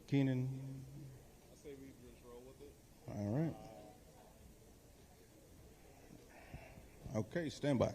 Keenan? I say we just roll with it. All right. Okay, stand by.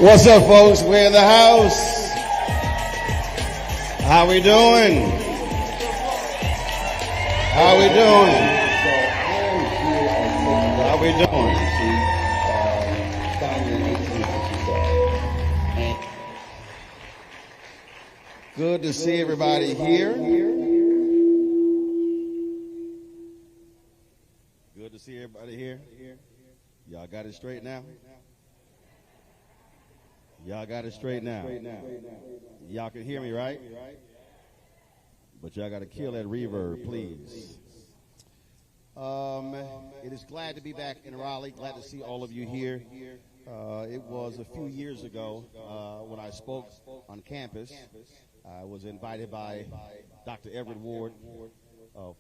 What's up, folks? We're in the house. How we doing? How we doing? How we doing? Good to see everybody here. Good to see everybody here. Y'all got it straight now? Y'all got it straight now. Y'all can hear me, right? But y'all got to kill that reverb, please. It is glad to be back in Raleigh. Glad to see all of you here. It was a few years ago when I spoke on campus. I was invited by Dr. Everett Ward,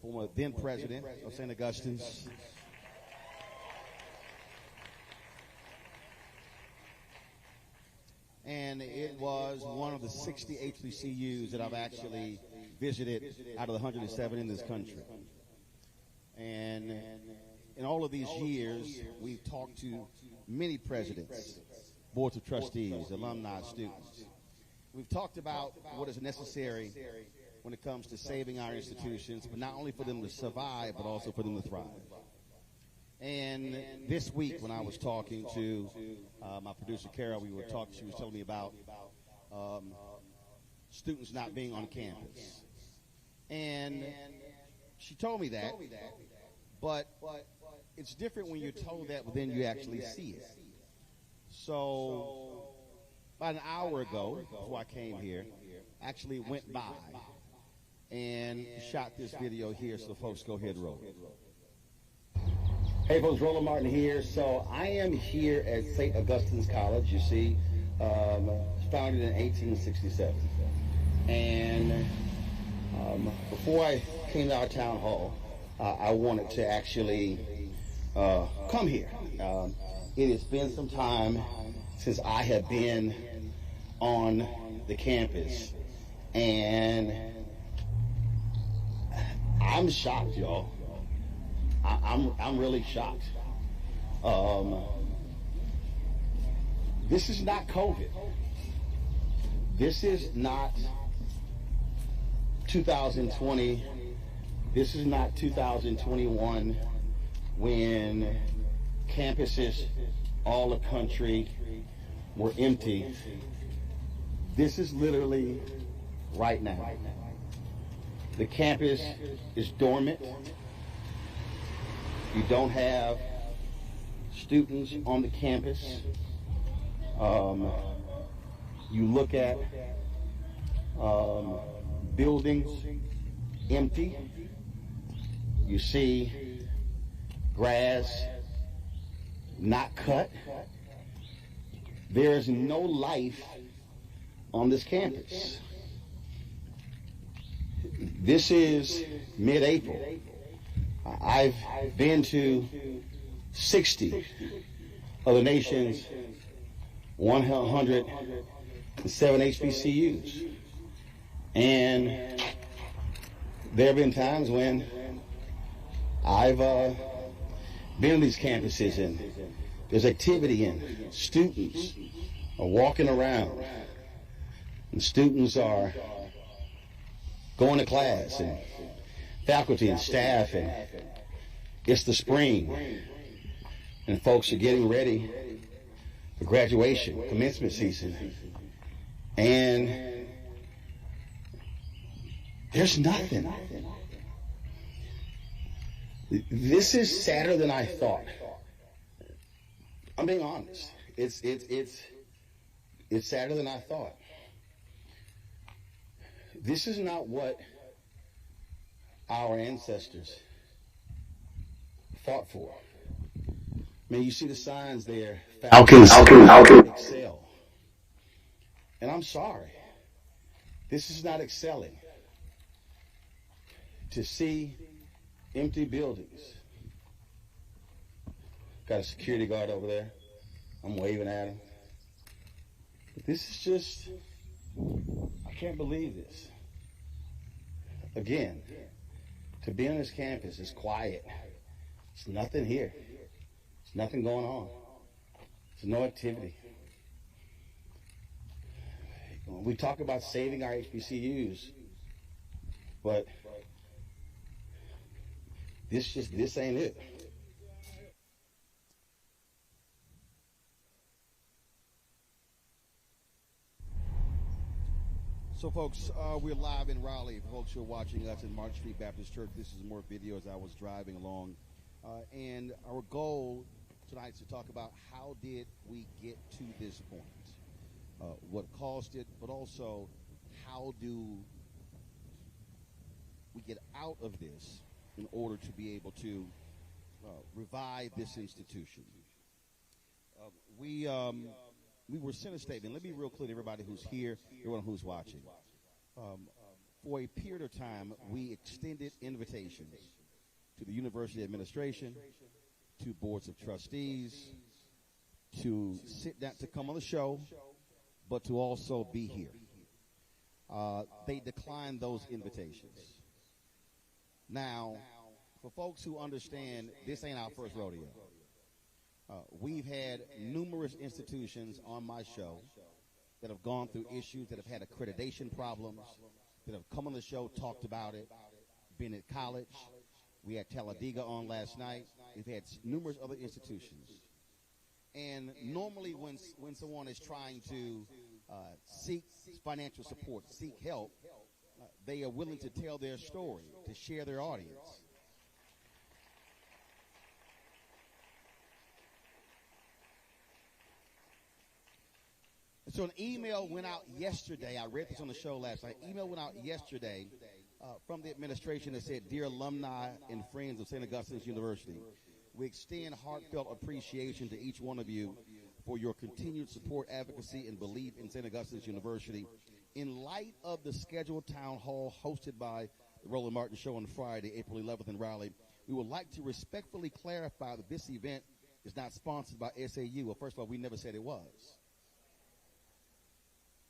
former then president of Saint Augustine. And it was one of the 60 HBCUs that I've actually visited out of the 107 in this country. And in all of these years, we've talked to many presidents, boards of trustees, alumni, students. We've talked about what is necessary when it comes to saving our institutions, but not only for them to survive, but also for them to thrive. And this week, when I was talking to my producer, Carol, she was telling me about students not being on campus. And she told me that, but it's different when you're told that, but then you actually see it. So about an hour ago, before I came here, actually went by and shot this video here, so folks go ahead and roll it. Hey folks, Roland Martin here. So I am here at Saint Augustine's College, you see, founded in 1867. And before I came to our town hall, I wanted to actually come here. It has been some time since I have been on the campus, and I'm shocked, y'all. I'm really shocked. This is not COVID. This is not 2020. This is not 2021 when campuses all the country were empty. This is literally right now. The campus is dormant. You don't have students on the campus. You look at buildings empty. You see grass not cut. There is no life on this campus. This is mid-April. I've been to 60 of the nation's 107 HBCUs. And There have been times when I've been on these campuses and there's activity and students are walking around and students are going to class and faculty and staff, and it's the spring and folks are getting ready for graduation, commencement season, and there's nothing. This is sadder than I thought. I'm being honest. It's sadder than I thought. This is not what our ancestors fought for. I mean, you see the signs there. Falcons excel. And I'm sorry. This is not excelling. To see empty buildings. Got a security guard over there. I'm waving at him. This is just, I can't believe this. Again, to be on this campus is quiet. There's nothing here. There's nothing going on. There's no activity. We talk about saving our HBCUs, but this ain't it. So, folks, we're live in Raleigh. For folks who are watching us in March Street Baptist Church, this is more video as I was driving along. And our goal tonight is to talk about how did we get to this point, what caused it, but also how do we get out of this in order to be able to revive this institution. We were sent a statement. Let me be real clear to everybody who's here, everyone who's watching. For a period of time, we extended invitations to the university administration, to boards of trustees, to sit down, to come on the show, but to also be here. They declined those invitations. Now, for folks who understand, this ain't our first rodeo. We've had numerous institutions on my show that have gone through issues, that have had accreditation problems, that have come on the show, talked about it, been at college. We had Talladega on last night. We've had numerous other institutions. And normally when someone is trying to seek financial support, seek help, they are willing to tell their story, to share their audience. So an email went out yesterday. I read this on the show last night. Email went out yesterday from the administration that said, "Dear alumni and friends of St. Augustine's University, we extend heartfelt appreciation to each one of you for your continued support, advocacy, and belief in St. Augustine's University. In light of the scheduled town hall hosted by the Roland Martin Show on Friday, April 11th in Raleigh, we would like to respectfully clarify that this event is not sponsored by SAU." Well, first of all, we never said it was.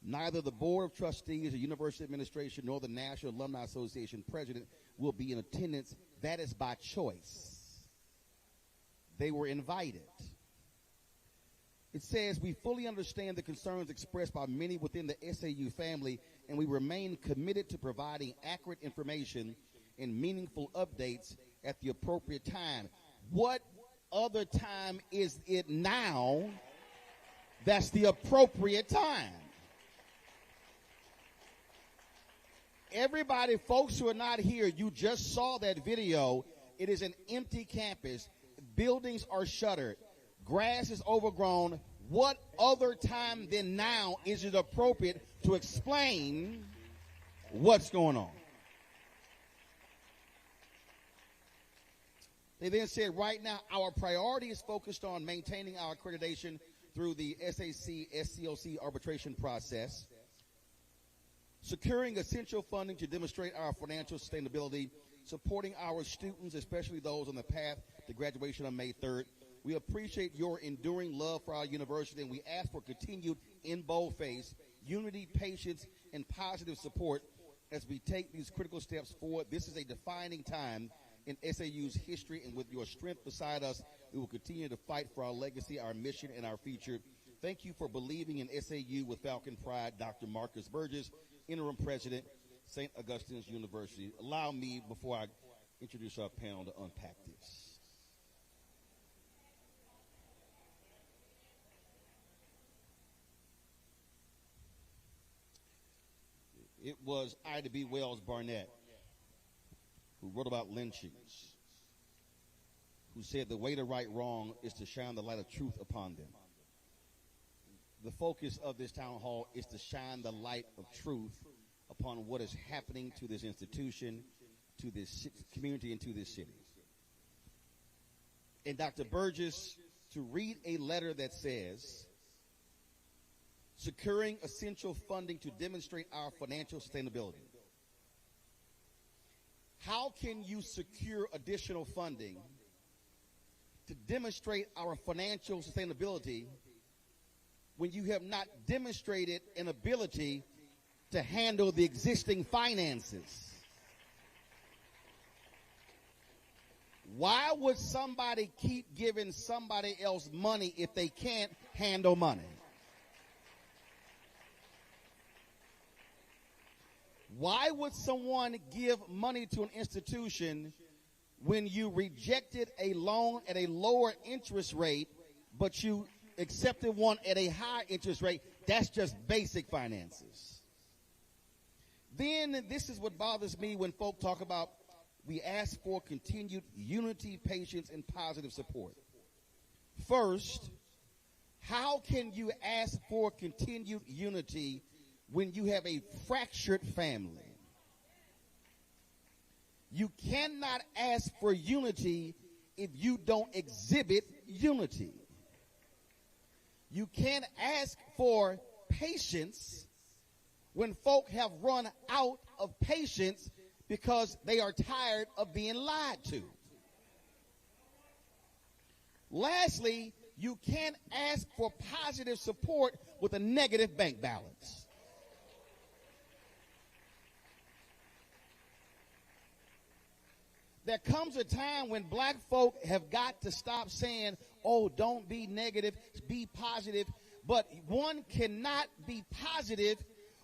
Neither the Board of Trustees, the University Administration, nor the National Alumni Association president will be in attendance. That is by choice. They were invited. It says, "We fully understand the concerns expressed by many within the SAU family, and we remain committed to providing accurate information and meaningful updates at the appropriate time." What other time is it now that's the appropriate time? Everybody, folks who are not here, you just saw that video. It is an empty campus. Buildings are shuttered. Grass is overgrown. What other time than now is it appropriate to explain what's going on? They then said, right now, our priority is focused on maintaining our accreditation through the SAC-SCOC arbitration process, securing essential funding to demonstrate our financial sustainability, supporting our students, especially those on the path to graduation on May 3rd. We appreciate your enduring love for our university, and we ask for continued, in boldface, unity, patience, and positive support as we take these critical steps forward. This is a defining time in SAU's history, and with your strength beside us, we will continue to fight for our legacy, our mission, and our future. Thank you for believing in SAU with Falcon Pride, Dr. Marcus Burgess, Interim President, Saint Augustine's University. Allow me, before I introduce our panel, to unpack this. It was Ida B. Wells Barnett who wrote about lynchings, who said the way to right wrong is to shine the light of truth upon them. The focus of this town hall is to shine the light of truth upon what is happening to this institution, to this community, and to this city. And Dr. Burgess, to read a letter that says, securing essential funding to demonstrate our financial sustainability. How can you secure additional funding to demonstrate our financial sustainability when you have not demonstrated an ability to handle the existing finances? Why would somebody keep giving somebody else money if they can't handle money? Why would someone give money to an institution when you rejected a loan at a lower interest rate, but you accepted one at a higher interest rate? That's just basic finances. Then this is what bothers me when folk talk about we ask for continued unity, patience, and positive support. First, how can you ask for continued unity when you have a fractured family? You cannot ask for unity if you don't exhibit unity. You can't ask for patience when folk have run out of patience because they are tired of being lied to. Lastly, you can't ask for positive support with a negative bank balance. There comes a time when black folk have got to stop saying, oh, don't be negative, be positive. But one cannot be positive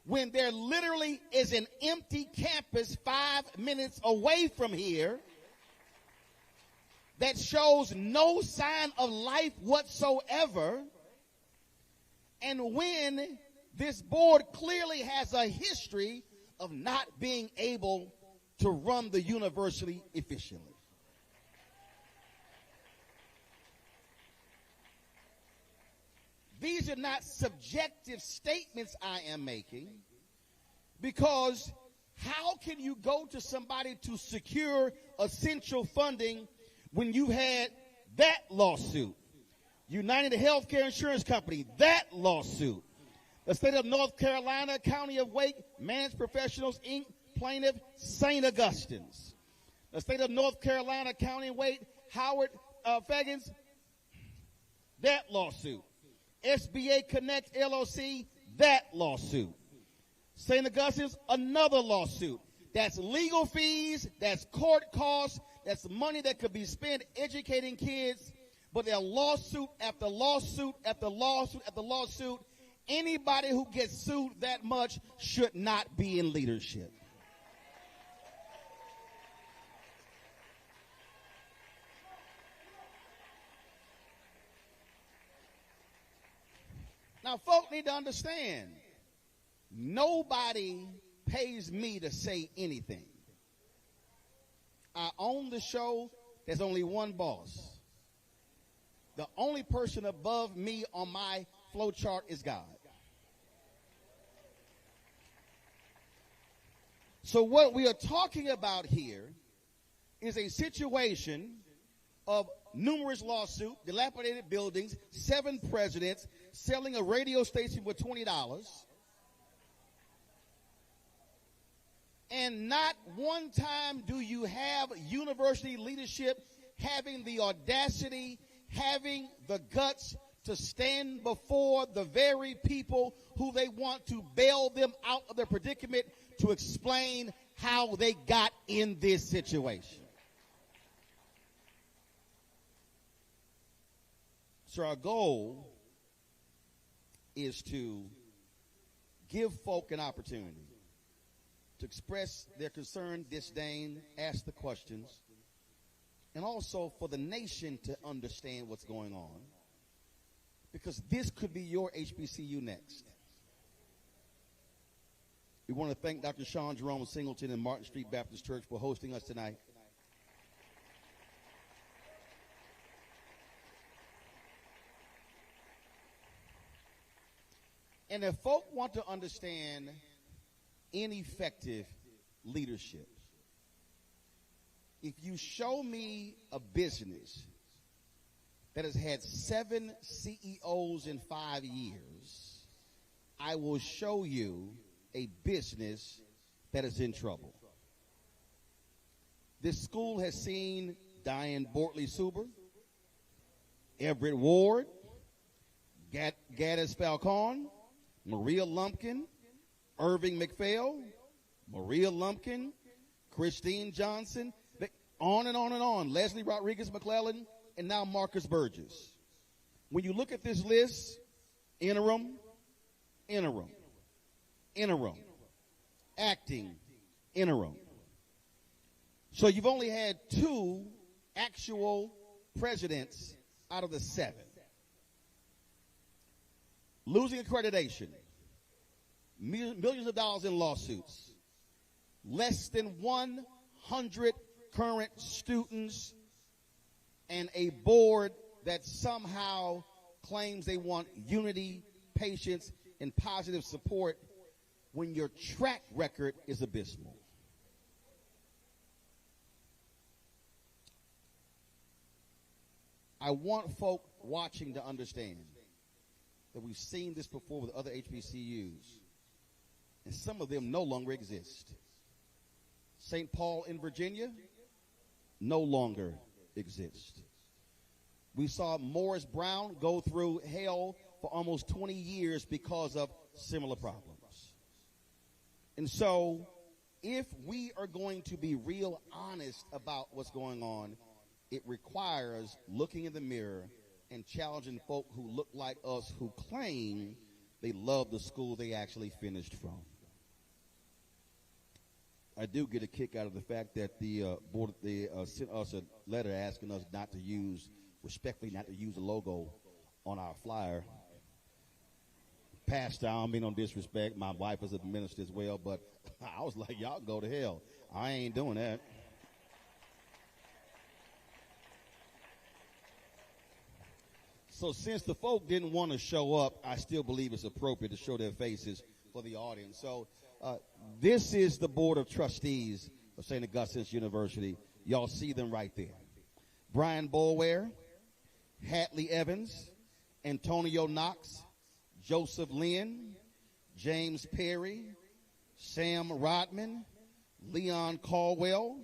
when there literally is an empty campus 5 minutes away from here that shows no sign of life whatsoever. And when this board clearly has a history of not being able to run the university efficiently. These are not subjective statements I am making, because how can you go to somebody to secure essential funding when you had that lawsuit? United Healthcare Insurance Company, that lawsuit. The state of North Carolina, County of Wake, Managed Professionals, Inc., plaintiff, Saint Augustine's. The state of North Carolina, County of Wake, Howard Faggins, that lawsuit. SBA Connect LLC, that lawsuit. Saint Augustine's, another lawsuit. That's legal fees, that's court costs, that's money that could be spent educating kids, but they're lawsuit after lawsuit after lawsuit after lawsuit. Anybody who gets sued that much should not be in leadership. Now, folk need to understand, nobody pays me to say anything. I own the show. There's only one boss. The only person above me on my flow chart is God. So what we are talking about here is a situation of numerous lawsuits, dilapidated buildings, 7 presidents, selling a radio station for $20, and not one time do you have university leadership having the audacity, having the guts to stand before the very people who they want to bail them out of their predicament, to explain how they got in this situation. So our goal is to give folk an opportunity to express their concern, disdain, ask the questions, and also for the nation to understand what's going on, because this could be your HBCU next. We want to thank Dr. Sean Jerome Singleton and Martin Street Baptist Church for hosting us tonight. And if folk want to understand ineffective leadership, if you show me a business that has had 7 CEOs in 5 years, I will show you a business that is in trouble. This school has seen Diane Bortley-Suber, Everett Ward, Gaddis Falcon, Maria Lumpkin, Irving McPhail, Maria Lumpkin, Christine Johnson, on and on and on. Leslie Rodriguez McClellan, and now Marcus Burgess. When you look at this list, interim, acting, interim. So you've only had 2 actual presidents out of the 7. Losing accreditation, millions of dollars in lawsuits, less than 100 current students, and a board that somehow claims they want unity, patience, and positive support when your track record is abysmal. I want folk watching to understand that we've seen this before with other HBCUs, and some of them no longer exist. St. Paul in Virginia no longer exists. We saw Morris Brown go through hell for almost 20 years because of similar problems. And so, if we are going to be real honest about what's going on, it requires looking in the mirror and challenging folk who look like us, who claim they love the school they actually finished from. I do get a kick out of the fact that the board sent us a letter asking us not to use, respectfully, not to use the logo on our flyer. Pastor, I don't mean no disrespect. My wife is a minister as well, but I was like, y'all go to hell. I ain't doing that. So since the folk didn't want to show up, I still believe it's appropriate to show their faces for the audience. So this is the Board of Trustees of St. Augustine's University. Y'all see them right there. Brian Boulware, Hatley Evans, Antonio Knox, Joseph Lynn, James Perry, Sam Rodman, Leon Caldwell,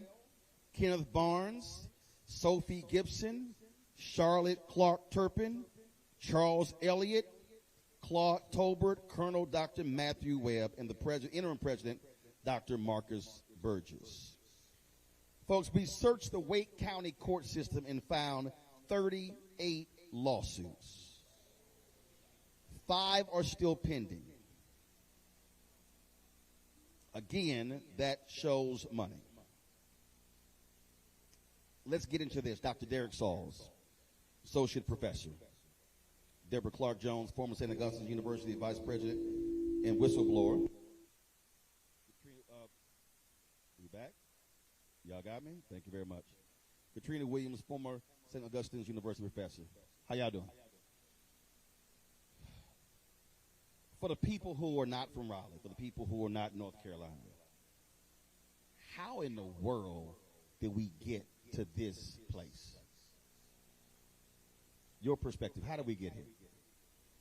Kenneth Barnes, Sophie Gibson, Charlotte Clark Turpin, Charles Elliott, Claude Tolbert, Colonel Dr. Matthew Webb, and the interim president, Dr. Marcus Burgess. Folks, we searched the Wake County court system and found 38 lawsuits. 5 are still pending. Again, that shows money. Let's get into this. Dr. Derek Sauls, Associate Professor. Deborah Clark Jones, former St. Augustine University Vice President and whistleblower. You back? Y'all got me? Thank you very much. Katrina Williams, former St. Augustine's University Professor. How y'all doing? For the people who are not from Raleigh, for the people who are not North Carolina, how in the world did we get to this place? Your perspective, how did we get here?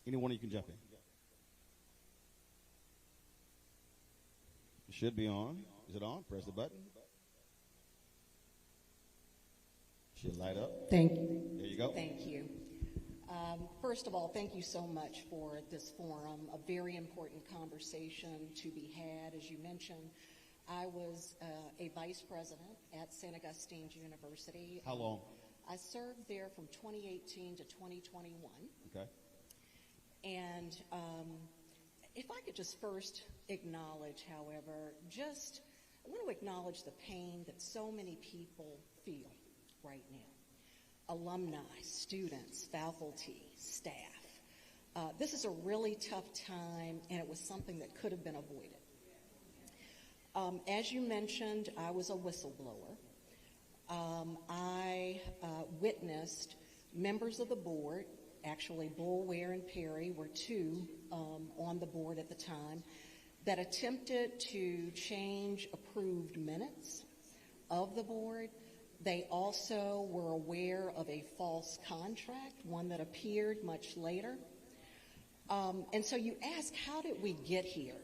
Anyone you can jump in. It should be on. Is it on? Press the button. Should light up. Thank you. There you go. Thank you. First of all, thank you so much for this forum, a very important conversation to be had. As you mentioned, I was a vice president at Saint Augustine University. How long? I served there from 2018 to 2021. Okay. And if I could just first acknowledge, however, I want to acknowledge the pain that so many people feel right now. Alumni, students, faculty, staff. This is a really tough time, and it was something that could have been avoided. As you mentioned, I was a whistleblower. I witnessed members of the board, actually Bull, Ware, and Perry were two on the board at the time, that attempted to change approved minutes of the board. They also were aware of a false contract, one that appeared much later. And so you ask, how did we get here?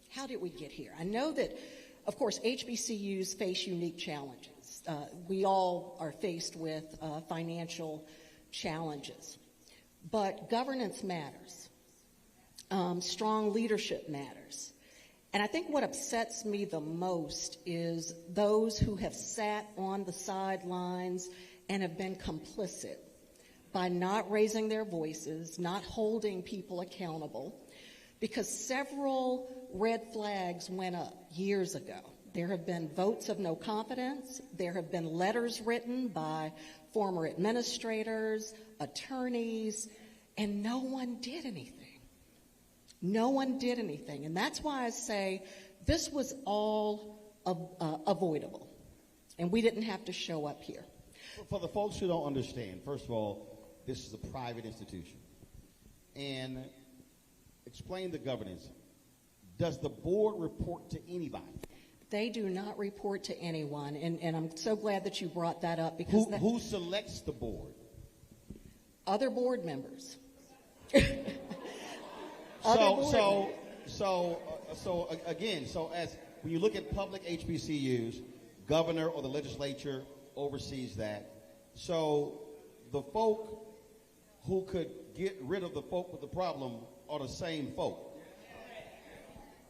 How did we get here? I know that, of course, HBCUs face unique challenges. We all are faced with financial challenges. But governance matters. Strong leadership matters. And I think what upsets me the most is those who have sat on the sidelines and have been complicit by not raising their voices, not holding people accountable, because several red flags went up years ago. There have been votes of no confidence. There have been letters written by former administrators, attorneys, and no one did anything. No one did anything. And that's why I say this was all avoidable. And we didn't have to show up here. For the folks who don't understand, first of all, this is a private institution. And explain the governance. Does the board report to anybody? They do not report to anyone. And I'm so glad that you brought that up, because who selects the board? Other board members. Again, as when you look at public HBCUs, governor or the legislature oversees that. So the folk who could get rid of the folk with the problem are the same folk.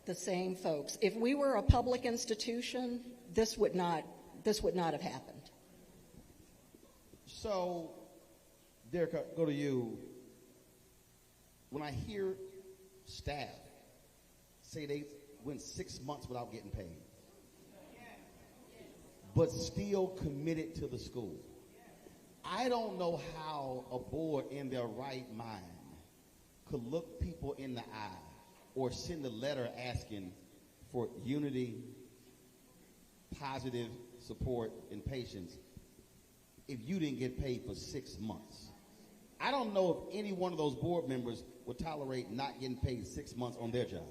The same folks. If we were a public institution, this would not have happened. So, Derek, I'll go to you. When I hear staff say they went 6 months without getting paid, but still committed to the school, I don't know how a board in their right mind could look people in the eye or send a letter asking for unity, positive support, and patience if you didn't get paid for 6 months. I don't know if any one of those board members would tolerate not getting paid 6 months on their job.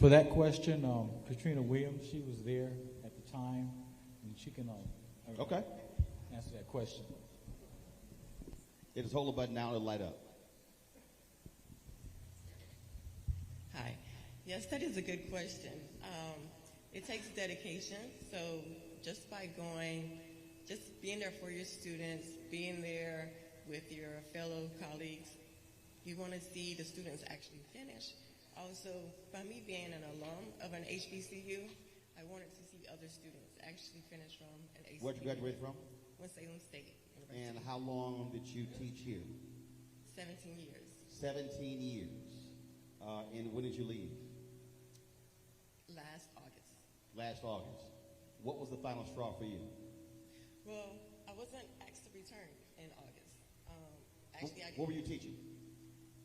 For that question, Katrina Williams, she was there at the time, and she can Okay. answer that question. It is hold the button down, it'll light up. Hi. Yes, that is a good question. It takes dedication. So just by going, just being there for your students, being there with your fellow colleagues, you want to see the students actually finish. Also, by me being an alum of an HBCU, I wanted to see other students actually finish from an HBCU. Where'd you graduate from? Salem State University. And how long did you teach here? 17 years. 17 years. And when did you leave? Last August. Last August. What was the final straw for you? Well, I wasn't asked to return in August. What were you teaching?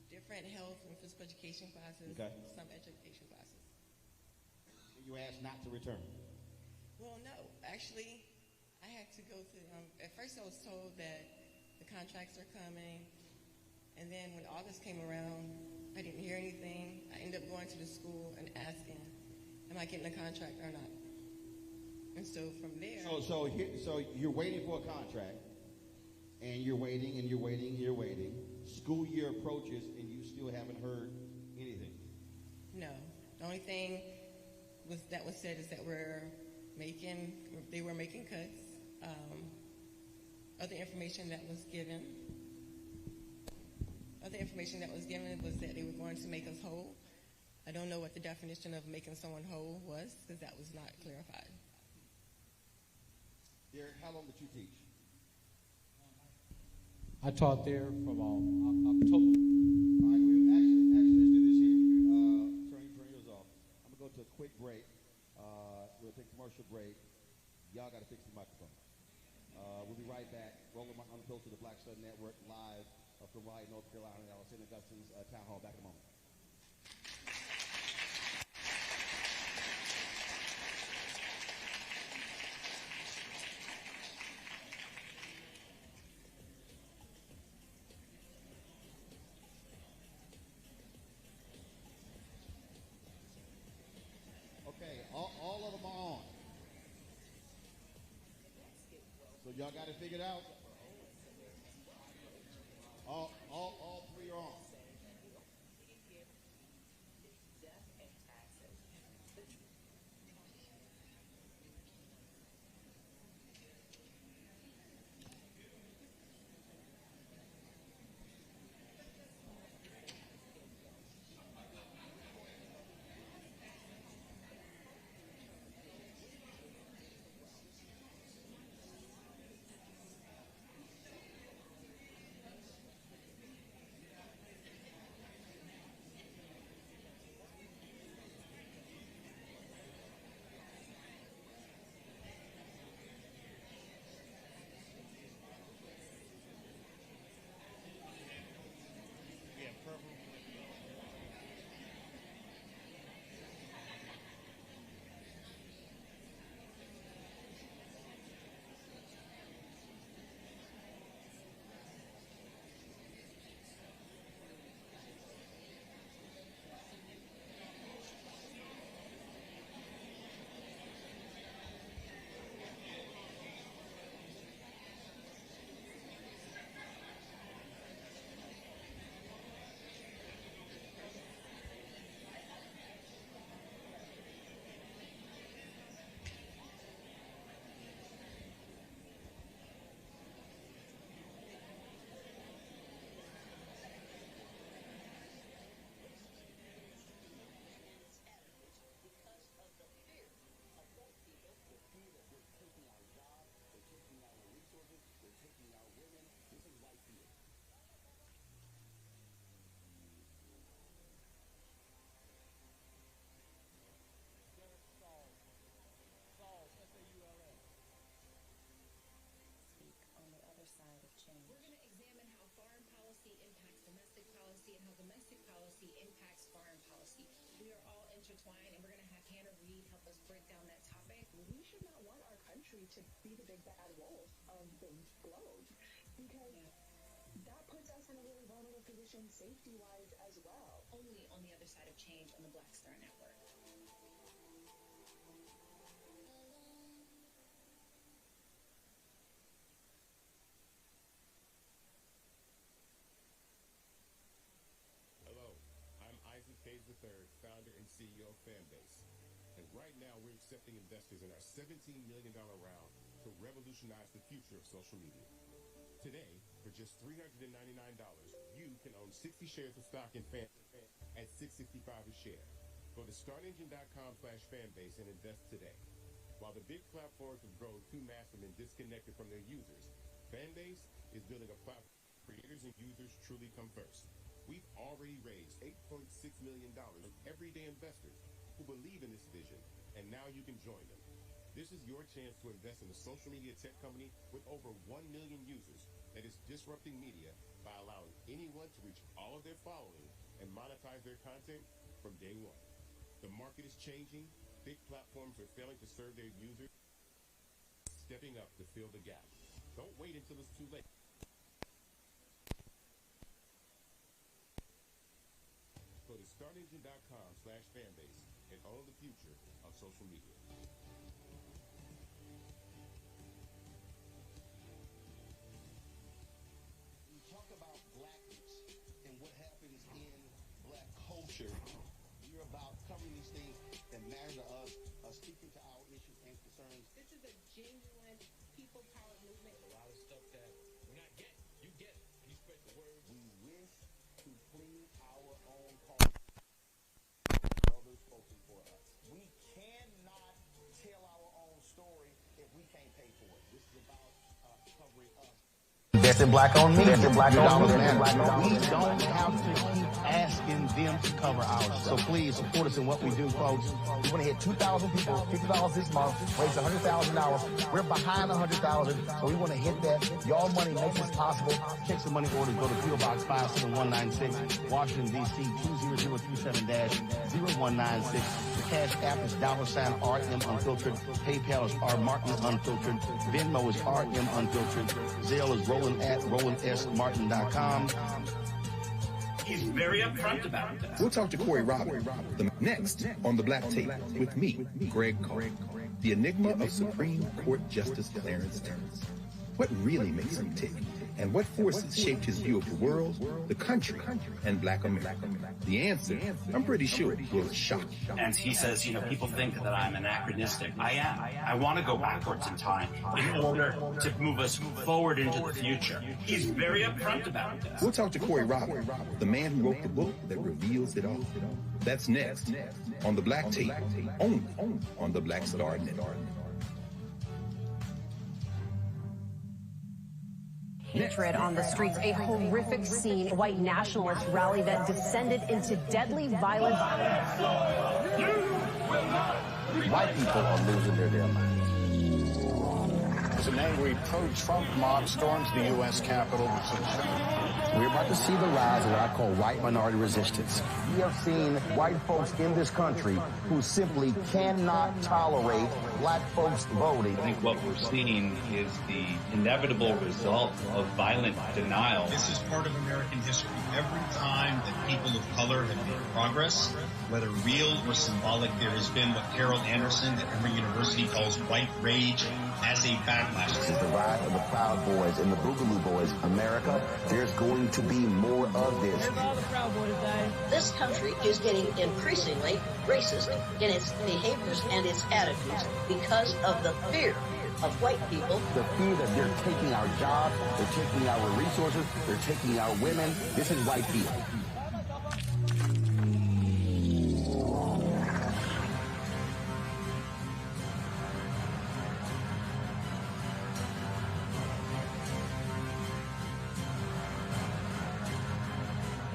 Different health and physical education classes, Okay. some education classes. You asked not to return. Well, no. Actually, I had to go to, at first I was told that the contracts are coming, and then when August came around, I didn't hear anything. I ended up going to the school and asking, am I getting a contract or not? And so from there... So you're waiting for a contract, and you're waiting, and you're waiting, and you're waiting. School year approaches, and you still haven't heard anything. No. The only thing that was said is that they were making cuts. Other information that was given was that they were going to make us whole. I don't know what the definition of making someone whole was because that was not clarified. Derek, how long did you teach? I taught there from October. All right, let's do this here. Turn yours off. I'm going to go to a quick break. We'll take a commercial break. Y'all got to fix the microphone. We'll be right back. Roland Unfiltered, the Black Sun Network, live from Raleigh, North Carolina, at St. Augustine's Town Hall. Back in a moment. Okay, all of them are on. So y'all got it figured out? All three are on. We're going to examine how foreign policy impacts domestic policy and how domestic policy impacts foreign policy. We are all intertwined, and we're going to have Hannah Reid help us break down that topic. We should not want our country to be the big bad wolf of the globe, because that puts us in a really vulnerable position safety-wise as well. Only on the other side of change on the Black Star Network. Founder and CEO of Fanbase. And right now we're accepting investors in our $17 million round to revolutionize the future of social media. Today, for just $399, you can own 60 shares of stock in Fanbase at $6.65 a share. Go to startengine.com/fanbase and invest today. While the big platforms have grown too massive and disconnected from their users, Fanbase is building a platform where creators and users truly come first. We've already raised $8.6 million from everyday investors who believe in this vision, and now you can join them. This is your chance to invest in a social media tech company with over 1 million users that is disrupting media by allowing anyone to reach all of their following and monetize their content from day one. The market is changing. Big platforms are failing to serve their users, stepping up to fill the gap. Don't wait until it's too late. Go to startengine.com/fanbase and own the future of social media. We talk about blackness and what happens in black culture. We're about covering these things that matter to us, speaking to our issues and concerns. This is a genuine people power movement. A lot of stuff that we're not getting. You get it. You spread the word. We wish to plead our own cause. voting for us. We cannot tell our own story if we can't pay for it. This is about covering us. Invest in black-owned media. We don't have to keep asking them to cover ours. So please support us in what we do, folks. We want to hit 2,000 people, $50 this month, raise $100,000. We're behind 100,000, so we want to hit that. Y'all money makes this possible. Check some money orders. Go to P.O. Box 57196, Washington, D.C. 20027-0196. The Cash App is $RM Unfiltered. PayPal is R Martin Unfiltered. Venmo is RM Unfiltered. Zelle is Roland at RolandSMartin.com. He's very upfront about this. We'll talk to Corey Robert next on The Black Tape with me, Greg Carr, the enigma of Supreme Court Justice Clarence Thomas. What really makes him tick? And what forces shaped his view of the world, the country, and black America? The answer, I'm pretty sure, will shock. And he says, people think that I'm anachronistic. I am. I want to go backwards in time in order to move us forward into the future. He's very upfront about this. We'll talk to Corey Robert, the man who wrote the book that reveals it all. That's next on The Black Tape, only on the Black Star Network. Hatred on the streets, a horrific scene, a white nationalist rally that descended into deadly violence. White people are losing their minds. As an angry pro-Trump mob storms the U.S. Capitol. We're about to see the rise of what I call white minority resistance. We have seen white folks in this country who simply cannot tolerate black folks voting. I think what we're seeing is the inevitable result of violent denial. This is part of American history. Every time that people of color have made progress, whether real or symbolic, there has been what Carol Anderson at Emory University calls white rage as a backlash. This is the rise of the Proud Boys and the Boogaloo Boys. America, there's going to be more of this. This country is getting increasingly racist in its behaviors and its attitudes because of the fear of white people. The fear that they're taking our jobs, they're taking our resources, they're taking our women. This is white fear.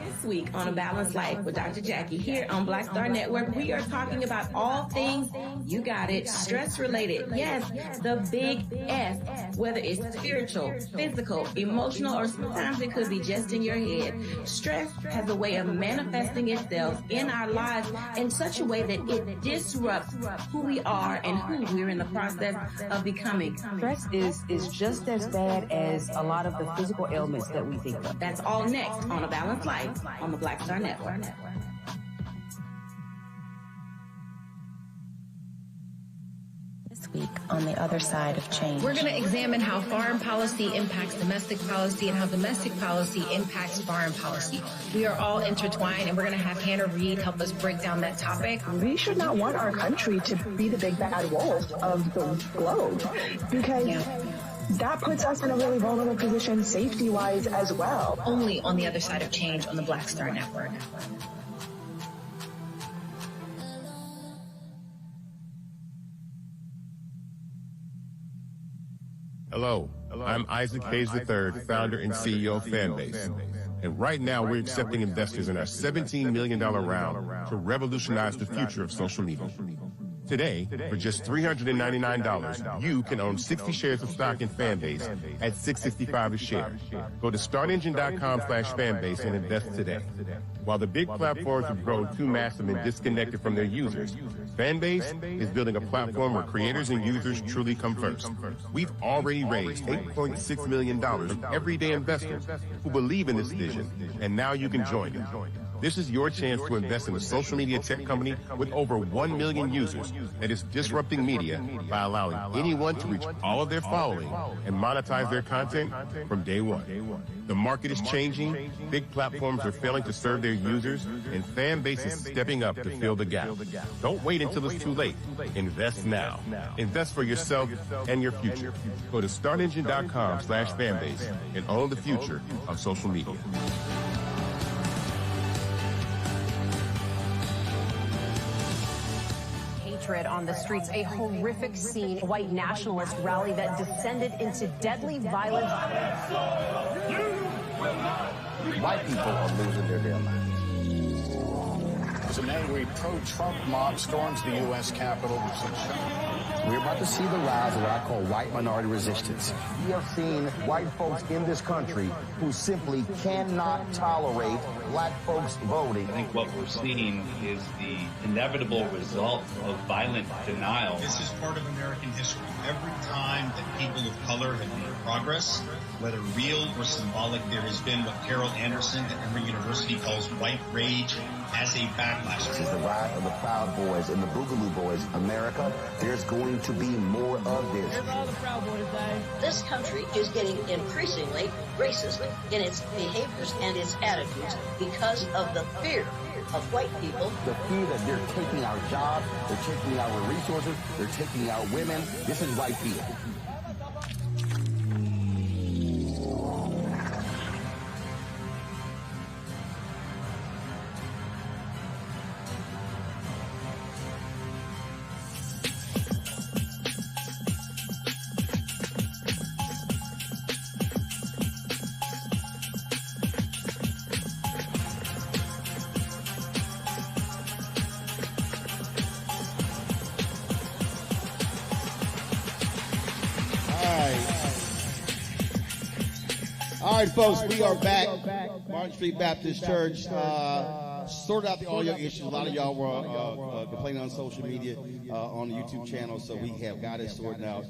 This week on A Balanced Life with Dr. Jackie here on Black Star Network, we are talking about all things, you got it, stress related. Yes, the big S, whether it's spiritual, physical, emotional, or sometimes it could be just in your head. Stress has a way of manifesting itself in our lives in such a way that it disrupts who we are and who we're in the process of becoming. Stress is just as bad as a lot of the physical ailments that we think of. That's all next on A Balanced Life on the Black Star Network. This week on The Other Side of Change. We're going to examine how foreign policy impacts domestic policy and how domestic policy impacts foreign policy. We are all intertwined, and we're going to have Hannah Reid help us break down that topic. We should not want our country to be the big bad wolf of the globe because that puts us in a really vulnerable position safety-wise as well. Only on The Other Side of Change on the Black Star Network. Hello, I'm Isaac Hayes III, founder and CEO of Fanbase. And right now we're accepting investors in our $17 million round to revolutionize the future of social media. Today, for just $399, you can own 60 shares of stock in Fanbase at $6.65 a share. Go to startengine.com/Fanbase and invest today. While the big platforms have grown too massive and disconnected from their users, Fanbase is building a platform where creators and users truly come first. We've already raised $8.6 million from everyday investors who believe in this vision, and now you can join them. This is your chance to invest in a social media tech company with over 1 million users that is disrupting media by allowing anyone to reach all of their following and monetize their content from day one. The market is changing, big platforms are failing to serve their users, and Fanbase is stepping up to fill the gap. Don't wait until it's too late. Invest now. Invest for yourself and your future. Go to startengine.com/Fanbase and own the future of social media. hatred on the streets, a horrific scene, a white nationalist rally that descended into deadly violence. White people are losing their damn minds. As an angry pro-Trump mob storms the U.S. Capitol. We're about to see the rise of what I call white minority resistance. We have seen white folks in this country who simply cannot tolerate black folks voting. I think what we're seeing is the inevitable result of violent denial. This is part of American history. Every time that people of color have made progress, whether real or symbolic, there has been what Carol Anderson at Emory University calls white rage as a backlash. This is the rise of the Proud Boys and the Boogaloo Boys. America, there's going to be more of this. Where are all the Proud Boys, This country is getting increasingly racist in its behaviors and its attitudes because of the fear of white people. The fear that they're taking our jobs, they're taking our resources, they're taking our women. This is white fear. All right, folks, we are back. Martin Street Baptist Church sorted out the audio issues. A lot of y'all were complaining on social media, on the YouTube channel, so we have got it sorted out.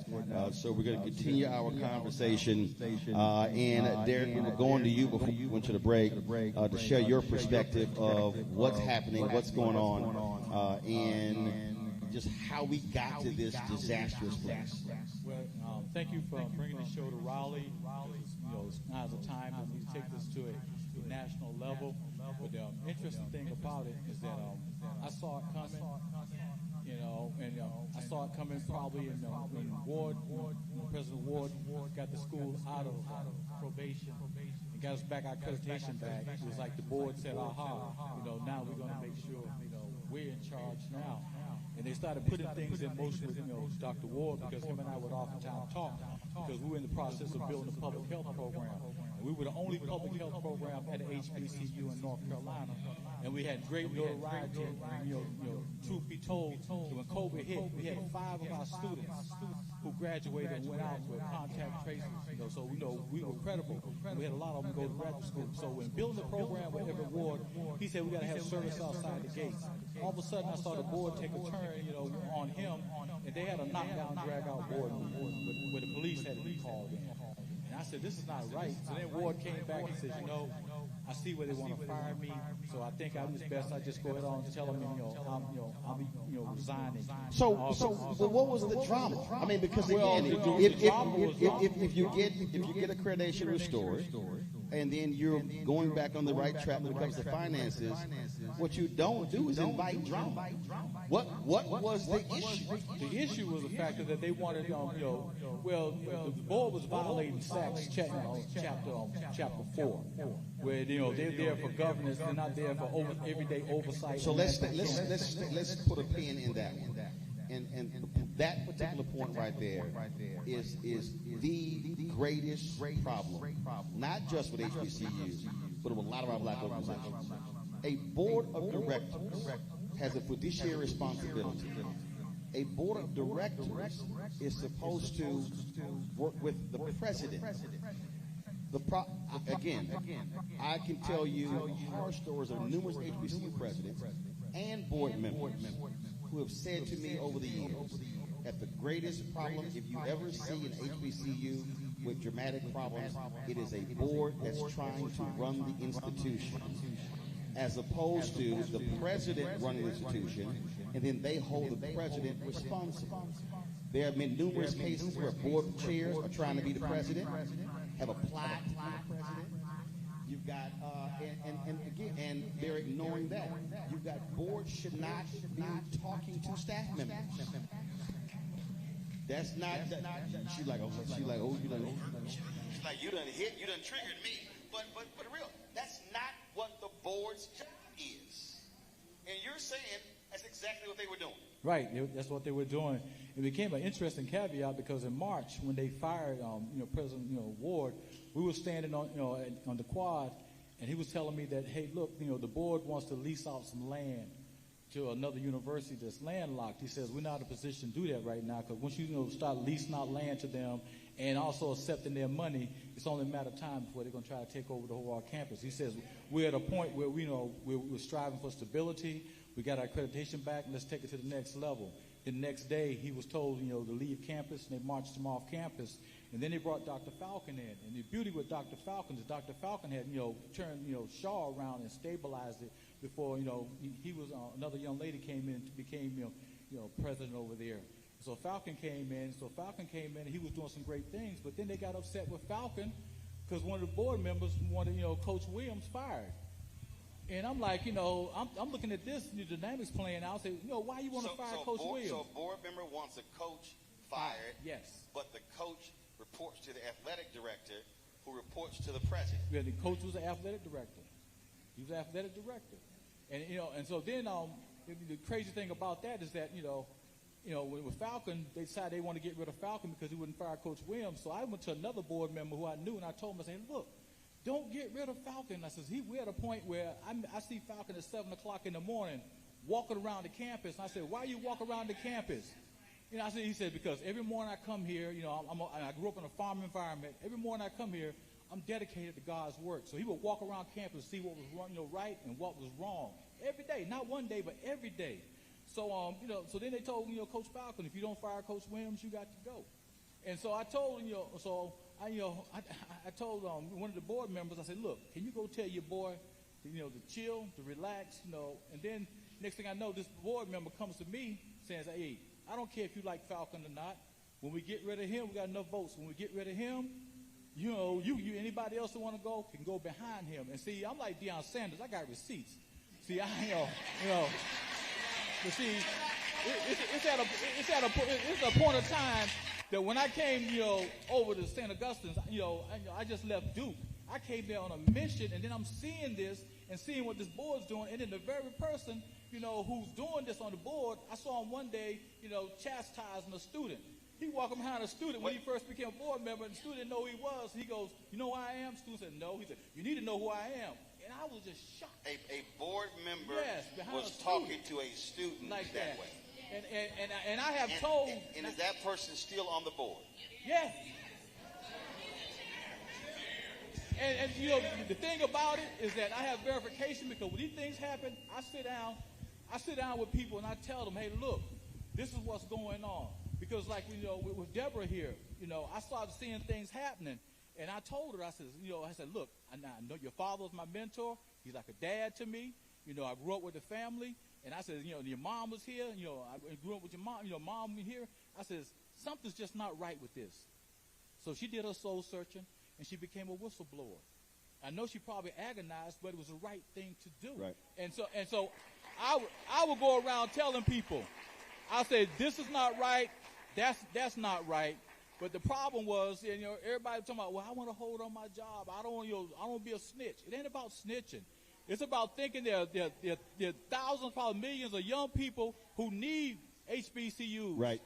So we're going to continue our conversation. And Derek, we were going to you before we went to the break to share your perspective of what's happening, what's going on, and just how we got to this disastrous place. Well, thank you for bringing the show to Raleigh. Now's the time that we take this to a national level. But the interesting thing about it is that I saw it coming, and I saw it coming probably when Ward, when President Ward got the school out of probation and got us back our accreditation back. It was like the board said, aha, now we're going to make sure, we're in charge now. And they started putting things in motion with, Dr. Ward, because him and I would oftentimes talk, because we were in the process of building a public health program. And we were the only public health program at a HBCU in North Carolina. And we had great notoriety. Truth be told, when COVID hit, we had 5 of our students who graduated and went out with contact tracers. So we were credible. We had a lot of them go to graduate school. So when building the program with Everett Ward, he said we got to have service outside the gates. All of a sudden, I saw the board take a turn, on him, and they had a knockdown, drag-out board where the police had to be called in. And I said, this is not right. So then Ward came back and said, I see where they want to fire me, so I think it's best I just go ahead on and tell them, I'll be, resigning. So what was the drama? I mean, because again, if you get accreditation restored, and then you're going back on the right track when it comes to finances, what you don't do is invite drama. What was the issue? The issue was the fact that they wanted, the board was violating SACS chapter 4, where they're there for governance, they're not there for everyday oversight. So let's put a pin in that one. And that particular point right there is the greatest problem, not just with HBCUs, but with a lot of our black organizations. A board of directors has a fiduciary responsibility. A board of directors is supposed to work with the president. Again, I can tell you horror stories of numerous HBCU presidents and board members who have said to me over the years that the greatest problem, if you ever see an HBCU with dramatic problems, it is a board that's trying to run the institution, as opposed to the president running the institution, and then they hold the president responsible. There have been numerous cases where board chairs are trying to be the president, have applied to be the president. You've got, and they're ignoring that. You've got boards should not be talking to staff members. That's not. She's like, you done triggered me. But real, that's not what the board's job is. And you're saying that's exactly what they were doing. Right, that's what they were doing. It became an interesting caveat because in March, when they fired, President, Ward, we were standing on the quad, and he was telling me that, hey, look, the board wants to lease out some land to another university that's landlocked. He says we're not in a position to do that right now because once you start leasing out land to them and also accepting their money, it's only a matter of time before they're going to try to take over the whole campus. He says we're at a point where we're striving for stability. We got our accreditation back, and let's take it to the next level. The next day, he was told, to leave campus, and they marched him off campus. And then they brought Dr. Falcon in. And the beauty with Dr. Falcon is Dr. Falcon had, turned, Shaw around and stabilized it before, he was, another young lady came in and became, president over there. So Falcon came in. And he was doing some great things. But then they got upset with Falcon because one of the board members wanted, Coach Williams fired. And I'm like, I'm looking at this, the dynamics playing out. I say, why you want to fire Coach Williams? So a board member wants a coach fired. Yes. But the coach reports to the athletic director, who reports to the president. Yeah, the coach was the athletic director. He was the athletic director. And, and so then the crazy thing about that is that, with Falcon, they decided they want to get rid of Falcon because he wouldn't fire Coach Williams. So I went to another board member who I knew, and I told him, I said, look, don't get rid of Falcon. I says, we're at a point where I see Falcon at 7 o'clock in the morning walking around the campus. And I said, why you walk around the campus? He said, because every morning I come here, I grew up in a farm environment. Every morning I come here, I'm dedicated to God's work. So he would walk around campus, see what was right and what was wrong. Every day, not one day, but every day. So, so then they told, Coach Falcon, if you don't fire Coach Williams, you got to go. And so I told, I told one of the board members, I said, look, can you go tell your boy, to chill, to relax, and then next thing I know, this board member comes to me saying, hey, I don't care if you like Falcon or not. When we get rid of him, we got enough votes. When we get rid of him, anybody else that want to go can go behind him. And see, I'm like Deion Sanders. I got receipts. See, but see, it's a point of time that when I came, over to Saint Augustine, I just left Duke. I came there on a mission, and then I'm seeing this and seeing what this board's doing, and then the very person, who's doing this on the board, I saw him one day, chastising a student. He walked behind a student when he first became a board member, and the student didn't know who he was. He goes, you know who I am? The student said, no. He said, you need to know who I am. And I was just shocked. A board member was talking to a student like that way. And I have told... And is that person still on the board? Yes. And the thing about it is that I have verification because when these things happen, I sit down with people and I tell them, hey, look, this is what's going on. Because like, with Deborah here, I started seeing things happening. And I told her, I said, look, I know your father was my mentor. He's like a dad to me. I grew up with the family. And I said, your mom was here. I grew up with your mom. Mom here. I said, something's just not right with this. So she did her soul searching, and she became a whistleblower. I know she probably agonized, but it was the right thing to do. Right. And so I would go around telling people, I said, this is not right. That's not right. But the problem was, everybody talking about, well, I want to hold on my job. I don't want to be a snitch. It ain't about snitching. It's about thinking there are thousands, probably millions of young people who need HBCUs. Right.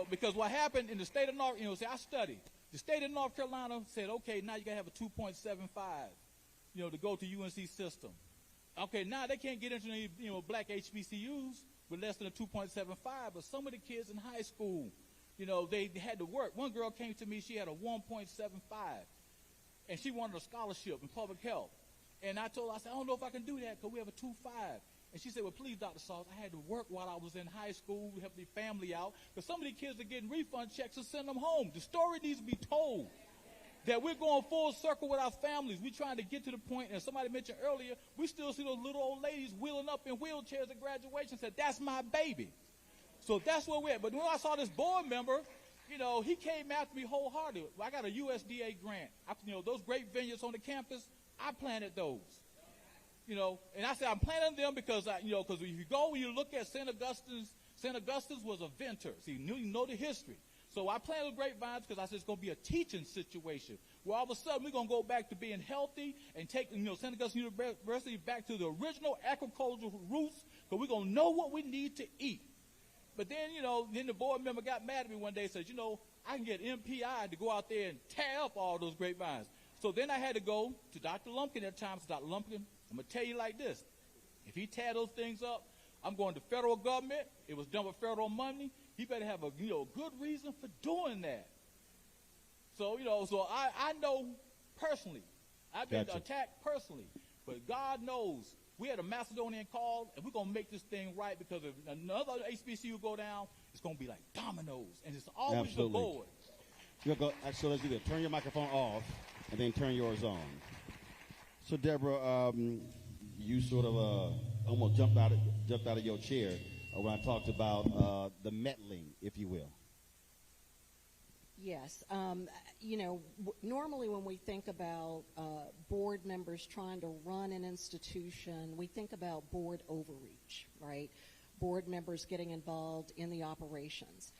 Because what happened in the state of North, I studied. The state of North Carolina said, okay, now you got to have a 2.75, to go to UNC system. Okay, now they can't get into any, black HBCUs with less than a 2.75, but some of the kids in high school, they had to work. One girl came to me, she had a 1.75, and she wanted a scholarship in public health. And I told her, I said, I don't know if I can do that because we have a 2.5. And she said, well, please, Dr. Sauce, I had to work while I was in high school. We helped the family out. Because some of the kids are getting refund checks to send them home. The story needs to be told that we're going full circle with our families. We're trying to get to the point, and somebody mentioned earlier, we still see those little old ladies wheeling up in wheelchairs at graduation and said, that's my baby. So that's where we're at. But when I saw this board member, he came after me wholeheartedly. I got a USDA grant. Those great vineyards on the campus, I planted those. And I said I'm planting them because because if you go and you look at Saint Augustine's was a venter. See, you know the history. So I planted grapevines because I said it's going to be a teaching situation where all of a sudden we're going to go back to being healthy and take Saint Augustine University back to the original agricultural roots because we're going to know what we need to eat. But then, then the board member got mad at me one day and said, I can get MPI to go out there and tear up all those grapevines. So then I had to go to Dr. Lumpkin at the time. So Dr. Lumpkin, I'm going to tell you like this. If he tear those things up, I'm going to federal government. It was done with federal money. He better have a good reason for doing that. So, so I know personally. I've been attacked personally. But God knows we had a Macedonian call, and we're going to make this thing right, because if another HBCU go down, it's going to be like dominoes, and it's always the board. So let's do this. Turn your microphone off, and then turn yours on. So, Deborah, you sort of almost jumped out of your chair when I talked about the meddling, if you will. Yes. Normally when we think about board members trying to run an institution, we think about board overreach, right? Board members getting involved in the operations.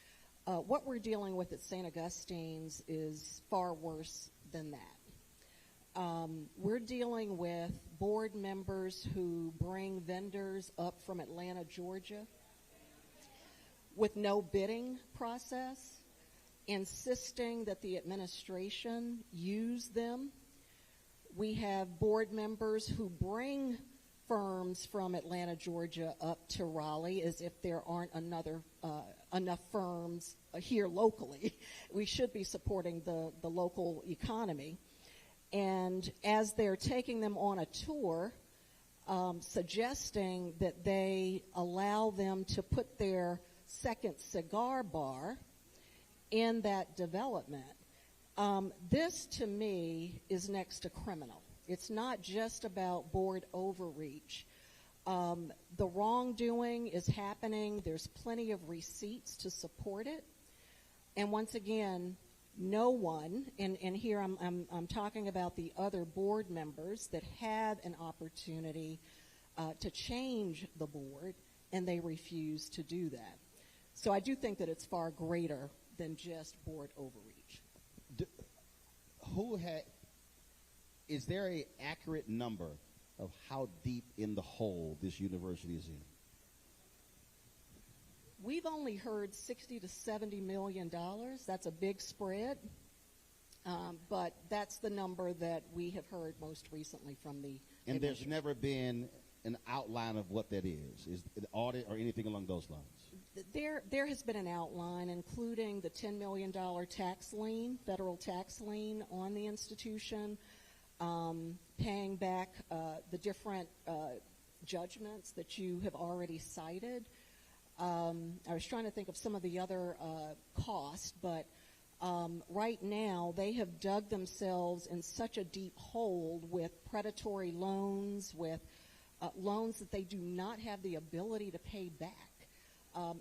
What we're dealing with at Saint Augustine's is far worse than that. We're dealing with board members who bring vendors up from Atlanta, Georgia, with no bidding process, insisting that the administration use them. We have board members who bring firms from Atlanta, Georgia up to Raleigh as if there aren't enough firms here locally. We should be supporting the local economy. And as they're taking them on a tour, suggesting that they allow them to put their second cigar bar in that development, this to me is next to criminal. It's not just about board overreach. The wrongdoing is happening. There's plenty of receipts to support it. And once again, no one, and here I'm talking about the other board members that had an opportunity to change the board, and they refuse to do that. So I do think that it's far greater than just board overreach. Is there an accurate number of how deep in the hole this university is in? We've only heard $60 to $70 million. That's a big spread, but that's the number that we have heard most recently from the And there's never been an outline of what that is an audit or anything along those lines? There has been an outline, including the $10 million tax lien, federal tax lien on the institution, paying back the different judgments that you have already cited. I was trying to think of some of the other costs, but right now they have dug themselves in such a deep hole with predatory loans, with loans that they do not have the ability to pay back.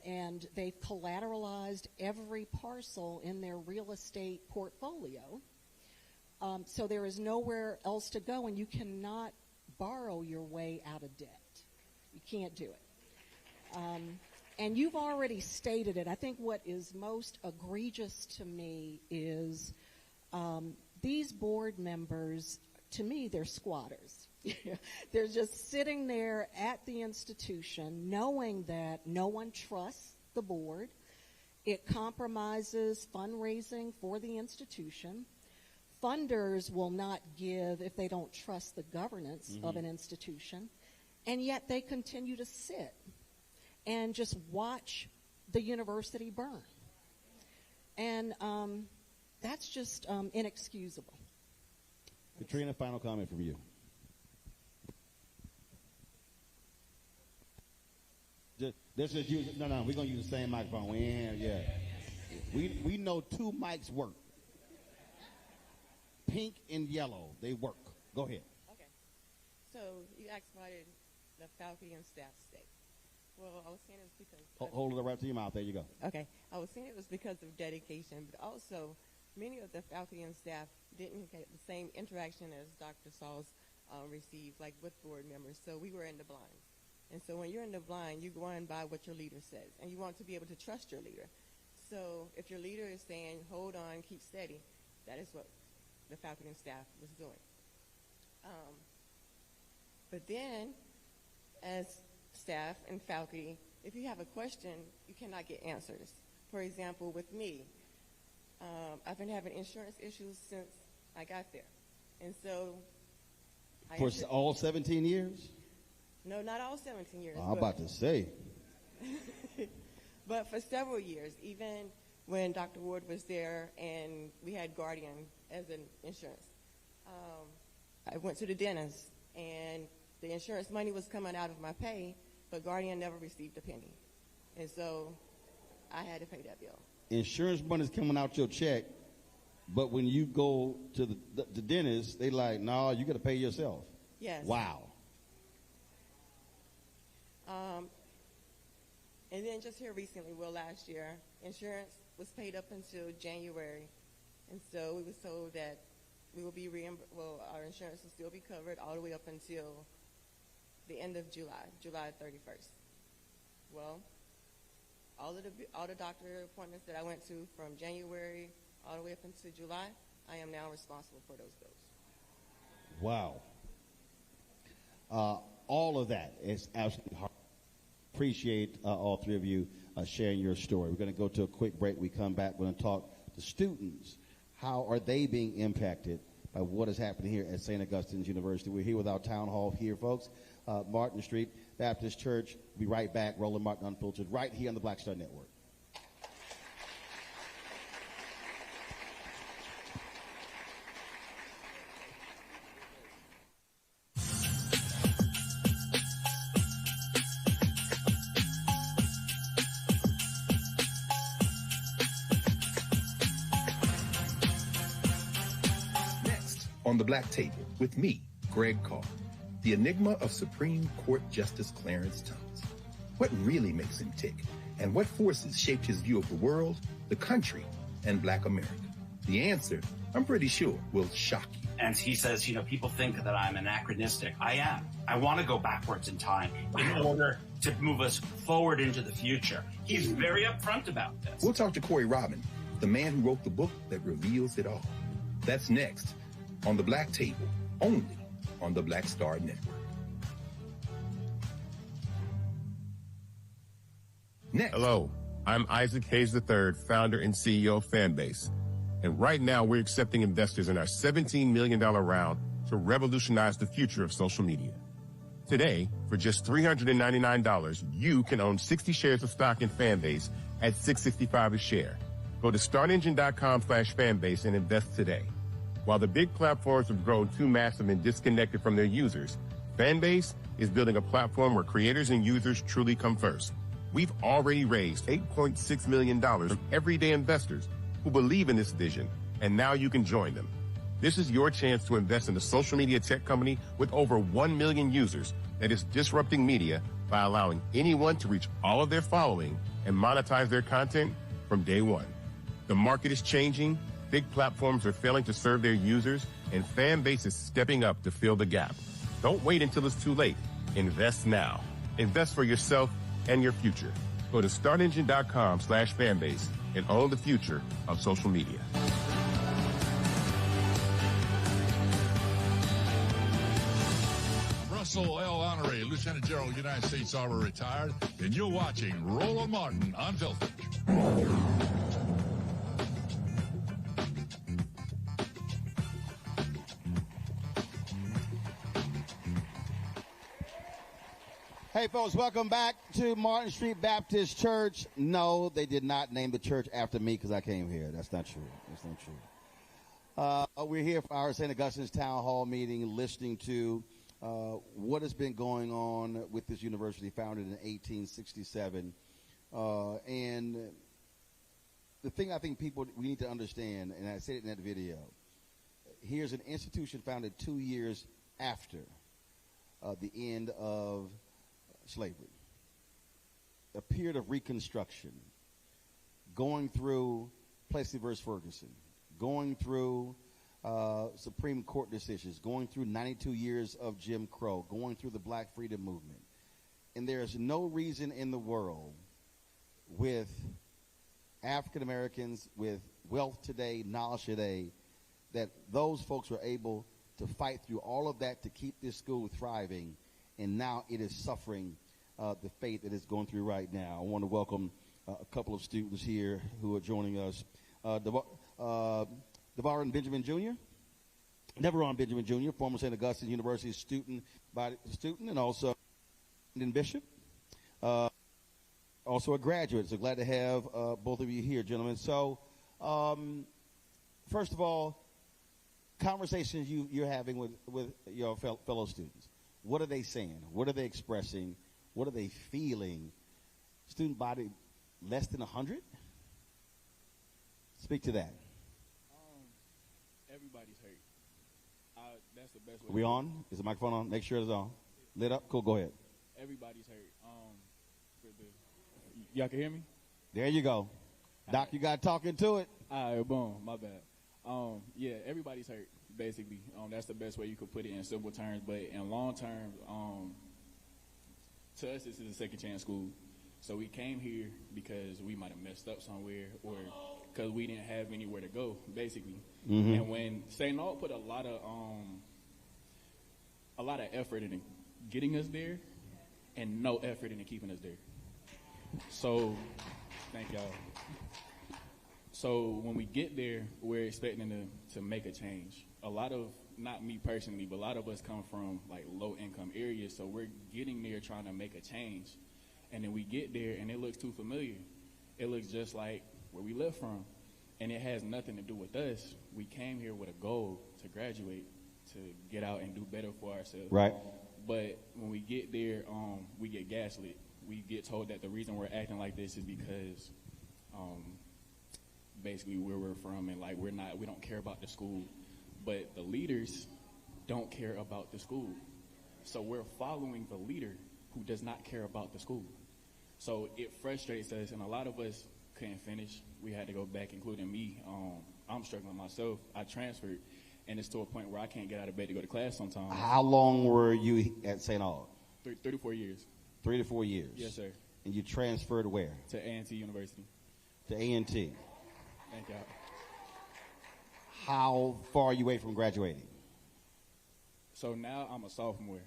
And they've collateralized every parcel in their real estate portfolio. So there is nowhere else to go, and you cannot borrow your way out of debt. You can't do it. And you've already stated it. I think what is most egregious to me is these board members, to me, they're squatters. They're just sitting there at the institution knowing that no one trusts the board. It compromises fundraising for the institution. Funders will not give if they don't trust the governance of an institution. And yet they continue to sit and just watch the university burn. And that's just inexcusable. Katrina, final comment from you. We're going to use the same microphone. We know two mics work. Pink and yellow, they work. Go ahead. Okay. So you asked why did the faculty and staff stay? Well, I was saying it was because... Hold it right to your mouth. There you go. Okay. I was saying it was because of dedication, but also many of the faculty and staff didn't get the same interaction as Dr. Sauls received, like with board members. So we were in the blind. And so when you're in the blind, you go on by what your leader says, and you want to be able to trust your leader. So if your leader is saying, hold on, keep steady, that is what the faculty and staff was doing. But then, as staff and faculty, if you have a question, you cannot get answers. For example, with me, I've been having insurance issues since I got there. And so For all 17 years? No, not all 17 years. I'm about to say. But for several years, even when Dr. Ward was there and we had Guardian as an insurance, I went to the dentist and the insurance money was coming out of my pay, but Guardian never received a penny. And so I had to pay that bill. Insurance money's coming out your check, but when you go to the dentist, they like, no, you got to pay yourself. Yes. Wow. And then just here recently, last year, insurance was paid up until January. And so we were told that we will be our insurance will still be covered all the way up until the end of July 31st. Well, all the doctor appointments that I went to from January all the way up until July, I am now responsible for those bills. Wow. All of that is absolutely hard. Appreciate all three of you sharing your story. We're going to go to a quick break. We come back. We're going to talk to students. How are they being impacted by what is happening here at St. Augustine's University? We're here with our town hall here, folks. Martin Street Baptist Church. We'll be right back. Roland Martin Unfiltered, right here on the Black Star Network. On the Black Table with me, Greg Carr, the enigma of Supreme Court Justice Clarence Thomas. What really makes him tick, and what forces shaped his view of the world, the country, and Black America? The answer, I'm pretty sure, will shock you. And he says, people think that I'm anachronistic. I am. I want to go backwards in time in order to move us forward into the future. He's very upfront about this. We'll talk to Corey Robin, the man who wrote the book that reveals it all. That's next on the Black Table, only on the Black Star Network. Next. Hello, I'm Isaac Hayes III, founder and CEO of Fanbase. And right now we're accepting investors in our $17 million round to revolutionize the future of social media. Today, for just $399, you can own 60 shares of stock in Fanbase at $6.65 a share. Go to startengine.com/fanbase and invest today. While the big platforms have grown too massive and disconnected from their users, Fanbase is building a platform where creators and users truly come first. We've already raised $8.6 million from everyday investors who believe in this vision, and now you can join them. This is your chance to invest in a social media tech company with over 1 million users that is disrupting media by allowing anyone to reach all of their following and monetize their content from day one. The market is changing. Big platforms are failing to serve their users, and Fanbase is stepping up to fill the gap. Don't wait until it's too late. Invest now. Invest for yourself and your future. Go to startengine.com/fanbase and own the future of social media. Russell L. Honoré, Lieutenant General, United States Army, retired, and you're watching Roland Martin Unfiltered. Hey, folks, welcome back to Martin Street Baptist Church. No, they did not name the church after me because I came here. That's not true. That's not true. We're here for our St. Augustine's Town Hall meeting, listening to what has been going on with this university founded in 1867. And the thing I think we need to understand, and I said it in that video, here's an institution founded 2 years after the end of slavery, a period of reconstruction, going through Plessy versus Ferguson, going through Supreme Court decisions, going through 92 years of Jim Crow, going through the Black Freedom Movement. And there's no reason in the world with African Americans, with wealth today, knowledge today, that those folks were able to fight through all of that to keep this school thriving, and now it is suffering the faith that it's going through right now. I want to welcome a couple of students here who are joining us. Devaron Benjamin Jr., Devaron Benjamin Jr., former Saint Augustine University student, and also Bishop, also a graduate. So glad to have both of you here, gentlemen. So, first of all, conversations you're having with your fellow students. What are they saying? What are they expressing? What are they feeling? Student body less than 100? Speak to that. Everybody's hurt. That's the best way. Are we on? Is the microphone on? Make sure it's on. Lit up? Cool, go ahead. Everybody's hurt. Y'all can hear me? There you go. Doc, you got talking to it. All right, boom, my bad. Yeah, everybody's hurt, basically. That's the best way you could put it in simple terms. But in long term, to us, this is a second chance school. So we came here because we might have messed up somewhere or because we didn't have anywhere to go, basically. Mm-hmm. And when St. Aug put a lot of effort into getting us there and no effort into keeping us there. So, thank y'all. So when we get there, we're expecting to make a change. A lot of, not me personally, but a lot of us come from like low income areas. So we're getting there trying to make a change. And then we get there and it looks too familiar. It looks just like where we live from. And it has nothing to do with us. We came here with a goal to graduate, to get out and do better for ourselves. Right. But when we get there, we get gaslit. We get told that the reason we're acting like this is because basically where we're from and like we don't care about the school. But the leaders don't care about the school. So we're following the leader who does not care about the school. So it frustrates us, and a lot of us couldn't finish. We had to go back, including me. I'm struggling myself. I transferred, and it's to a point where I can't get out of bed to go to class sometimes. How long were you at St. Aug? 3 to 4 years. 3 to 4 years? Yes, sir. And you transferred where? To A&T University. To A&T. Thank y'all. How far are you away from graduating? So now I'm a sophomore.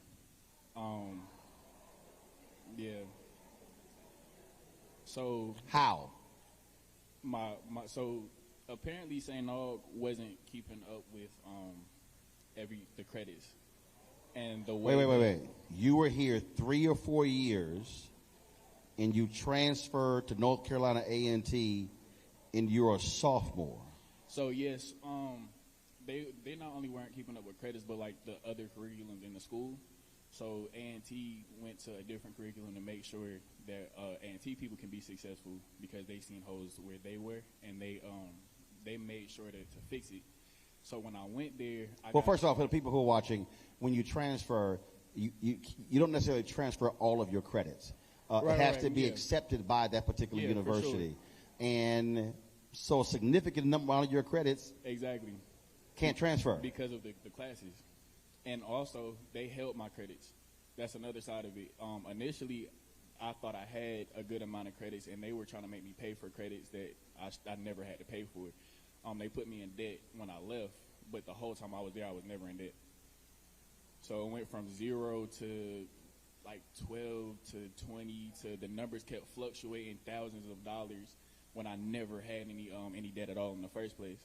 Yeah. So how? So apparently St. Aug wasn't keeping up with the credits. And the way wait. You were here 3 or 4 years, and you transferred to North Carolina A&T, and you're a sophomore. So yes, they not only weren't keeping up with credits, but like the other curriculums in the school. So A&T went to a different curriculum to make sure that A&T people can be successful because they seen holes where they were, and they made sure to fix it. So when I went there, first off, for the people who are watching, when you transfer, you don't necessarily transfer all of your credits. It has to be accepted by that particular university, and so a significant number of your credits exactly can't transfer because of the classes. And also, they held my credits. That's another side of it. Initially, I thought I had a good amount of credits, and they were trying to make me pay for credits that I never had to pay for. They put me in debt when I left, but the whole time I was there, I was never in debt. So it went from 0 to like 12 to 20 to the numbers kept fluctuating thousands of dollars when I never had any debt at all in the first place.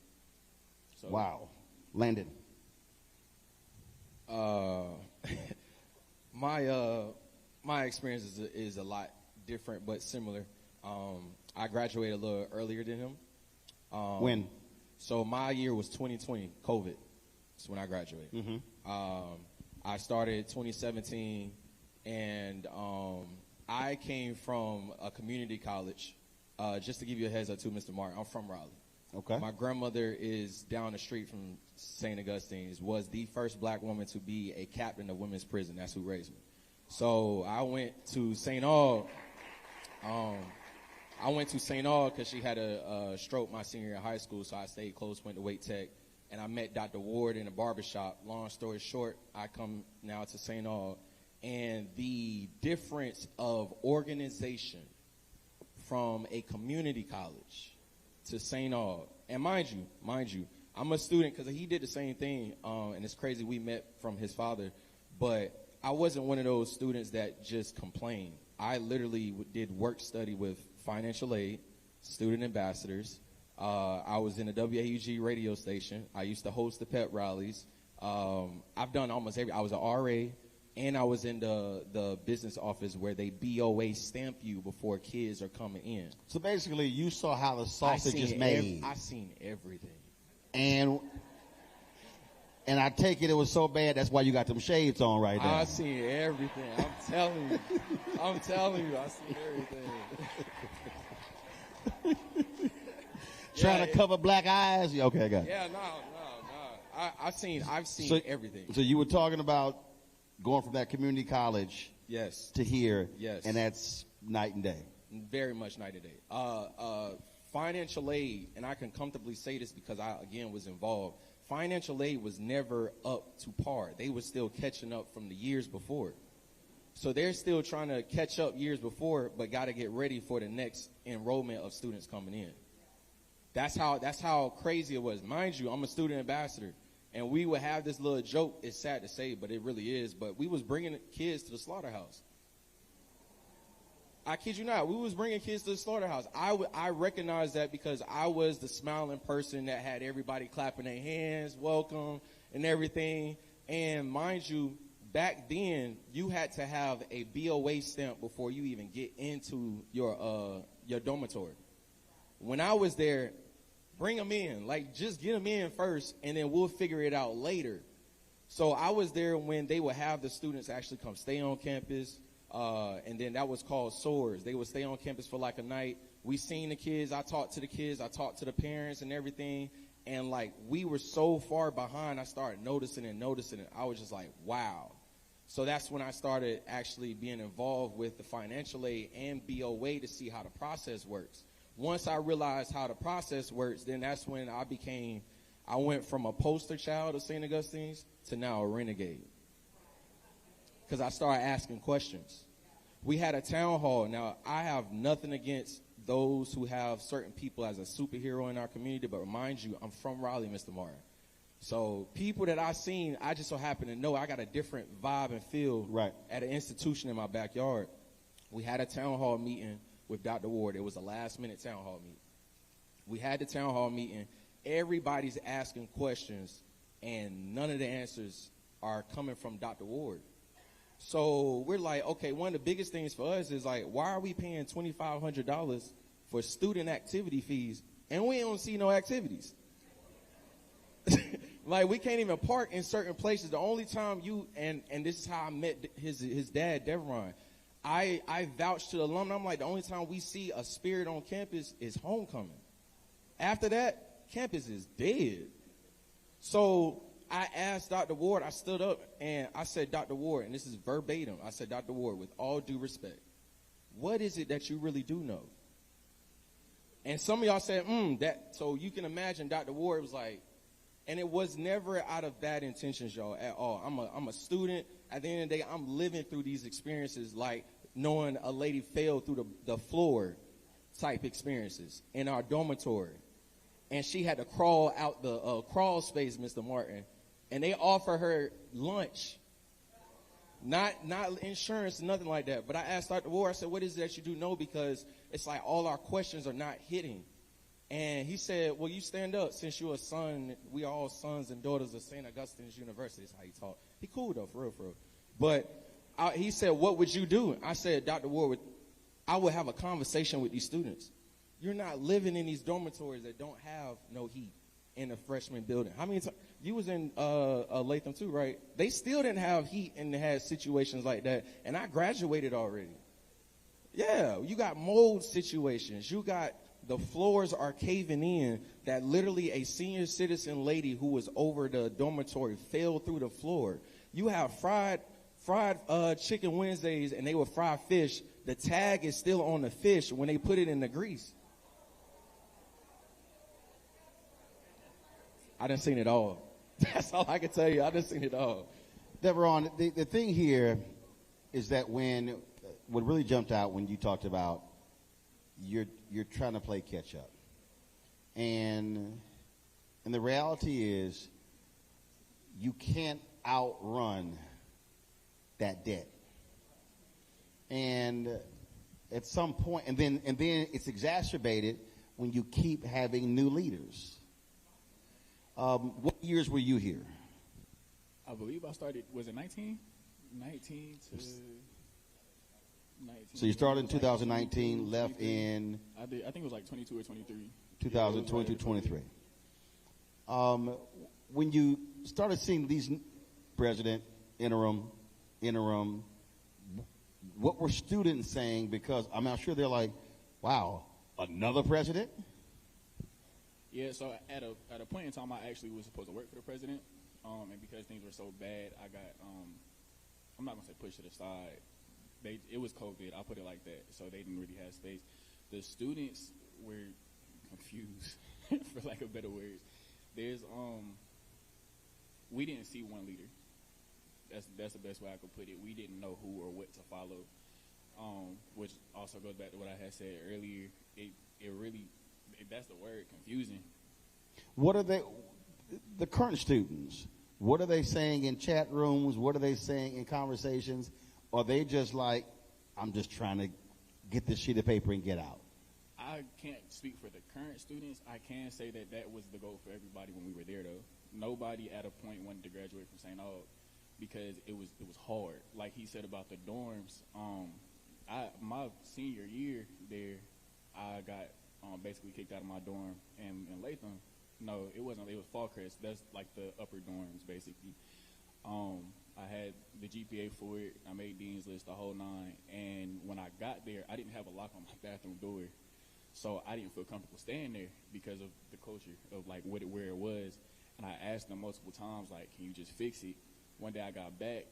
So, wow. Landon. My experience is a lot different but similar. I graduated a little earlier than him. When? So my year was 2020, COVID. That's when I graduated. Mm-hmm. I started 2017, and I came from a community college. Just to give you a heads up too, Mr. Martin, I'm from Raleigh. Okay. My grandmother is down the street from Saint Augustine, was the first black woman to be a captain of women's prison. That's who raised me. So I went to St. Aug. I went to St. Aug because she had a stroke my senior year of high school, so I stayed close, went to Wait Tech, and I met Dr. Ward in a barbershop. Long story short, I come now to St. Aug, and the difference of organization from a community college to St. Aug, and mind you, I'm a student because he did the same thing, and it's crazy we met from his father, but I wasn't one of those students that just complained. I literally did work study with financial aid, student ambassadors. I was in a WAUG radio station. I used to host the pep rallies. I've done almost every. I was an RA, and I was in the business office where they BOA stamp you before kids are coming in. So basically, you saw how the sausage is made. I seen everything. And I take it was so bad, that's why you got them shades on right now. I seen everything. I'm telling you. I seen everything. Trying to cover black eyes? Yeah, okay, I got it. Yeah, no. I've seen everything. So you were talking about going from that community college yes. to here. Yes. And that's night and day. Very much night and day. Financial aid, and I can comfortably say this because I, again, was involved. Financial aid was never up to par. They were still catching up from the years before. So they're still trying to catch up years before, but got to get ready for the next enrollment of students coming in. That's how crazy it was. Mind you, I'm a student ambassador, and we would have this little joke. It's sad to say, but it really is. But we was bringing kids to the slaughterhouse. I kid you not. We was bringing kids to the slaughterhouse. I recognized that because I was the smiling person that had everybody clapping their hands, welcome, and everything. And mind you, back then, you had to have a BOA stamp before you even get into your dormitory. When I was there, bring them in. Like, just get them in first, and then we'll figure it out later. So I was there when they would have the students actually come stay on campus. And then that was called SOARs. They would stay on campus for like a night. We seen the kids. I talked to the kids. I talked to the parents and everything. And like, we were so far behind, I started noticing it. I was just like, wow. So that's when I started actually being involved with the financial aid and BOA to see how the process works. Once I realized how the process works, then that's when I went from a poster child of Saint Augustine's to now a renegade. Because I started asking questions. We had a town hall. Now, I have nothing against those who have certain people as a superhero in our community, but remind you, I'm from Raleigh, Mr. Martin. So people that I've seen, I just so happen to know I got a different vibe and feel at an institution in my backyard. We had a town hall meeting with Dr. Ward. It was a last-minute town hall meeting. We had the town hall meeting. Everybody's asking questions, and none of the answers are coming from Dr. Ward. So we're like, okay, one of the biggest things for us is like, why are we paying $2,500 for student activity fees and we don't see no activities? Like, we can't even park in certain places. The only time and this is how I met his dad, Deveron. I vouched to the alumni. I'm like, the only time we see a spirit on campus is homecoming. After that, campus is dead. So I asked Dr. Ward, I stood up and I said, Dr. Ward, and this is verbatim, I said, Dr. Ward, with all due respect, what is it that you really do know? And some of y'all said, so you can imagine Dr. Ward was like, and it was never out of bad intentions, y'all, at all. I'm a student. At the end of the day, I'm living through these experiences like knowing a lady fell through the floor type experiences in our dormitory. And she had to crawl out the crawl space, Mr. Martin. And they offer her lunch. Not insurance, nothing like that. But I asked Dr. Ward, I said, what is it that you do know? Because it's like all our questions are not hitting. And he said, well, you stand up since you're a son. We are all sons and daughters of Saint Augustine's University. That's how he talked. He cool, though, for real. But he said, what would you do? I said, Dr. Ward, I would have a conversation with these students. You're not living in these dormitories that don't have no heat in a freshman building. How many times? You was in Latham too, right? They still didn't have heat and had situations like that. And I graduated already. Yeah, you got mold situations. You got the floors are caving in that literally a senior citizen lady who was over the dormitory fell through the floor. You have fried chicken Wednesdays and they would fry fish. The tag is still on the fish when they put it in the grease. I done seen it all. That's all I can tell you. I done seen it all. Deveron, the thing here is that what really jumped out when you talked about you're trying to play catch up. And the reality is you can't outrun that debt. And at some point, and then it's exacerbated when you keep having new leaders. What years were you here? I believe I started, was it 19? 19 to 19. So you started in 2019, left in? I think it was like 22 or 23. 2022, 23. When you started seeing these president, interim, what were students saying? Because I'm sure they're like, wow, another president? Yeah, so at a point in time, I actually was supposed to work for the president, and because things were so bad, I got, I'm not going to say pushed to the side. It was COVID, I'll put it like that, so they didn't really have space. The students were confused, for lack of better words. There's, we didn't see one leader. That's the best way I could put it. We didn't know who or what to follow, which also goes back to what I had said earlier. It really, that's the word, confusing. What are the current students, what are they saying in chat rooms? What are they saying in conversations? Are they just like, I'm just trying to get this sheet of paper and get out? I can't speak for the current students. I can say that was the goal for everybody when we were there, though. Nobody at a point wanted to graduate from St. Aug because it was hard. Like he said about the dorms, my senior year there, I got basically kicked out of my dorm in Latham. No, it wasn't. It was Fallcrest. That's like the upper dorms, basically. I had the GPA for it. I made Dean's List, the whole nine. And when I got there, I didn't have a lock on my bathroom door. So I didn't feel comfortable staying there because of the culture of like where it was. And I asked them multiple times, like, can you just fix it? One day I got back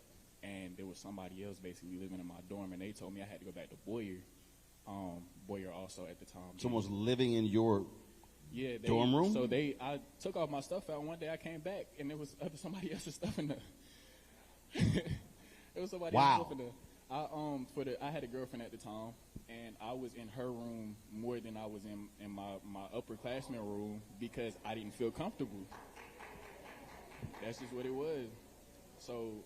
and there was somebody else basically living in my dorm, and they told me I had to go back to Boyer. Boyer also at the time. Someone's living in your dorm room? So I took off my stuff out. One day I came back and there was somebody else's stuff in there. It was somebody else's stuff in there. I had a girlfriend at the time, and I was in her room more than I was in my upperclassmen room because I didn't feel comfortable. That's just what it was. So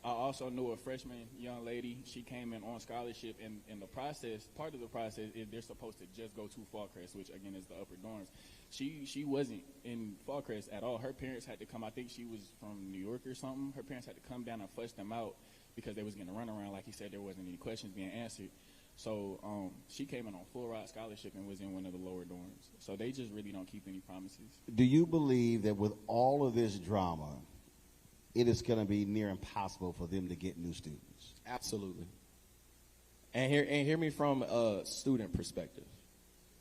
I also knew a freshman young lady. She came in on scholarship, and in the process, part of the process is they're supposed to just go to Fallcrest, which again is the upper dorms. She wasn't in Fallcrest at all. Her parents had to come. I think she was from New York or something. Her parents had to come down and flush them out because they was getting a runaround. Like he said, there wasn't any questions being answered. So she came in on full ride scholarship and was in one of the lower dorms. So they just really don't keep any promises. Do you believe that with all of this drama, it is going to be near impossible for them to get new students? Absolutely. And hear me from a student perspective.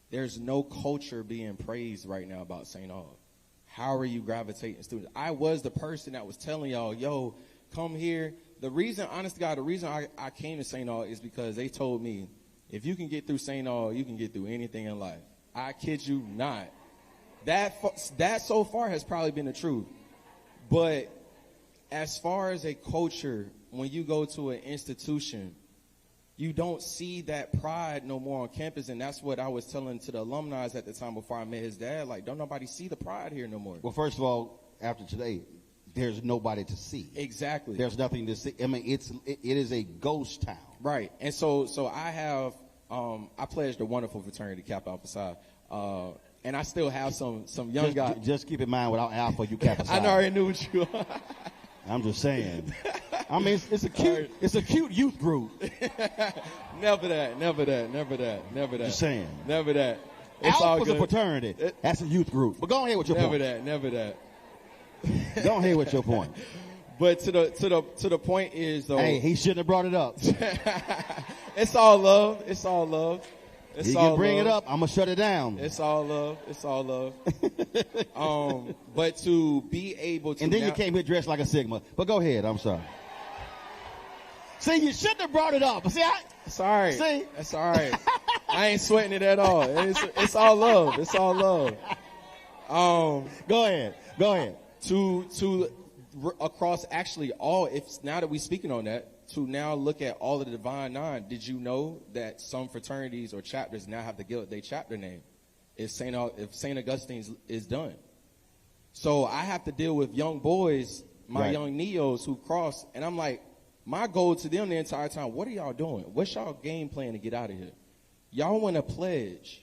There's no culture being praised right now about St. Aug. How are you gravitating students? I was the person that was telling y'all, yo, come here. The reason, honest to God, the reason I came to St. Aug is because they told me, if you can get through St. Aug, you can get through anything in life. I kid you not. That so far has probably been the truth. But as far as a culture, when you go to an institution, you don't see that pride no more on campus. And that's what I was telling to the alumni at the time before I met his dad. Like, don't nobody see the pride here no more. Well, first of all, after today, there's nobody to see. Exactly. There's nothing to see. I mean, it is a ghost town. Right. And so I have, I pledged a wonderful fraternity, Kappa Alpha Psi. And I still have some young guys. Just keep in mind, without Alpha, you Kappa Psi. I already knew what you are. I'm just saying. I mean, it's a cute youth group. Never that. Just saying. Never that. It's all Alpha's good. A fraternity. That's a youth group. But go ahead with your point. Never that. Go ahead with your point. But to the point is though. Hey, he shouldn't have brought it up. It's all love. It's all love. It's you all can bring love. it up. I'm gonna shut it down. It's all love. It's all love. But to be able to. And then you came here dressed like a Sigma. But go ahead. I'm sorry. See, you shouldn't have brought it up. See, sorry. See, that's all right. I ain't sweating it at all. It's all love. It's all love. Go ahead. To across actually all. If now that we're speaking on that. To now look at all of the Divine Nine, did you know that some fraternities or chapters now have to give their chapter name if Saint Augustine's is done? So I have to deal with young boys, my young neos who cross, and I'm like, My goal to them the entire time, what are y'all doing? What's y'all game plan to get out of here? Y'all want to pledge,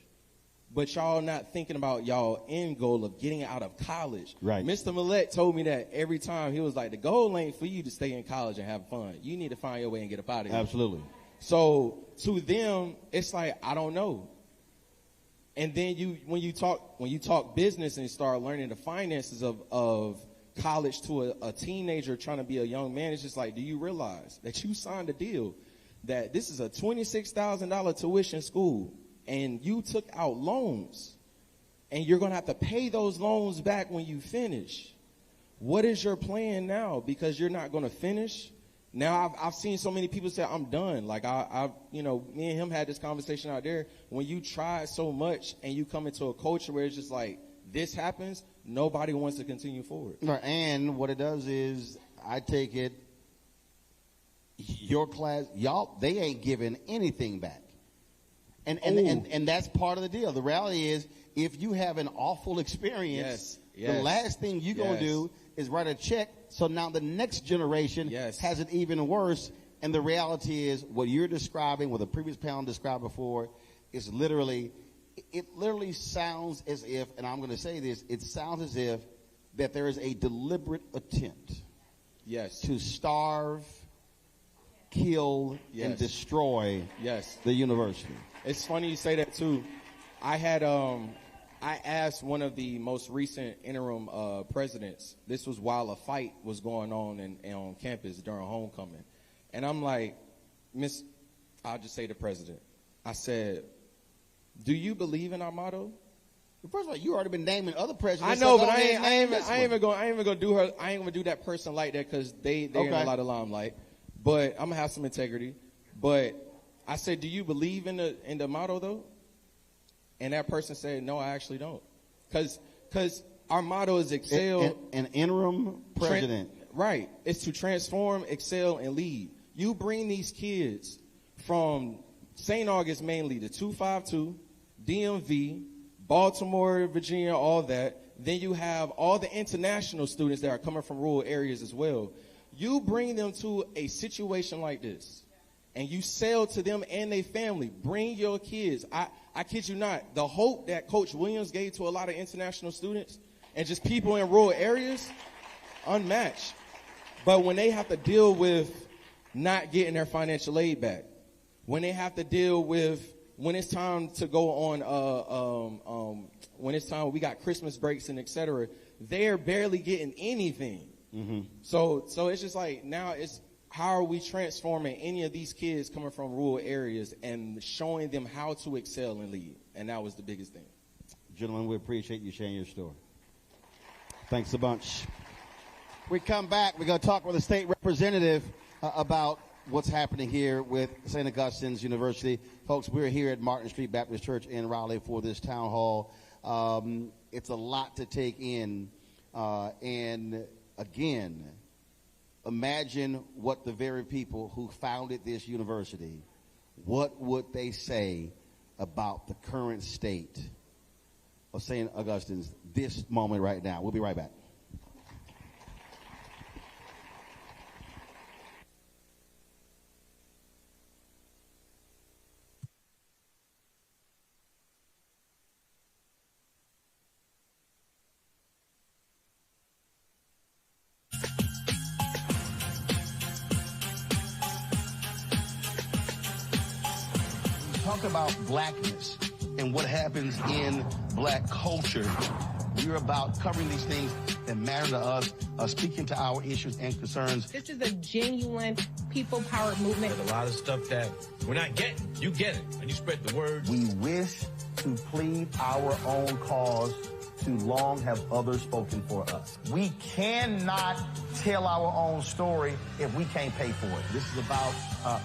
but y'all not thinking about y'all end goal of getting out of college. Right. Mr. Millett told me that every time. He was like, the goal ain't for you to stay in college and have fun. You need to find your way and get up out of here. Absolutely. So to them, it's like, I don't know. And then when you talk business and start learning the finances of college to a teenager trying to be a young man, it's just like, do you realize that you signed a deal that this is a $26,000 tuition school and you took out loans and you're going to have to pay those loans back when you finish? What is your plan now? Because you're not going to finish. Now I've seen so many people say, I'm done. Like me and him had this conversation out there. When you try so much and you come into a culture where it's just like, this happens, nobody wants to continue forward. Right. And what it does is, I take it, your class, y'all, they ain't giving anything back. And that's part of the deal. The reality is, if you have an awful experience, the last thing you're going to do is write a check. So now the next generation has it even worse. And the reality is, what you're describing, what the previous panel described before, is literally, it literally sounds as if, and I'm going to say this, it sounds as if that there is a deliberate attempt to starve, kill, and destroy the university. It's funny you say that too. I asked one of the most recent interim presidents. This was while a fight was going on campus during homecoming. And I'm like, I'll just say the president. I said, do you believe in our motto? First of all, you already been naming other presidents. I know, but I ain't even gonna do her. I ain't gonna do that person like that because they're in a lot of limelight. But I'm gonna have some integrity. But I said, do you believe in the motto though? And that person said, no, I actually don't. Because our motto is excel. An interim president. Right. It's to transform, excel, and lead. You bring these kids from St. Augustine mainly to 252, DMV, Baltimore, Virginia, all that. Then you have all the international students that are coming from rural areas as well. You bring them to a situation like this, and you sell to them and their family. Bring your kids. I kid you not, the hope that Coach Williams gave to a lot of international students and just people in rural areas, unmatched. But when they have to deal with not getting their financial aid back, when they have to deal with when it's time to go on, when it's time we got Christmas breaks and et cetera, they're barely getting anything. Mm-hmm. So it's just like, now it's, how are we transforming any of these kids coming from rural areas and showing them how to excel and lead? And that was the biggest thing. Gentlemen, we appreciate you sharing your story. Thanks a bunch. We come back, we're going to talk with a state representative about what's happening here with St. Augustine's University. Folks, we're here at Martin Street Baptist Church in Raleigh for this town hall. It's a lot to take in. And again, imagine what the very people who founded this university, what would they say about the current state of St. Augustine's this moment right now? We'll be right back. Talk about blackness and what happens in black culture. We're about covering these things that matter to us, speaking to our issues and concerns. This is a genuine people-powered movement. There's a lot of stuff that we're not getting. You get it, and you spread the word. We wish to plead our own cause. Too long have others spoken for us. We cannot tell our own story if we can't pay for it. This is about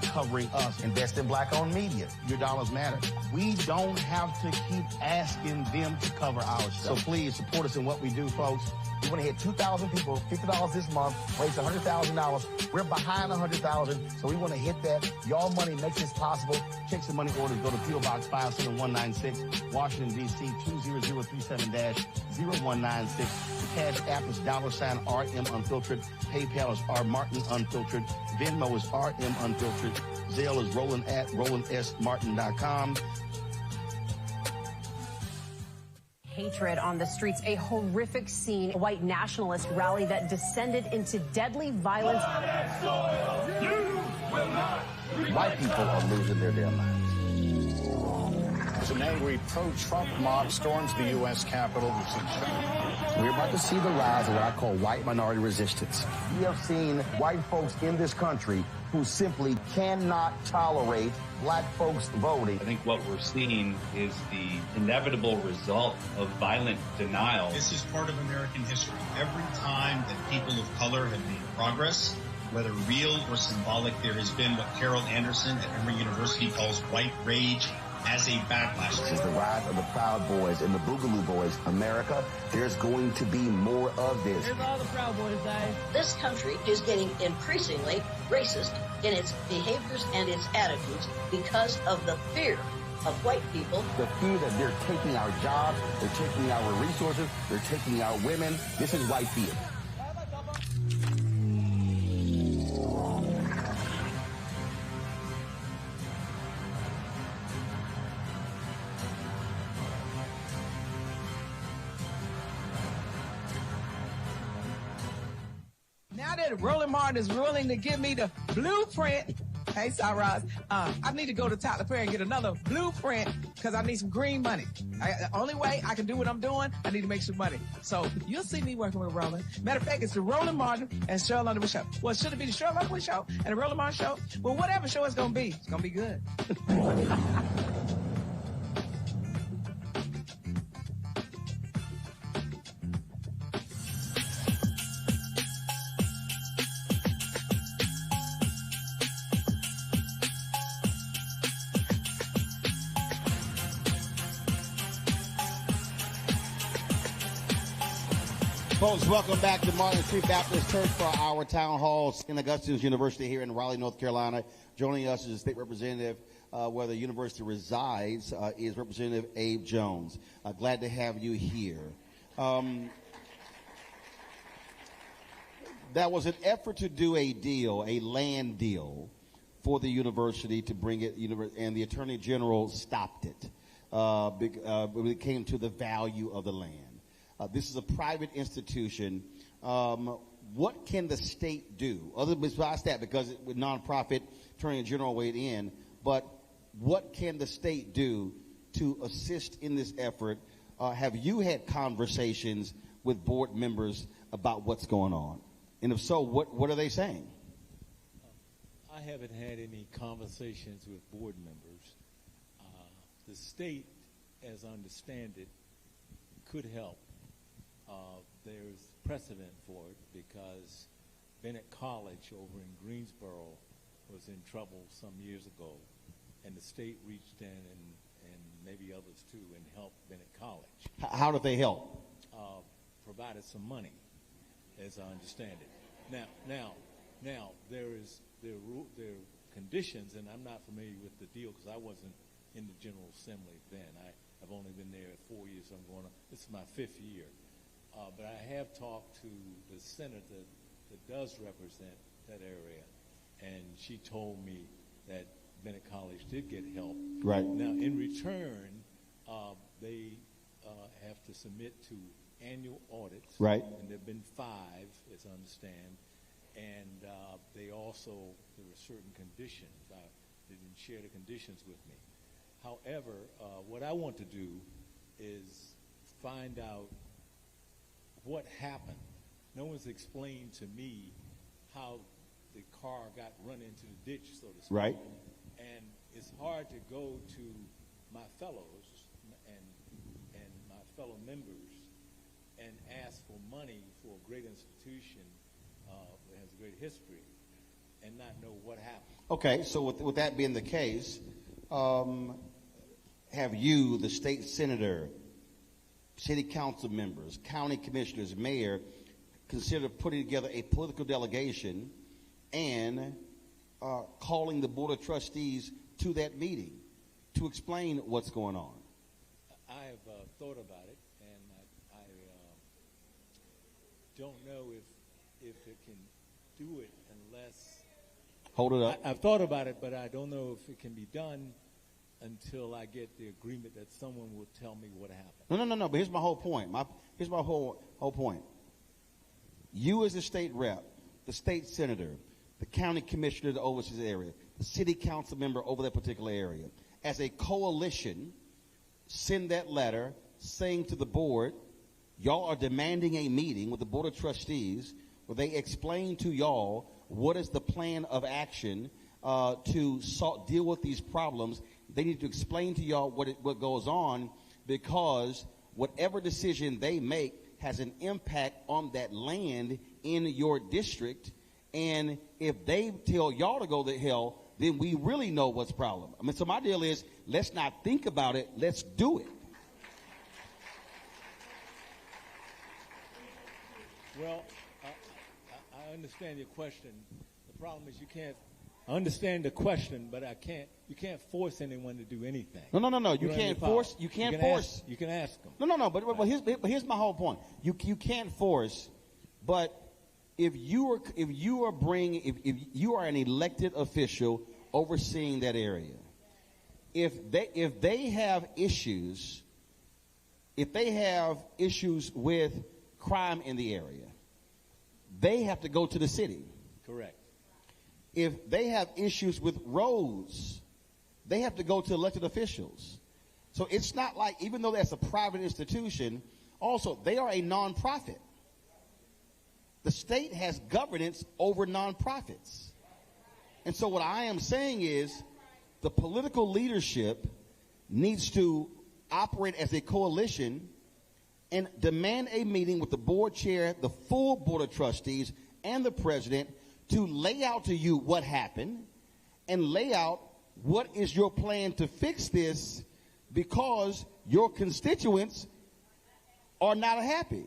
covering us. Invest in black-owned media. Your dollars matter. We don't have to keep asking them to cover our stuff. So please support us in what we do, folks. We want to hit 2,000 people, $50 this month, raise $100,000. We're behind $100,000, so we want to hit that. Y'all money makes this possible. Check some money orders. Go to P.O. Box 57196, Washington, D.C. 20037-0196. The Cash App is $RM Unfiltered. PayPal is R Martin Unfiltered. Venmo is RM Unfiltered. Zelle is Roland at RolandSMartin.com. Hatred on the streets, a horrific scene, a white nationalist rally that descended into deadly violence. White people are losing their damn minds. An angry pro-Trump mob storms the U.S. Capitol. We're about to see the rise of what I call white minority resistance. We have seen white folks in this country who simply cannot tolerate black folks voting. I think what we're seeing is the inevitable result of violent denial. This is part of American history. Every time that people of color have made progress, whether real or symbolic, there has been what Carol Anderson at Emory University calls white rage as a backlash. This is the rise of the Proud Boys and the Boogaloo Boys. America, there's going to be more of this. Here's all the Proud Boys, guys. This country is getting increasingly racist in its behaviors and its attitudes because of the fear of white people. The fear that they're taking our jobs, they're taking our resources, they're taking our women. This is white fear. Now that Roland Martin is willing to give me the blueprint, hey, Cyrus, I need to go to Tyler Perry and get another blueprint because I need some green money. The only way I can do what I'm doing, I need to make some money. So you'll see me working with Roland. Matter of fact, it's the Roland Martin and Cheryl Underwood show. Well, should it be the Cheryl Underwood show and the Roland Martin show? Well, whatever show it's going to be good. Folks, welcome back to Martin Street Baptist Church for our town hall. Saint Augustine University here in Raleigh, North Carolina. Joining us is a state representative where the university resides is Representative Abe Jones. Glad to have you here. There was an effort to do a deal, a land deal, for the university to bring it, and the Attorney General stopped it when it came to the value of the land. This is a private institution. What can the state do, other besides that, because with nonprofit, Attorney General weighed in, but what can the state do to assist in this effort? Have you had conversations with board members about what's going on? And if so, what are they saying? I haven't had any conversations with board members. The state, as I understand it, could help. There's precedent for it because Bennett College over in Greensboro was in trouble some years ago, and the state reached in and maybe others too and helped Bennett College. How did they help? Provided some money, as I understand it. Now there are conditions, and I'm not familiar with the deal because I wasn't in the General Assembly then. I've only been there 4 years. This is my 5th year. But I have talked to the senator that does represent that area, and she told me that Bennett College did get help. Right. Now, in return, they have to submit to annual audits. Right. And there have been 5, as I understand. And there were certain conditions. They didn't share the conditions with me. However, what I want to do is find out what happened. No one's explained to me how the car got run into the ditch, so to speak. Right. And it's hard to go to my fellows and my fellow members and ask for money for a great institution that has a great history and not know what happened. Okay, so with that being the case, have you, the state senator, city council members, county commissioners, mayor, consider putting together a political delegation and calling the Board of Trustees to that meeting to explain what's going on? I have thought about it, and I don't know if it can do it unless... Hold it up. I've thought about it, but I don't know if it can be done until I get the agreement that someone will tell me what happened. No. But here's my whole point. Here's my whole point. You as the state rep, the state senator, the county commissioner that oversees the area, the city council member over that particular area, as a coalition, send that letter saying to the board, y'all are demanding a meeting with the Board of Trustees where they explain to y'all what is the plan of action to deal with these problems. They need to explain to y'all what goes on, because whatever decision they make has an impact on that land in your district. And if they tell y'all to go to hell, then we really know what's the problem. I mean, so my deal is, let's not think about it, let's do it. Well, I understand your question. The problem is I understand the question, but you can't force anyone to do anything. No. You can't force. You can't force. You can ask them. No. But here's my whole point. You can't force, but if you are an elected official overseeing that area, if they have issues with crime in the area, they have to go to the city. Correct. If they have issues with roads, they have to go to elected officials. So it's not like, even though that's a private institution, also they are a nonprofit. The state has governance over nonprofits. And so what I am saying is the political leadership needs to operate as a coalition and demand a meeting with the board chair, the full Board of Trustees, and the president to lay out to you what happened and lay out what is your plan to fix this, because your constituents are not happy.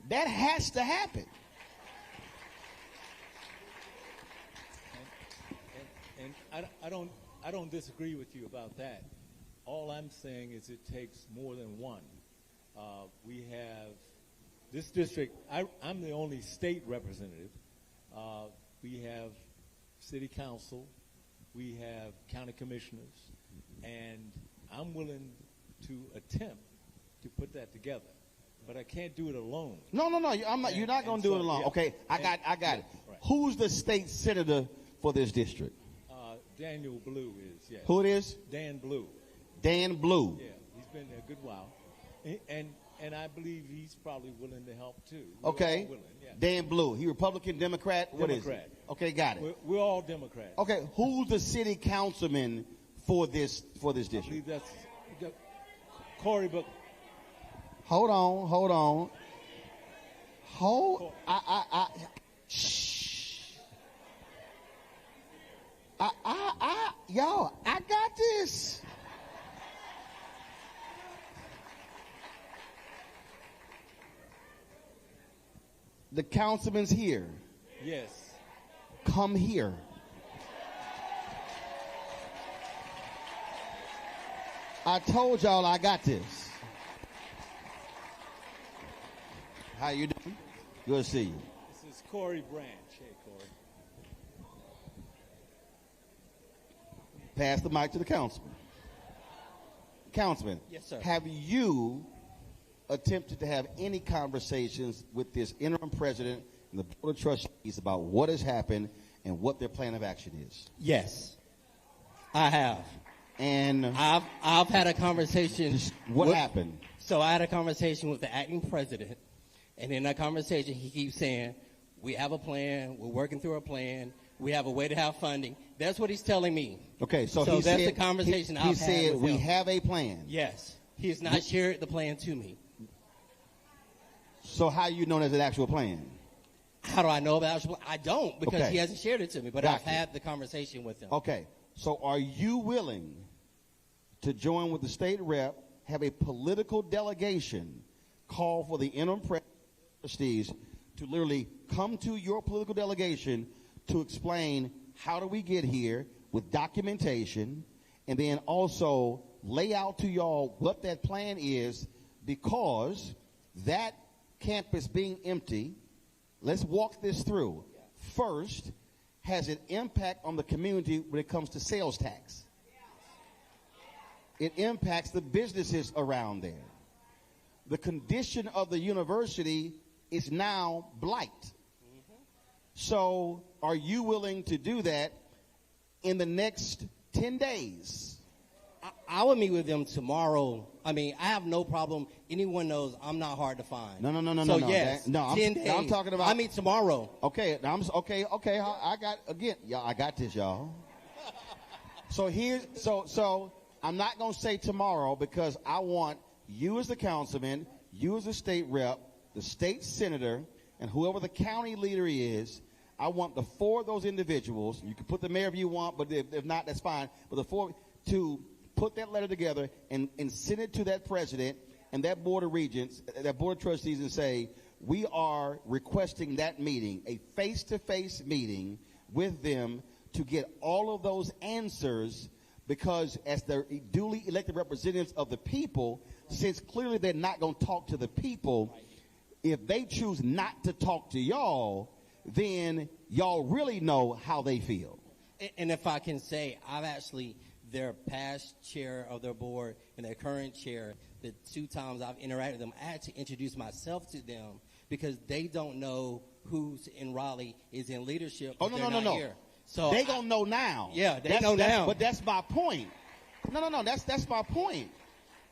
That has to happen. And I don't disagree with you about that. All I'm saying is it takes more than one. We have this district. I'm the only state representative. We have city council. We have county commissioners. And I'm willing to attempt to put that together. But I can't do it alone. No. I'm not. You're not going to do it alone. Yeah. Okay, I got it. Right. Who's the state senator for this district? Daniel Blue is, yes. Who it is? Dan Blue. Dan Blue. Yeah, he's been there a good while. And I believe he's probably willing to help too. Okay. Willing, yeah. Dan Blue. He Republican, Democrat? What is Democrat. it? Okay, got it. We're all Democrats. Okay, who's the city councilman for this district? I believe that's Corey Book. Hold on. Shh. Y'all, I got this. The councilman's here. Yes. Come here. I told y'all I got this. How you doing? Good to see you. This is Corey Branch. Hey, Corey. Pass the mic to the councilman. Councilman. Yes, sir. Have you attempted to have any conversations with this interim president and the Board of Trustees about what has happened and what their plan of action is? Yes, I have. And I've had a conversation. What happened? So I had a conversation with the acting president, and in that conversation, he keeps saying, we have a plan, we're working through a plan, we have a way to have funding. That's what he's telling me. Okay, so that's said, the conversation I've had with him. He said we have a plan. Yes. He has not shared the plan to me. So how you know there's an actual plan? How do I know about it? I don't, because Okay. he hasn't shared it to me, but Gotcha. I've had the conversation with him. Okay, so are you willing to join with the state rep, have a political delegation call for the interim trustees to literally come to your political delegation to explain how do we get here with documentation, and then also lay out to y'all what that plan is, because that campus being empty, let's walk this through. First, has an impact on the community when it comes to sales tax. It impacts the businesses around there. The condition of the university is now blight. So are you willing to do that in the next 10 days? I would meet with them tomorrow. I mean, I have no problem. Anyone knows I'm not hard to find. No. So yes, 10 days. I'm talking about. I meet tomorrow. Okay, okay. I got this, y'all. So I'm not gonna say tomorrow, because I want you as the councilman, you as the state rep, the state senator, and whoever the county leader is. I want the four of those individuals. You can put the mayor if you want, but if not, that's fine. But the four to put that letter together and send it to that president and that board of regents, that board of trustees, and say, we are requesting that meeting, a face-to-face meeting with them to get all of those answers, because as the duly elected representatives of the people, since clearly they're not going to talk to the people, if they choose not to talk to y'all, then y'all really know how they feel. And if I can say, I've actually, their past chair of their board and their current chair, the 2 times I've interacted with them, I had to introduce myself to them, because they don't know who's in Raleigh is in leadership. Oh, no. Here. So they gonna know now. Yeah, they know now. But that's my point. No. That's my point.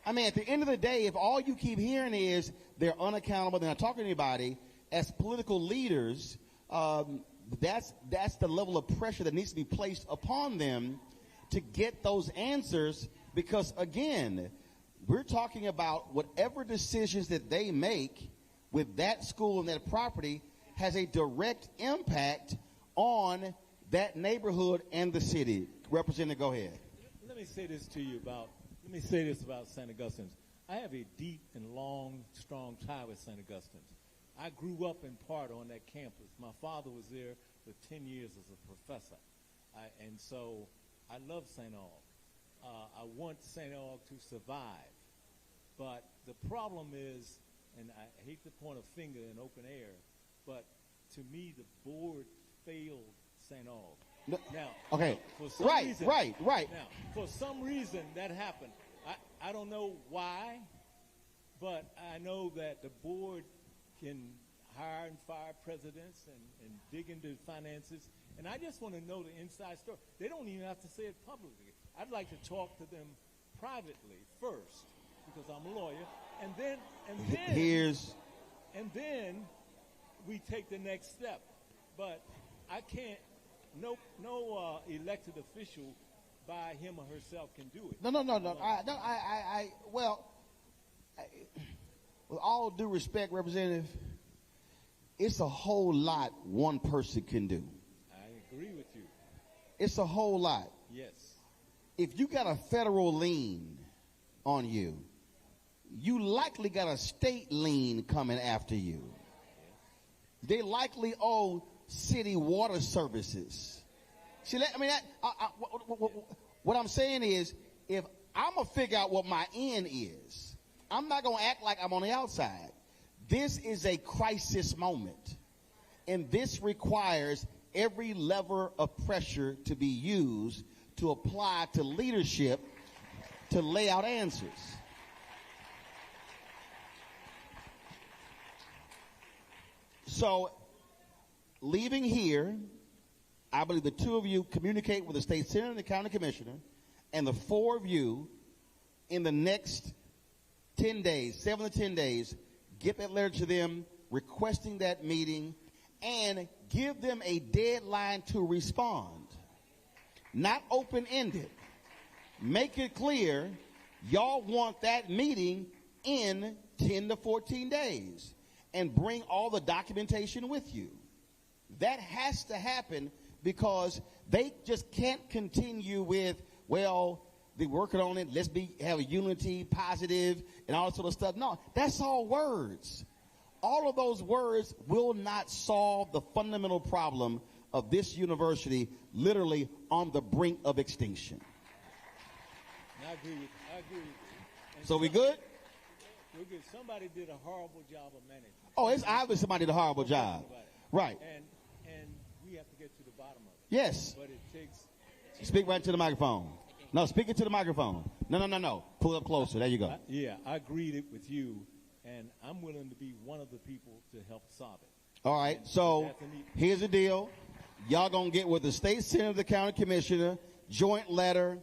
I mean, at the end of the day, if all you keep hearing is they're unaccountable, they're not talking to anybody, as political leaders, that's the level of pressure that needs to be placed upon them to get those answers. Because again, we're talking about whatever decisions that they make with that school and that property has a direct impact on that neighborhood and the city. Representative, go ahead. Let me say this about St. Augustine's. I have a deep and long, strong tie with St. Augustine's. I grew up in part on that campus. My father was there for 10 years as a professor. And so I love St. Aug. I want St. Aug to survive. But the problem is, and I hate to point a finger in open air, but to me the board failed St. Aug. No, now, okay. For some reason, right. Now, for some reason that happened. I don't know why, but I know that the board can hire and fire presidents and dig into finances. And I just want to know the inside story. They don't even have to say it publicly. I'd like to talk to them privately first, because I'm a lawyer, and then we take the next step. But I can't. No elected official by him or herself can do it. No. With all due respect, Representative, it's a whole lot one person can do. I agree with you. It's a whole lot. Yes. If you got a federal lien on you, you likely got a state lien coming after you. Yes. They likely owe city water services. See, what I'm saying is, if I'm going to figure out what my end is, I'm not going to act like I'm on the outside. This is a crisis moment, and this requires every lever of pressure to be used to apply to leadership to lay out answers. So, leaving here, I believe the 2 of you communicate with the state senator and the county commissioner, and the 4 of you in the next 10 days, 7 to 10 days, get that letter to them requesting that meeting, and give them a deadline to respond. Not open-ended. Make it clear y'all want that meeting in 10 to 14 days, and bring all the documentation with you. That has to happen because they just can't continue with, well, they're working on it, let's have a unity, positive, and all that sort of stuff. No, that's all words. All of those words will not solve the fundamental problem of this university literally on the brink of extinction. And I agree with you. And So we good? We're good. Somebody did a horrible job of management. Oh, it's obvious somebody did a horrible job. Right. And we have to get to the bottom of it. Yes. But it takes... Speak right to the microphone. No, speak it to the microphone. No. Pull up closer. There you go. I agreed with you, and I'm willing to be one of the people to help solve it. All right, so here's the deal. Y'all going to get with the state senator, the county commissioner, joint letter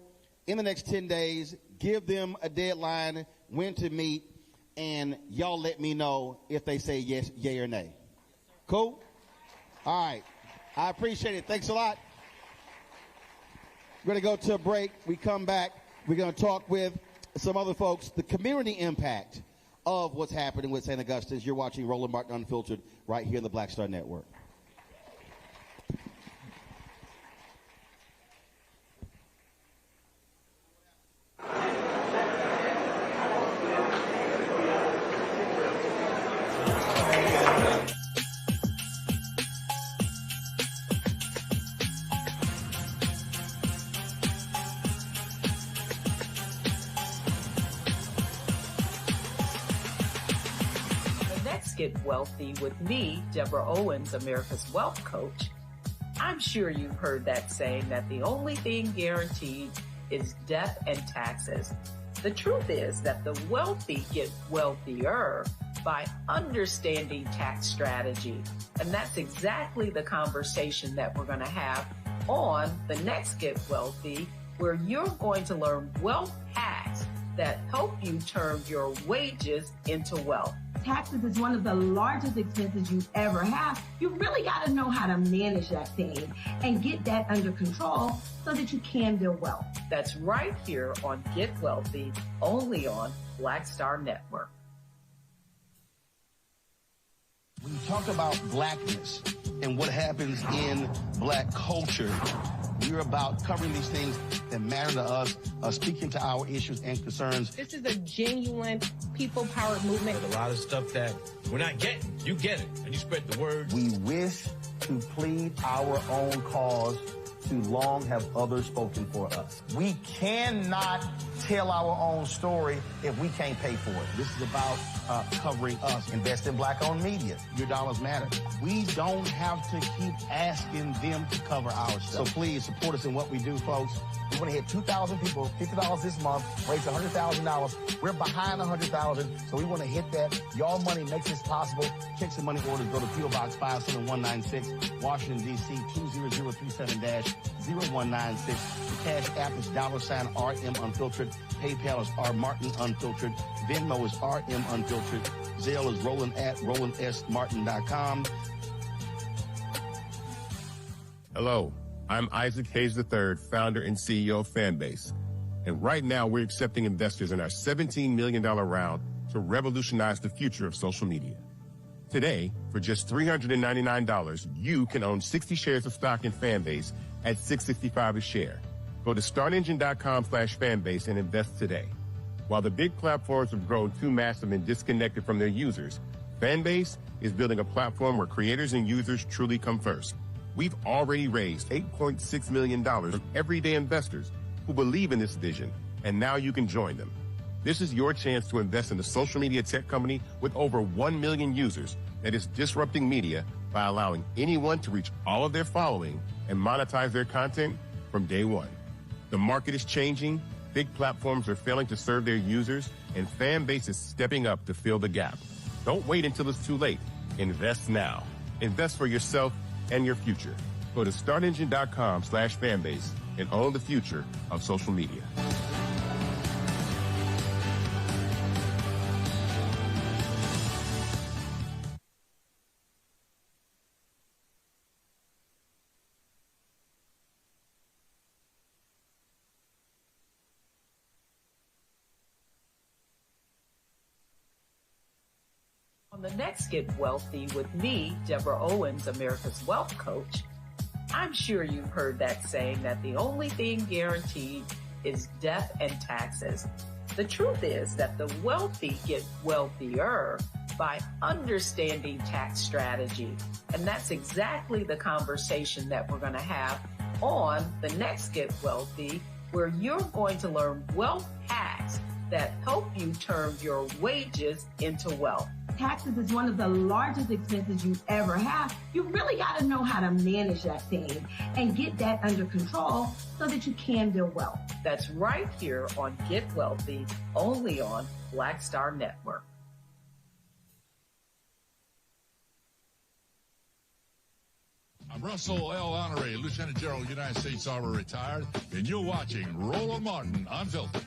in the next 10 days, give them a deadline, when to meet, and y'all let me know if they say yes, yay, or nay. Cool? All right. I appreciate it. Thanks a lot. We're going to go to a break. We come back. We're going to talk with some other folks, the community impact of what's happening with St. Augustine's. You're watching Roland Martin Unfiltered right here in the Black Star Network. Get Wealthy with me, Deborah Owens, America's Wealth Coach. I'm sure you've heard that saying that the only thing guaranteed is death and taxes. The truth is that the wealthy get wealthier by understanding tax strategy. And that's exactly the conversation that we're going to have on the next Get Wealthy, where you're going to learn wealth hacks that help you turn your wages into wealth. Taxes is one of the largest expenses you ever have. You really got to know how to manage that thing and get that under control so that you can build wealth. That's right here on Get Wealthy, only on Black Star Network. When you talk about blackness and what happens in black culture, we're about covering these things that matter to us, speaking to our issues and concerns. This is a genuine people-powered movement. There's a lot of stuff that we're not getting. You get it, and you spread the word. We wish to plead our own cause. Too long have others spoken for us. We cannot tell our own story if we can't pay for it. This is about covering us. Invest in black-owned media. Your dollars matter. We don't have to keep asking them to cover our stuff. So please support us in what we do, folks. We want to hit 2,000 people, $50 this month, raise $100,000. We're behind $100,000, so we want to hit that. Y'all money makes this possible. Check some money orders. Go to P.O. Box 57196, Washington, D.C. 20037-0196. The Cash App is $RM Unfiltered. PayPal is R Martin Unfiltered. Venmo is RM Unfiltered. Zelle is Roland at RolandSMartin.com. Hello, I'm Isaac Hayes III, founder and CEO of Fanbase. And right now we're accepting investors in our $17 million round to revolutionize the future of social media. Today, for just $399, you can own 60 shares of stock in Fanbase at $6.65 a share. Go to startengine.com/fanbase and invest today. While the big platforms have grown too massive and disconnected from their users, Fanbase is building a platform where creators and users truly come first. We've already raised $8.6 million from everyday investors who believe in this vision, and now you can join them. This is your chance to invest in a social media tech company with over 1 million users that is disrupting media by allowing anyone to reach all of their following and monetize their content from day one. The market is changing, big platforms are failing to serve their users, and Fanbase is stepping up to fill the gap. Don't wait until it's too late. Invest now. Invest for yourself and your future. Go to startengine.com/fanbase and own the future of social media. On the next Get Wealthy with me, Deborah Owens, America's Wealth Coach, I'm sure you've heard that saying that the only thing guaranteed is death and taxes. The truth is that the wealthy get wealthier by understanding tax strategy. And that's exactly the conversation that we're going to have on the next Get Wealthy, where you're going to learn wealth hacks that help you turn your wages into wealth. Taxes is one of the largest expenses you ever have. You really got to know how to manage that thing and get that under control so that you can build wealth. That's right here on Get Wealthy, only on Black Star Network. I'm Russell L. Honoré, Lieutenant General, United States Army, retired, and you're watching Roland Martin Unfiltered.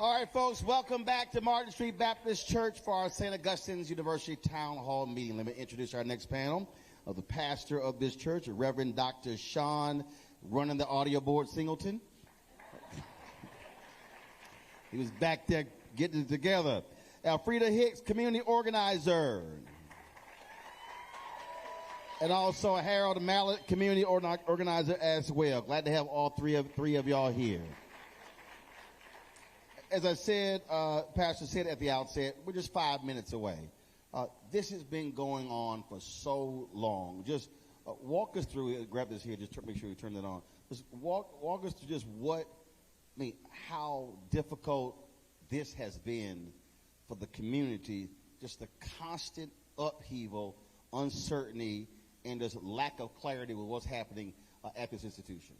All right, folks, welcome back to Martin Street Baptist Church for our St. Augustine's University Town Hall meeting. Let me introduce our next panel of the pastor of this church, Reverend Dr. Sean, running the audio board, Singleton. He was back there getting it together. Elfrida Hicks, community organizer. And also Harold Mallet, community organizer as well. Glad to have all three of y'all here. As I said, Pastor said at the outset, we're just 5 minutes away. This has been going on for so long. Just walk us through it. Grab this here. Just make sure you turn it on. Just walk us through just how difficult this has been for the community. Just the constant upheaval, uncertainty, and just lack of clarity with what's happening at this institution.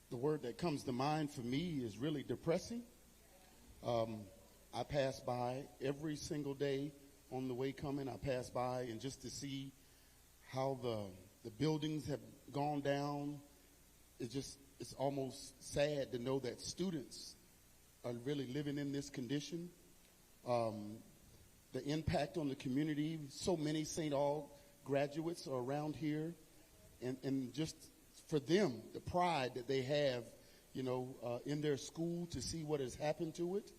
The word that comes to mind for me is really depressing. I pass by every single day on the way coming. I pass by, and just to see how the buildings have gone down, it's almost sad to know that students are really living in this condition. The impact on the community, so many St. Aug graduates are around here, and just for them, the pride that they have in their school, to see what has happened to it.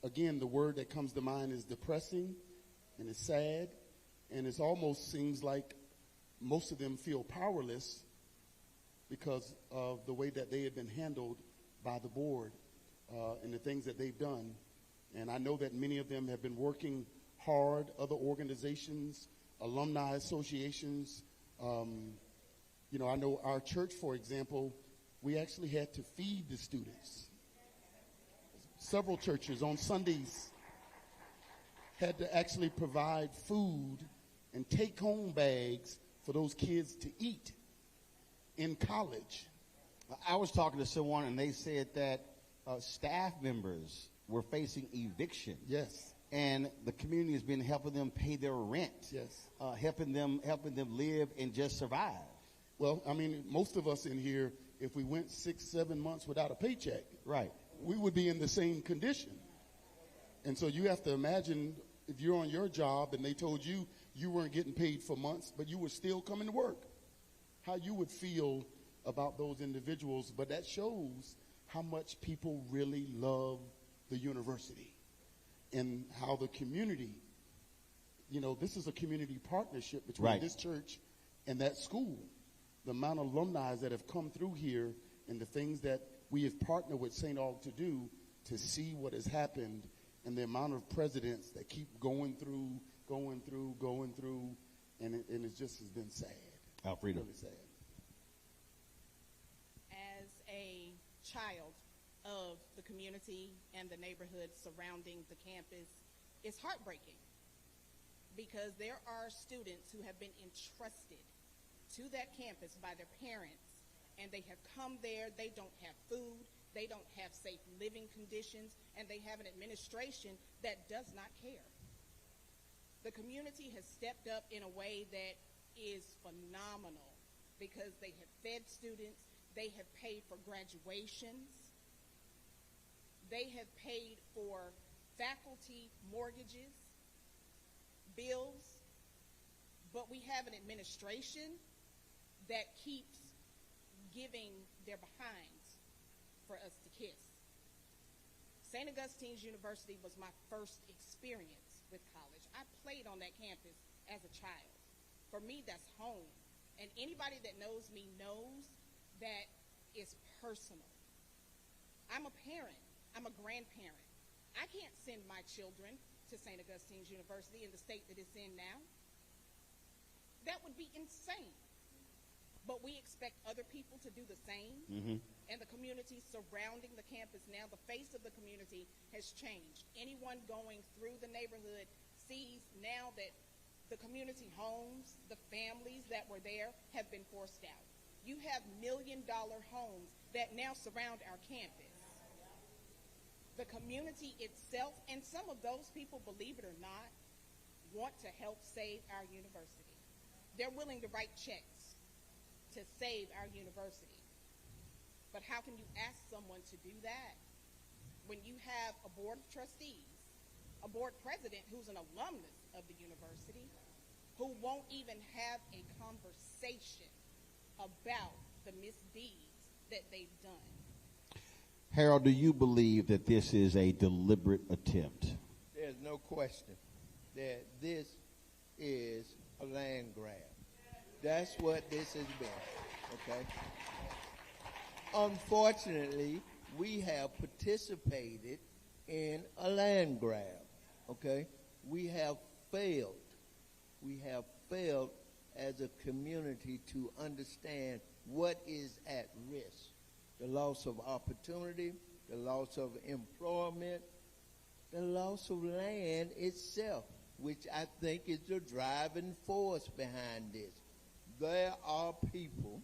Again, the word that comes to mind is depressing, and it's sad, and it almost seems like most of them feel powerless because of the way that they have been handled by the board and the things that they've done. And I know that many of them have been working hard, other organizations, alumni associations. I know our church, for example, we actually had to feed the students. Several churches on Sundays had to actually provide food and take-home bags for those kids to eat in college. I was talking to someone, and they said that staff members were facing eviction. Yes. And the community has been helping them pay their rent. Yes. Helping them live and just survive. Well, I mean, most of us in here, if we went 6-7 months without a paycheck, right, we would be in the same condition. And so you have to imagine if you're on your job and they told you you weren't getting paid for months, but you were still coming to work, how you would feel about those individuals. But that shows how much people really love the university and how the community, this is a community partnership between this church and that school. The amount of alumni that have come through here and the things that we have partnered with St. Aug to do to see what has happened, and the amount of presidents that keep going through, and it just has been sad. Alfreda. Really sad. As a child of the community and the neighborhood surrounding the campus, it's heartbreaking because there are students who have been entrusted to that campus by their parents, and they have come there. They don't have food, they don't have safe living conditions, and they have an administration that does not care. The community has stepped up in a way that is phenomenal because they have fed students, they have paid for graduations, they have paid for faculty mortgages, bills, but we have an administration that keeps giving their behinds for us to kiss. St. Augustine's University was my first experience with college. I played on that campus as a child. For me, that's home. And anybody that knows me knows that it's personal. I'm a parent. I'm a grandparent. I can't send my children to St. Augustine's University in the state that it's in now. That would be insane. But we expect other people to do the same. Mm-hmm. And the community surrounding the campus now, the face of the community has changed. Anyone going through the neighborhood sees now that the community homes, the families that were there have been forced out. You have million-dollar homes that now surround our campus. The community itself, and some of those people, believe it or not, want to help save our university. They're willing to write checks to save our university. But how can you ask someone to do that when you have a board of trustees, a board president who's an alumnus of the university, who won't even have a conversation about the misdeeds that they've done? Harold, do you believe that this is a deliberate attempt? There's no question that this is a land grab. That's what this has been, okay? Unfortunately, we have participated in a land grab, okay? We have failed. We have failed as a community to understand what is at risk. The loss of opportunity, the loss of employment, the loss of land itself, which I think is the driving force behind this. There are people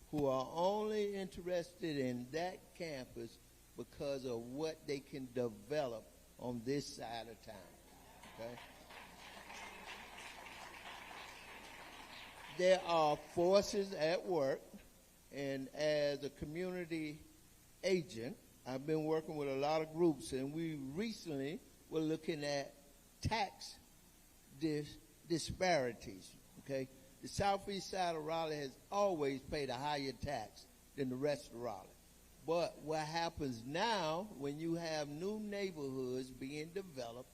who are only interested in that campus because of what they can develop on this side of town, okay? There are forces at work, and as a community agent, I've been working with a lot of groups, and we recently were looking at tax disparities, okay? The southeast side of Raleigh has always paid a higher tax than the rest of Raleigh. But what happens now when you have new neighborhoods being developed,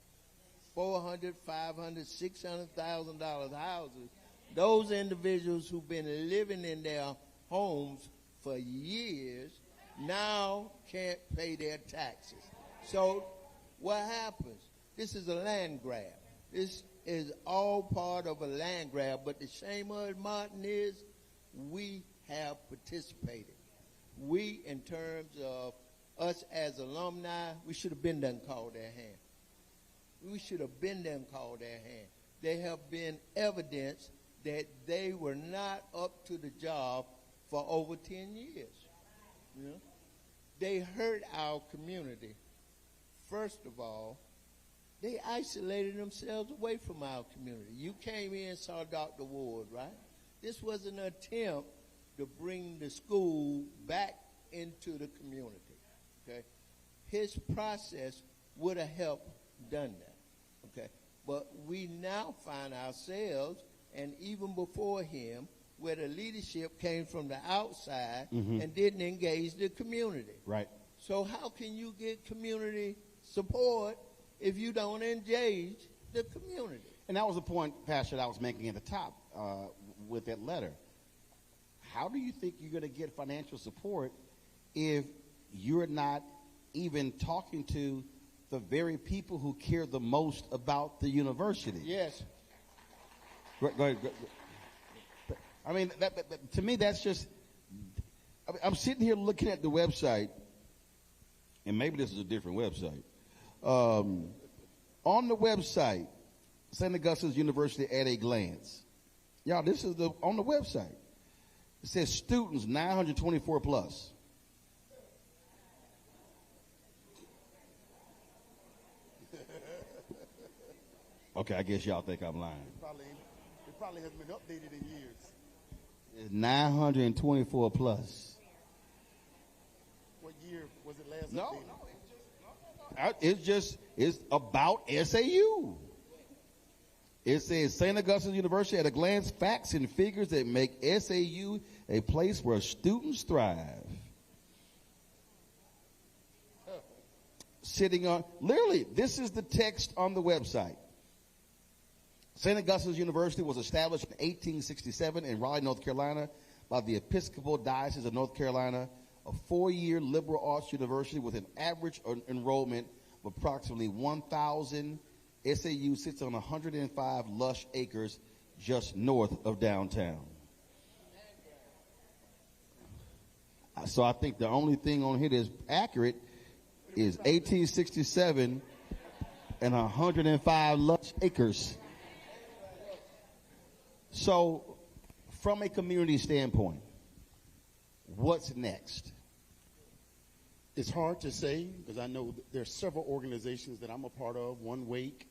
$400,000, $500,000, $600,000 houses, those individuals who've been living in their homes for years now can't pay their taxes. So what happens? This is a land grab. This is all part of a land grab, but the shame of it, Martin, is we have participated. We, in terms of us as alumni, we should have been done called their hand. We should have been done called their hand. There have been evidence that they were not up to the job for over 10 years. You know? They hurt our community. First of all, they isolated themselves away from our community. You came in and saw Dr. Ward, right? This was an attempt to bring the school back into the community, okay? His process would have helped done that, okay? But we now find ourselves, and even before him, where the leadership came from the outside and didn't engage the community. Right. So how can you get community support if you don't engage the community? And that was the point, Pastor, that I was making at the top with that letter. How do you think you're going to get financial support if you're not even talking to the very people who care the most about the university? Yes. Go ahead. I mean, to me, that's just, I'm sitting here looking at the website, and maybe this is a different website. On the website, St. Augustine's University at a glance. Y'all, this is on the website. It says students 924 plus. Okay, I guess y'all think I'm lying. It probably hasn't been updated in years. It's 924 plus. What year was it last No, updated? It's about SAU. It says St. Augustine University at a glance, facts and figures that make SAU a place where students thrive. Sitting on, literally, this is the text on the website. St. Augustine's University was established in 1867 in Raleigh, North Carolina by the Episcopal Diocese of North Carolina, a 4-year liberal arts university with an average enrollment of approximately 1,000. SAU sits on 105 lush acres just north of downtown. So I think the only thing on here that's accurate is 1867 and 105 lush acres. So from a community standpoint, what's next? It's hard to say because I know there are several organizations that I'm a part of. One Wake,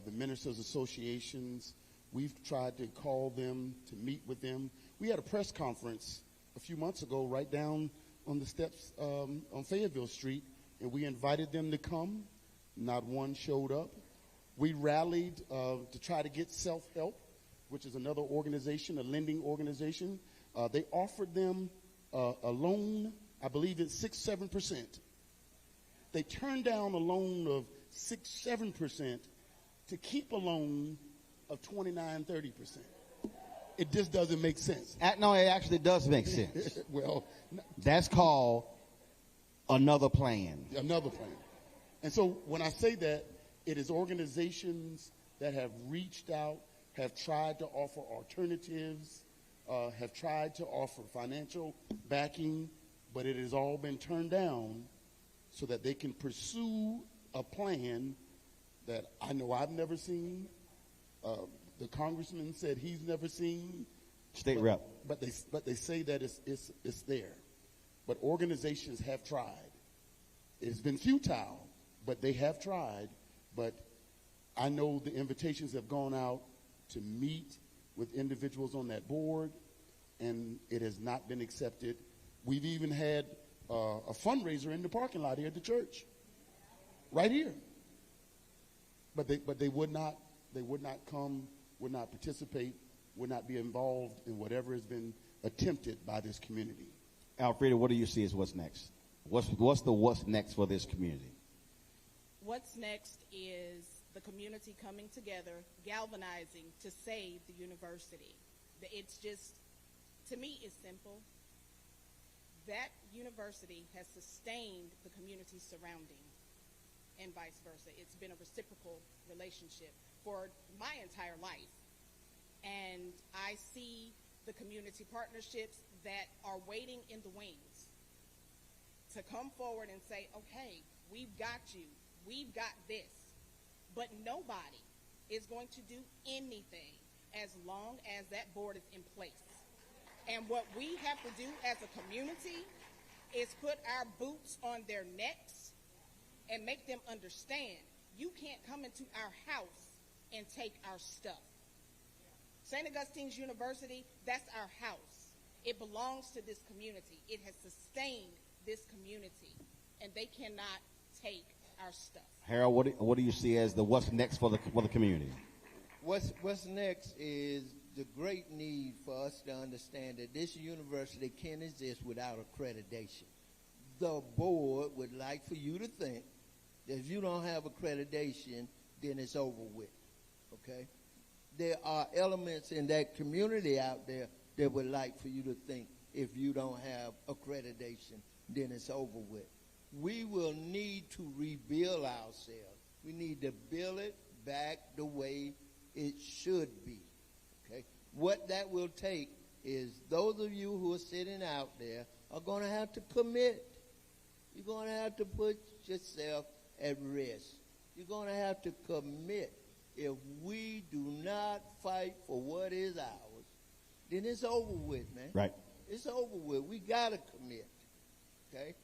the Ministers Associations. We've tried to call them, to meet with them. We had a press conference a few months ago right down on the steps on Fayetteville Street, and we invited them to come. Not one showed up. We rallied to try to get Self-Help, which is another organization, a lending organization. They offered them a loan, I believe it's 6-7%. They turned down a loan of 6-7% to keep a loan of 29-30%. It just doesn't make sense. No, it actually does make sense. Well, that's called another plan. Another plan. And so when I say that, it is organizations that have reached out, have tried to offer alternatives, have tried to offer financial backing, but it has all been turned down so that they can pursue a plan that I know I've never seen. The congressman said he's never seen. State rep. But they say that it's there. But organizations have tried. It's been futile, but they have tried. But I know the invitations have gone out to meet with individuals on that board, and it has not been accepted. We've even had a fundraiser in the parking lot here at the church, right here. But they would not come, would not participate, would not be involved in whatever has been attempted by this community. Alfreda, what do you see as what's next? What's next for this community? What's next is the community coming together, galvanizing to save the university. It's just, to me, it's simple. That university has sustained the community surrounding, and vice versa. It's been a reciprocal relationship for my entire life. And I see the community partnerships that are waiting in the wings to come forward and say, okay, we've got you, we've got this. But nobody is going to do anything as long as that board is in place. And what we have to do as a community is put our boots on their necks and make them understand you can't come into our house and take our stuff. St. Augustine's University, that's our house. It belongs to this community. It has sustained this community, and they cannot take our stuff. Harold, what do you see as the what's next for the community? What's next is the great need for us to understand that this university can't exist without accreditation. The board would like for you to think that if you don't have accreditation, then it's over with, okay? There are elements in that community out there that would like for you to think if you don't have accreditation, then it's over with. We will need to rebuild ourselves. We need to build it back the way it should be, okay? What that will take is those of you who are sitting out there are going to have to commit. You're going to have to put yourself at risk. You're going to have to commit. If we do not fight for what is ours, then it's over with, man. Right. It's over with. We got to commit, okay?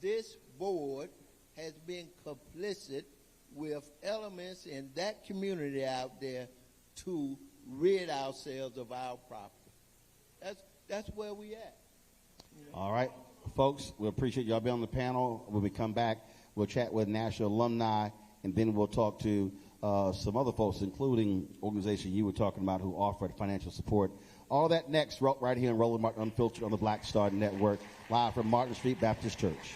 This board has been complicit with elements in that community out there to rid ourselves of our property. That's where we at. You know? All right, folks, we appreciate y'all being on the panel. When we come back, we'll chat with national alumni, and then we'll talk to some other folks, including organization you were talking about who offered financial support. All that next, right here in Roland Martin Unfiltered on the Black Star Network, live from Martin Street Baptist Church.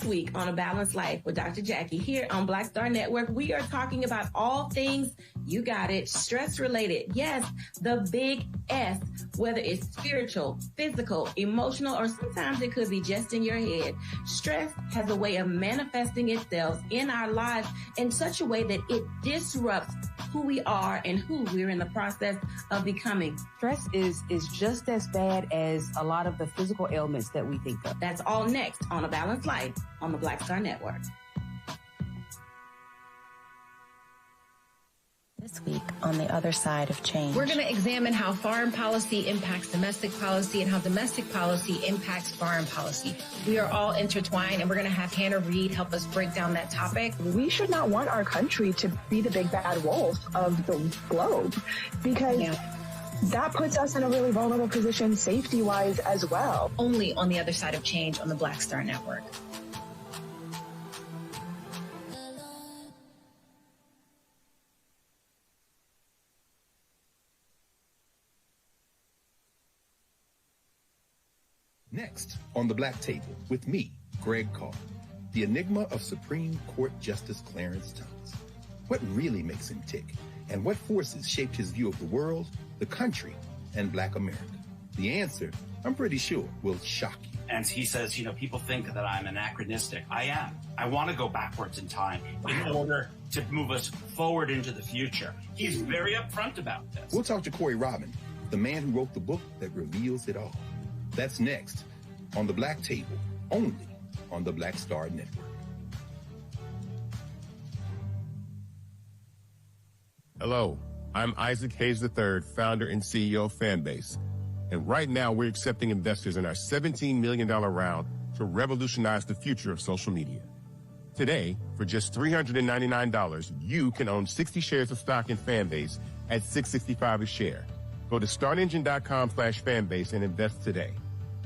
Week on A Balanced Life with Dr. Jackie here on Black Star Network. We are talking about all things, you got it, stress related. Yes, the big S, whether it's spiritual, physical, emotional, or sometimes it could be just in your head. Stress has a way of manifesting itself in our lives in such a way that it disrupts who we are and who we're in the process of becoming. Stress is just as bad as a lot of the physical ailments that we think of. That's all next on A Balanced Life on the Black Star Network. This week on The Other Side of Change. We're going to examine how foreign policy impacts domestic policy and how domestic policy impacts foreign policy. We are all intertwined, and we're going to have Hannah Reed help us break down that topic. We should not want our country to be the big bad wolf of the globe, because that puts us in a really vulnerable position safety-wise as well. Only on The Other Side of Change on the Black Star Network. Next, on the Black Table, with me, Greg Carr, the enigma of Supreme Court Justice Clarence Thomas. What really makes him tick, and what forces shaped his view of the world, the country, and Black America? The answer, I'm pretty sure, will shock you. And he says, people think that I'm anachronistic. I am. I want to go backwards in time in order to move us forward into the future. He's very upfront about this. We'll talk to Corey Robin, the man who wrote the book that reveals it all. That's next on the Black Table, only on the Black Star Network. Hello, I'm Isaac Hayes III, founder and CEO of Fanbase. And right now we're accepting investors in our $17 million round to revolutionize the future of social media. Today, for just $399, you can own 60 shares of stock in Fanbase at $6.65 a share. Go to startengine.com/fanbase and invest today.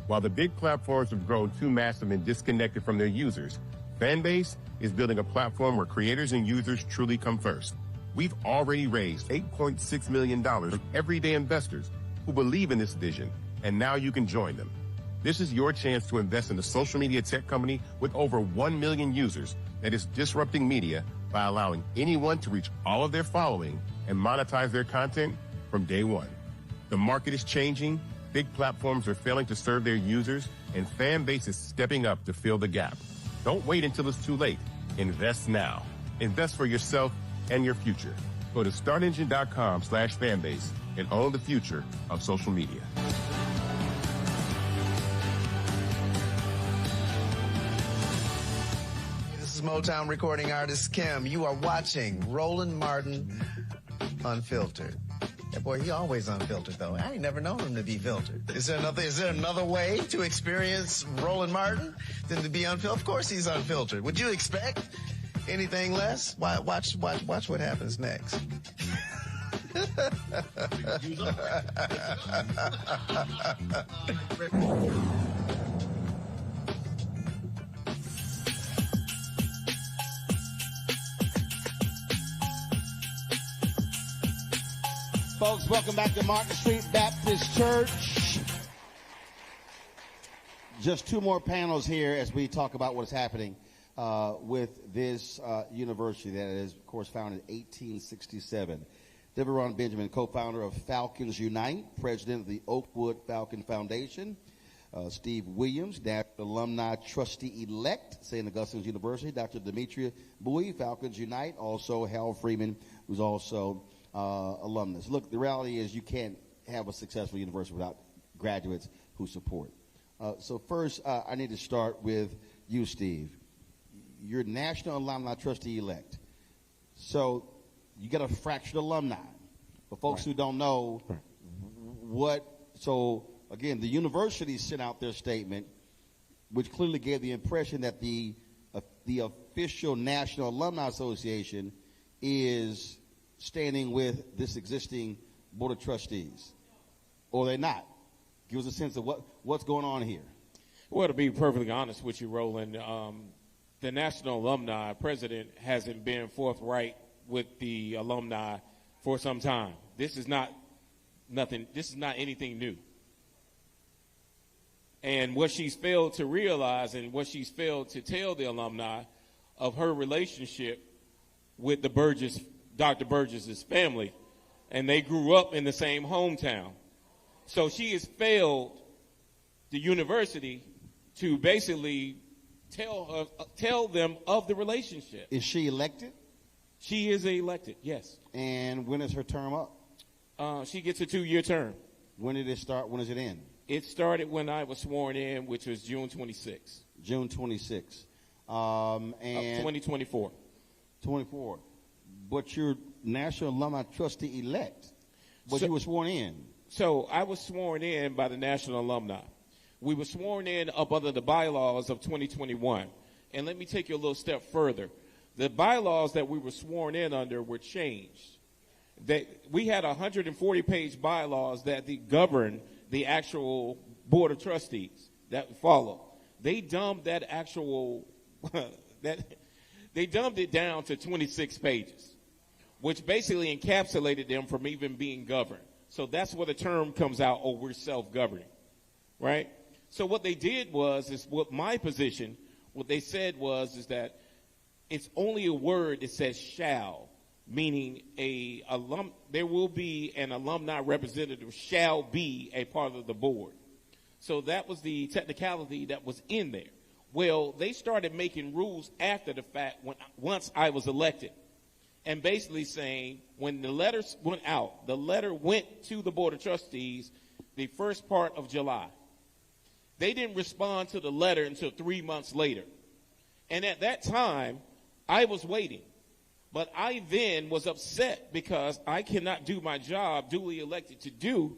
While the big platforms have grown too massive and disconnected from their users, Fanbase is building a platform where creators and users truly come first. We've already raised $8.6 million from everyday investors who believe in this vision, and now you can join them. This is your chance to invest in a social media tech company with over 1 million users that is disrupting media by allowing anyone to reach all of their following and monetize their content from day one. The market is changing, big platforms are failing to serve their users, and Fanbase is stepping up to fill the gap. Don't wait until it's too late. Invest now. Invest for yourself and your future. Go to startengine.com/fanbase and own the future of social media. This is Motown recording artist Kim. You are watching Roland Martin Unfiltered. Yeah, boy, he always unfiltered, though. I ain't never known him to be filtered. Is there another way to experience Roland Martin than to be unfiltered? Of course he's unfiltered. Would you expect anything less? Watch what happens next. Folks, welcome back to Martin Street Baptist Church. Just two more panels here as we talk about what's happening with this university that is, of course, founded in 1867. Deborah Benjamin, co-founder of Falcons Unite, president of the Oakwood Falcon Foundation. Steve Williams, alumni trustee-elect, St. Augustine's University. Dr. Demetria Bowie, Falcons Unite. Also, Hal Freeman, who's also alumnus. Look, the reality is you can't have a successful university without graduates who support. So first, I need to start with you, Steve. You're National Alumni Trustee-elect. So you got a fractured alumni. For folks who don't know so again, the university sent out their statement, which clearly gave the impression that the official National Alumni Association is standing with this existing Board of Trustees. Or they're not. Give us a sense of what's going on here. Well, to be perfectly honest with you, Roland, the National Alumni President hasn't been forthright with the alumni for some time. This is not anything new. And what she's failed to realize and what she's failed to tell the alumni of her relationship with the Dr. Burgess's family, and they grew up in the same hometown. So she has failed the university to basically tell them of the relationship. Is she elected? She is elected, yes. And when is her term up? She gets a 2-year term. When did it start? When does it end? It started when I was sworn in, which was June 26. June 26. And 2024. 24. But you're National Alumni Trustee-elect. But you were sworn in. So I was sworn in by the National Alumni. We were sworn in up under the bylaws of 2021. And let me take you a little step further. The bylaws that we were sworn in under were changed. We had 140-page bylaws that govern the actual Board of Trustees that follow. They dumbed that actual they dumbed it down to 26 pages, which basically encapsulated them from even being governed. So that's where the term comes out, oh, we're self-governing, right? So what they did is what my position, what they said is that it's only a word that says shall, meaning there will be an alumni representative shall be a part of the board. So that was the technicality that was in there. Well, they started making rules after the fact once I was elected, and basically saying when the letter went out, the letter went to the Board of Trustees the first part of July. They didn't respond to the letter until 3 months later. And at that time, I was waiting. But I then was upset because I cannot do my job duly elected to do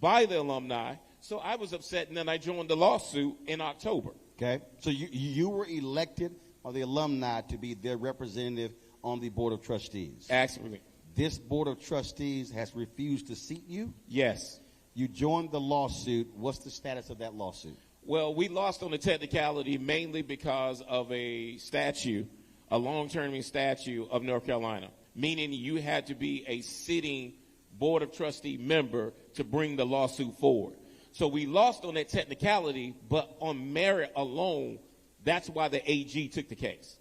by the alumni. So I was upset, and then I joined the lawsuit in October. Okay. So you were elected by the alumni to be their representative on the Board of Trustees. Absolutely. This Board of Trustees has refused to seat you? Yes. You joined the lawsuit. What's the status of that lawsuit? Well, we lost on the technicality mainly because of a statute, a long-term statute of North Carolina, meaning you had to be a sitting Board of Trustee member to bring the lawsuit forward. So we lost on that technicality, but on merit alone, that's why the AG took the case.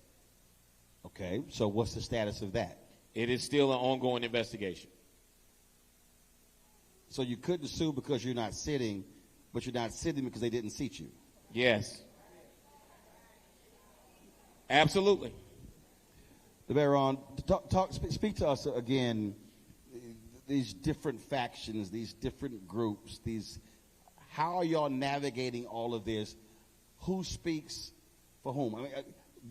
Okay, so what's the status of that? It is still an ongoing investigation. So you couldn't sue because you're not sitting, but you're not sitting because they didn't seat you? Yes. Absolutely. Baron, speak to us again, these different factions, these different groups, how are y'all navigating all of this? Who speaks for whom? I mean,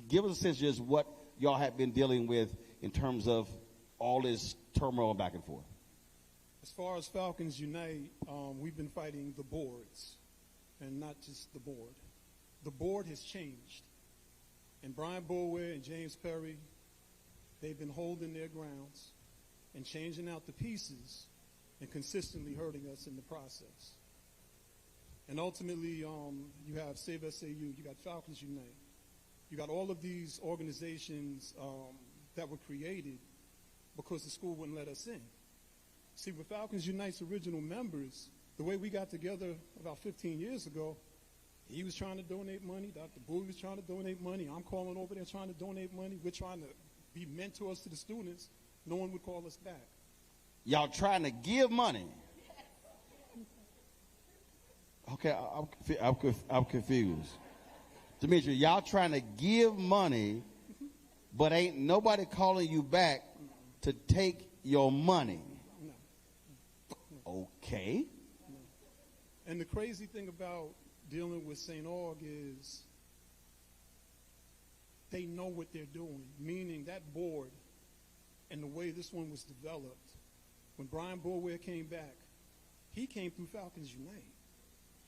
give us a sense of just what y'all have been dealing with in terms of all this turmoil back and forth. As far as Falcons Unite, we've been fighting the boards, and not just the board. The board has changed. And Brian Boulware and James Perry, they've been holding their grounds and changing out the pieces and consistently hurting us in the process. And ultimately, you have Save SAU, you got Falcons Unite. You got all of these organizations that were created because the school wouldn't let us in. See, with Falcons Unite's original members, the way we got together about 15 years ago, he was trying to donate money, Dr. Bowie was trying to donate money, I'm calling over there trying to donate money, we're trying to be mentors to the students. No one would call us back. Y'all trying to give money? Okay, I'm confused. Demetri, y'all trying to give money, but ain't nobody calling you back to take your money. Okay. And the crazy thing about dealing with St. Aug is they know what they're doing, meaning that board and the way this one was developed, when Brian Boulware came back, he came through Falcons Unite.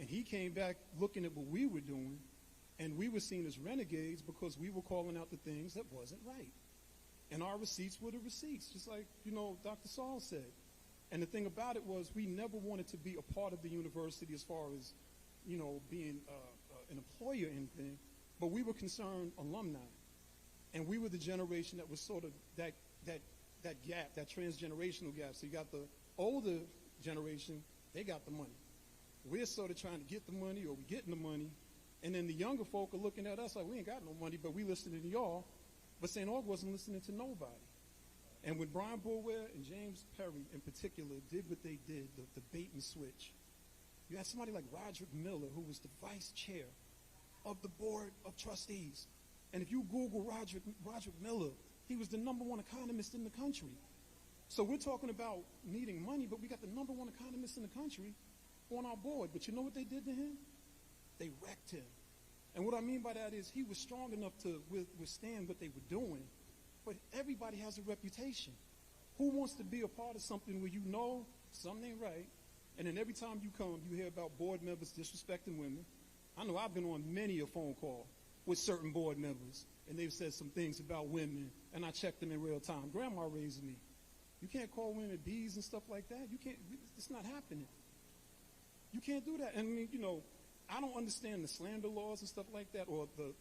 And he came back looking at what we were doing, and we were seen as renegades because we were calling out the things that wasn't right. And our receipts were the receipts, just like, Dr. Saul said. And the thing about it was we never wanted to be a part of the university as far as, being an employer or anything, but we were concerned alumni. And we were the generation that was sort of that gap, that transgenerational gap. So you got the older generation, they got the money. We're sort of trying to get the money, or we're getting the money. And then the younger folk are looking at us like, we ain't got no money, but we listening to y'all. But St. Aug wasn't listening to nobody. And when Brian Boulware and James Perry in particular did what they did, the bait and switch, you had somebody like Roderick Miller, who was the vice chair of the board of trustees. And if you Google Roderick Miller, he was the #1 economist in the country. So we're talking about needing money, but we got the #1 economist in the country on our board. But you know what they did to him? They wrecked him. And what I mean by that is he was strong enough to withstand what they were doing, but everybody has a reputation. Who wants to be a part of something where something ain't right, and then every time you come, you hear about board members disrespecting women? I know I've been on many a phone call with certain board members, and they've said some things about women, and I checked them in real time. Grandma raised me. You can't call women bees and stuff like that. You can't. It's not happening. You can't do that. And I don't understand the slander laws and stuff like that, or the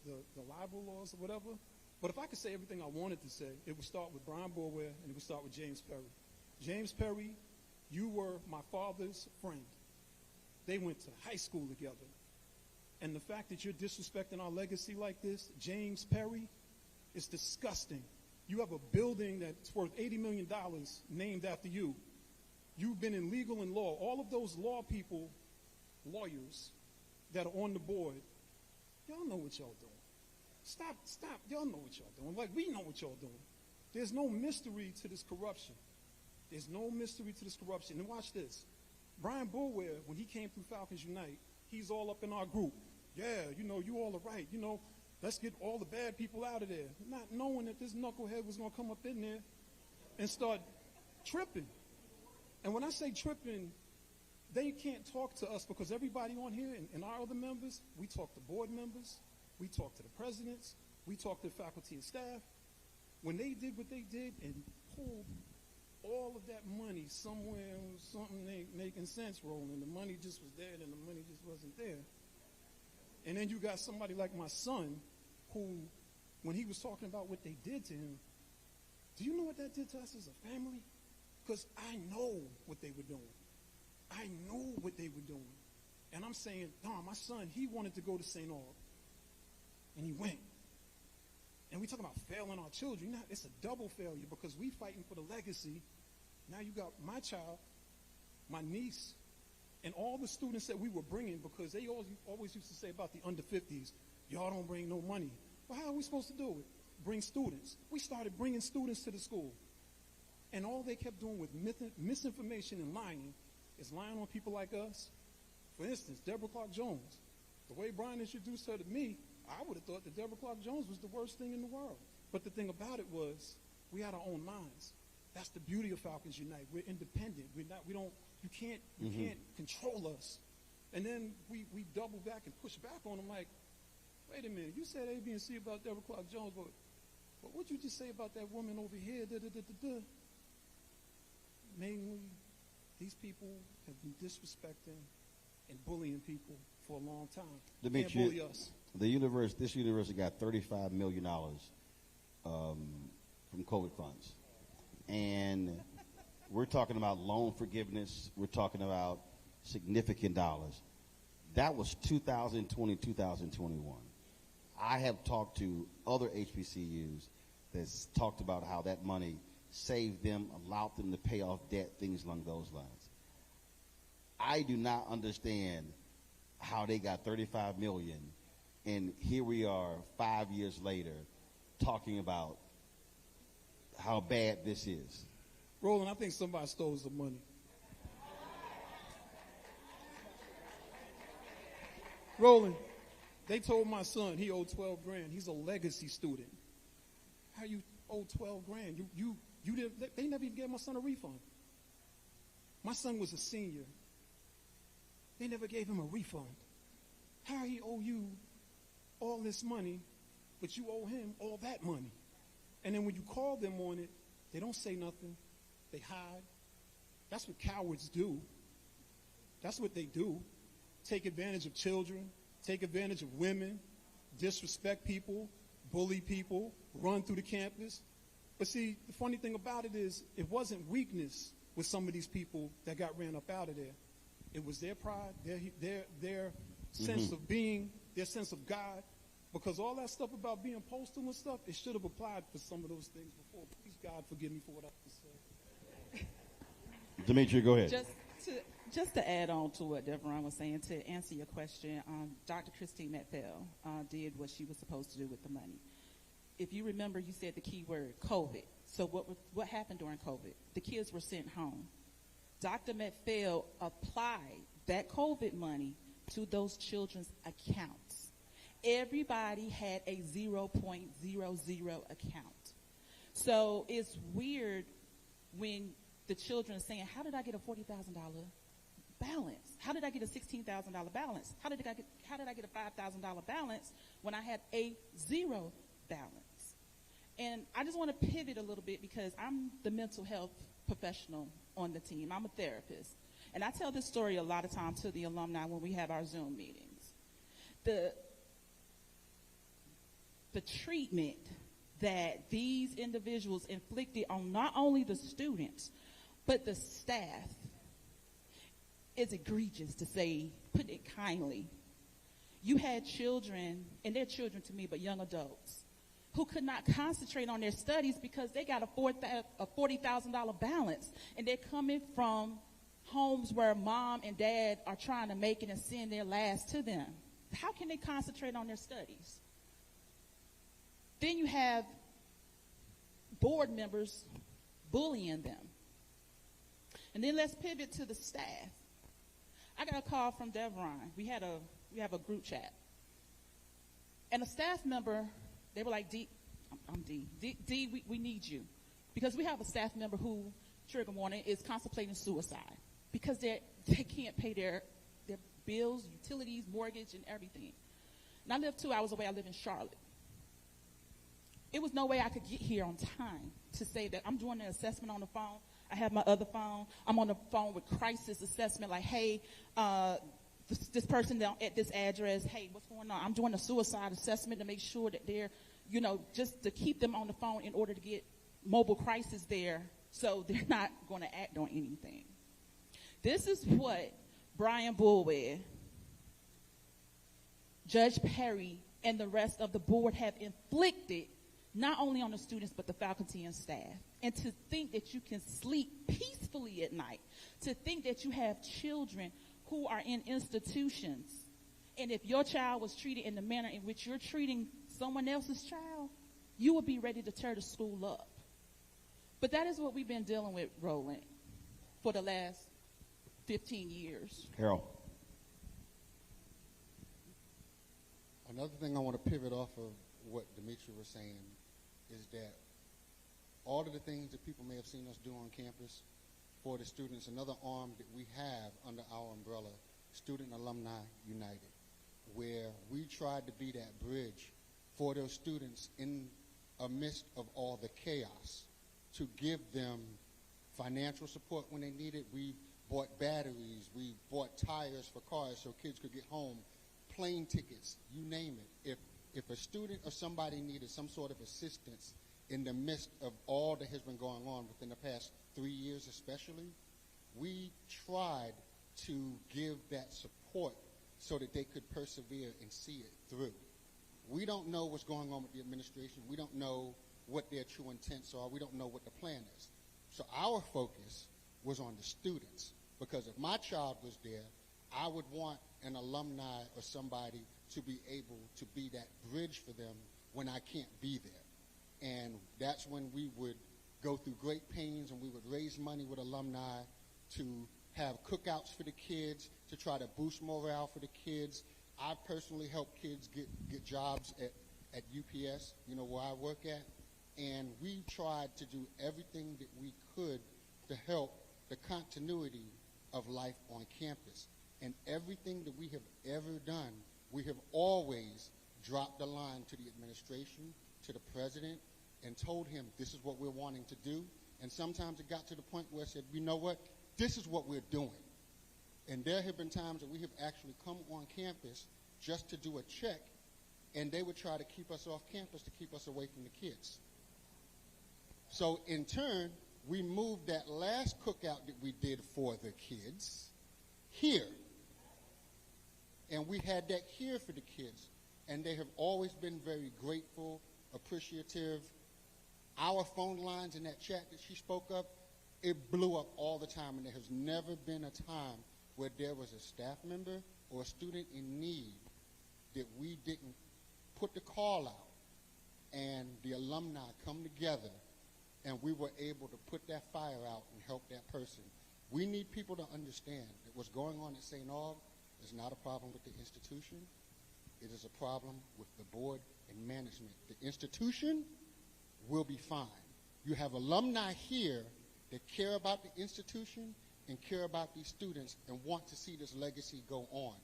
libel laws or whatever. But if I could say everything I wanted to say, it would start with Brian Boulware and it would start with James Perry. James Perry, you were my father's friend. They went to high school together. And the fact that you're disrespecting our legacy like this, James Perry, is disgusting. You have a building that's worth $80 million named after you. You've been in legal and law. All of those lawyers that are on the board, y'all know what y'all doing. Stop. Y'all know what y'all doing. Like, we know what y'all doing. There's no mystery to this corruption. And watch this. Brian Boulware, when he came through Falcons Unite, he's all up in our group. Yeah, you all are right. Let's get all the bad people out of there. Not knowing that this knucklehead was going to come up in there and start tripping. And when I say tripping, they can't talk to us because everybody on here and our other members, we talk to board members, we talk to the presidents, we talk to the faculty and staff. When they did what they did and pulled all of that money somewhere, something ain't making sense, Roland. The money just was there and the money just wasn't there. And then you got somebody like my son who, when he was talking about what they did to him, do you know what that did to us as a family? Because I know what they were doing. And I'm saying, my son, he wanted to go to St. Aug. And he went. And we talk about failing our children. It's a double failure because we fighting for the legacy. Now you got my child, my niece, and all the students that we were bringing, because they always used to say about the under 50s, y'all don't bring no money. Well, how are we supposed to do it? Bring students. We started bringing students to the school. And all they kept doing with misinformation and lying is lying on people like us. For instance, Deborah Clark Jones. The way Brian introduced her to me, I would have thought that Deborah Clark Jones was the worst thing in the world. But the thing about it was, we had our own minds. That's the beauty of Falcons Unite. We're independent. You can't control us. And then we double back and push back on them like, wait a minute, you said A, B, and C about Deborah Clark Jones, but what'd you just say about that woman over here? Mainly, these people have been disrespecting and bullying people for a long time. Can't bully us. This university got $35 million from COVID funds. And we're talking about loan forgiveness. We're talking about significant dollars. That was 2020, 2021. I have talked to other HBCUs that's talked about how that money saved them, allowed them to pay off debt, things along those lines. I do not understand how they got $35 million, and here we are 5 years later talking about how bad this is. Roland, I think somebody stole some money. Roland, they told my son he owed 12 grand. He's a legacy student. How you owe 12 grand? You didn't, they never even gave my son a refund. My son was a senior. They never gave him a refund. How he owe you all this money, but you owe him all that money? And then when you call them on it, they don't say nothing. They hide. That's what cowards do. That's what they do. Take advantage of children, take advantage of women, disrespect people, bully people, run through the campus. But see, the funny thing about it is it wasn't weakness with some of these people that got ran up out of there. It was their pride, their sense of being, their sense of God. Because all that stuff about being postal and stuff, it should have applied for some of those things before. Please, God, forgive me for what I just said. Demetria, go ahead. Just to add on to what Devron was saying, to answer your question, Dr. Christine Metfeld did what she was supposed to do with the money. If you remember, you said the key word, COVID. So what happened during COVID? The kids were sent home. Dr. Metfeld applied that COVID money to those children's accounts. Everybody had a 0.00 account. So it's weird when the children are saying, how did I get a $40,000 balance? How did I get a $16,000 balance? How did I get a $5,000 balance when I had a zero balance? And I just want to pivot a little bit because I'm the mental health professional on the team. I'm a therapist. And I tell this story a lot of times to the alumni when we have our Zoom meetings. The treatment that these individuals inflicted on not only the students, but the staff is egregious, to say, put it kindly. You had children, and they're children to me, but young adults, who could not concentrate on their studies because they got a $40,000 balance, and they're coming from homes where mom and dad are trying to make it and send their last to them. How can they concentrate on their studies? Then you have board members bullying them. And then let's pivot to the staff. I got a call from Devron. We have a group chat. And a staff member, they were like, I'm D, we need you. Because we have a staff member who, trigger warning, is contemplating suicide because they can't pay their bills, utilities, mortgage, and everything. And I live 2 hours away. I live in Charlotte. It was no way I could get here on time to say that I'm doing the assessment on the phone. I have my other phone. I'm on the phone with crisis assessment, like, hey, this person down at this address, hey, what's going on? I'm doing a suicide assessment to make sure that they're, just to keep them on the phone in order to get mobile crisis there so they're not going to act on anything. This is what Brian Bulwer, Judge Perry, and the rest of the board have inflicted not only on the students but the faculty and staff. And to think that you can sleep peacefully at night, to think that you have children who are in institutions, and if your child was treated in the manner in which you're treating someone else's child, you would be ready to tear the school up. But that is what we've been dealing with, Roland, for the last 15 years. Harold. Another thing I want to pivot off of what Demetria was saying is that all of the things that people may have seen us do on campus for the students, another arm that we have under our umbrella, Student Alumni United, where we tried to be that bridge for those students in a midst of all the chaos to give them financial support when they need it. We bought batteries, we bought tires for cars so kids could get home, plane tickets, you name it. If a student or somebody needed some sort of assistance in the midst of all that has been going on within the past 3 years especially, we tried to give that support so that they could persevere and see it through. We don't know what's going on with the administration. We don't know what their true intents are. We don't know what the plan is. So our focus was on the students, because if my child was there, I would want an alumni or somebody to be able to be that bridge for them when I can't be there. And that's when we would go through great pains and we would raise money with alumni to have cookouts for the kids, to try to boost morale for the kids, I personally help kids get jobs at UPS, where I work at, and we tried to do everything that we could to help the continuity of life on campus. And everything that we have ever done, we have always dropped the line to the administration, to the president, and told him this is what we're wanting to do. And sometimes it got to the point where I said, you know what, this is what we're doing. And there have been times that we have actually come on campus just to do a check, and they would try to keep us off campus to keep us away from the kids. So in turn, we moved that last cookout that we did for the kids here. And we had that here for the kids. And they have always been very grateful, appreciative. Our phone lines in that chat that she spoke of, it blew up all the time. And there has never been a time where there was a staff member or a student in need that we didn't put the call out and the alumni come together and we were able to put that fire out and help that person. We need people to understand that what's going on at St. Aug is not a problem with the institution. It is a problem with the board and management. The institution will be fine. You have alumni here that care about the institution and care about these students and want to see this legacy go on.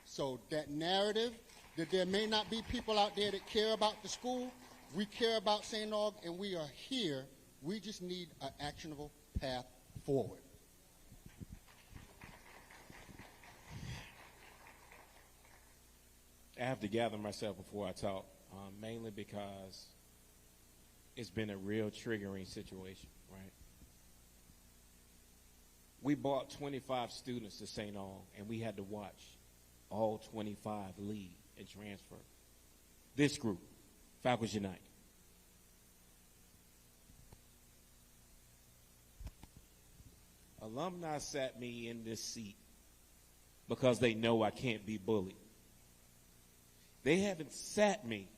So that narrative that there may not be people out there that care about the school, we care about St. Aug and we are here. We just need an actionable path forward. I have to gather myself before I talk, mainly because it's been a real triggering situation, right? We brought 25 students to St. Aug, and we had to watch all 25 leave and transfer. This group, Falcons Unite. Alumni sat me in this seat because they know I can't be bullied. They haven't sat me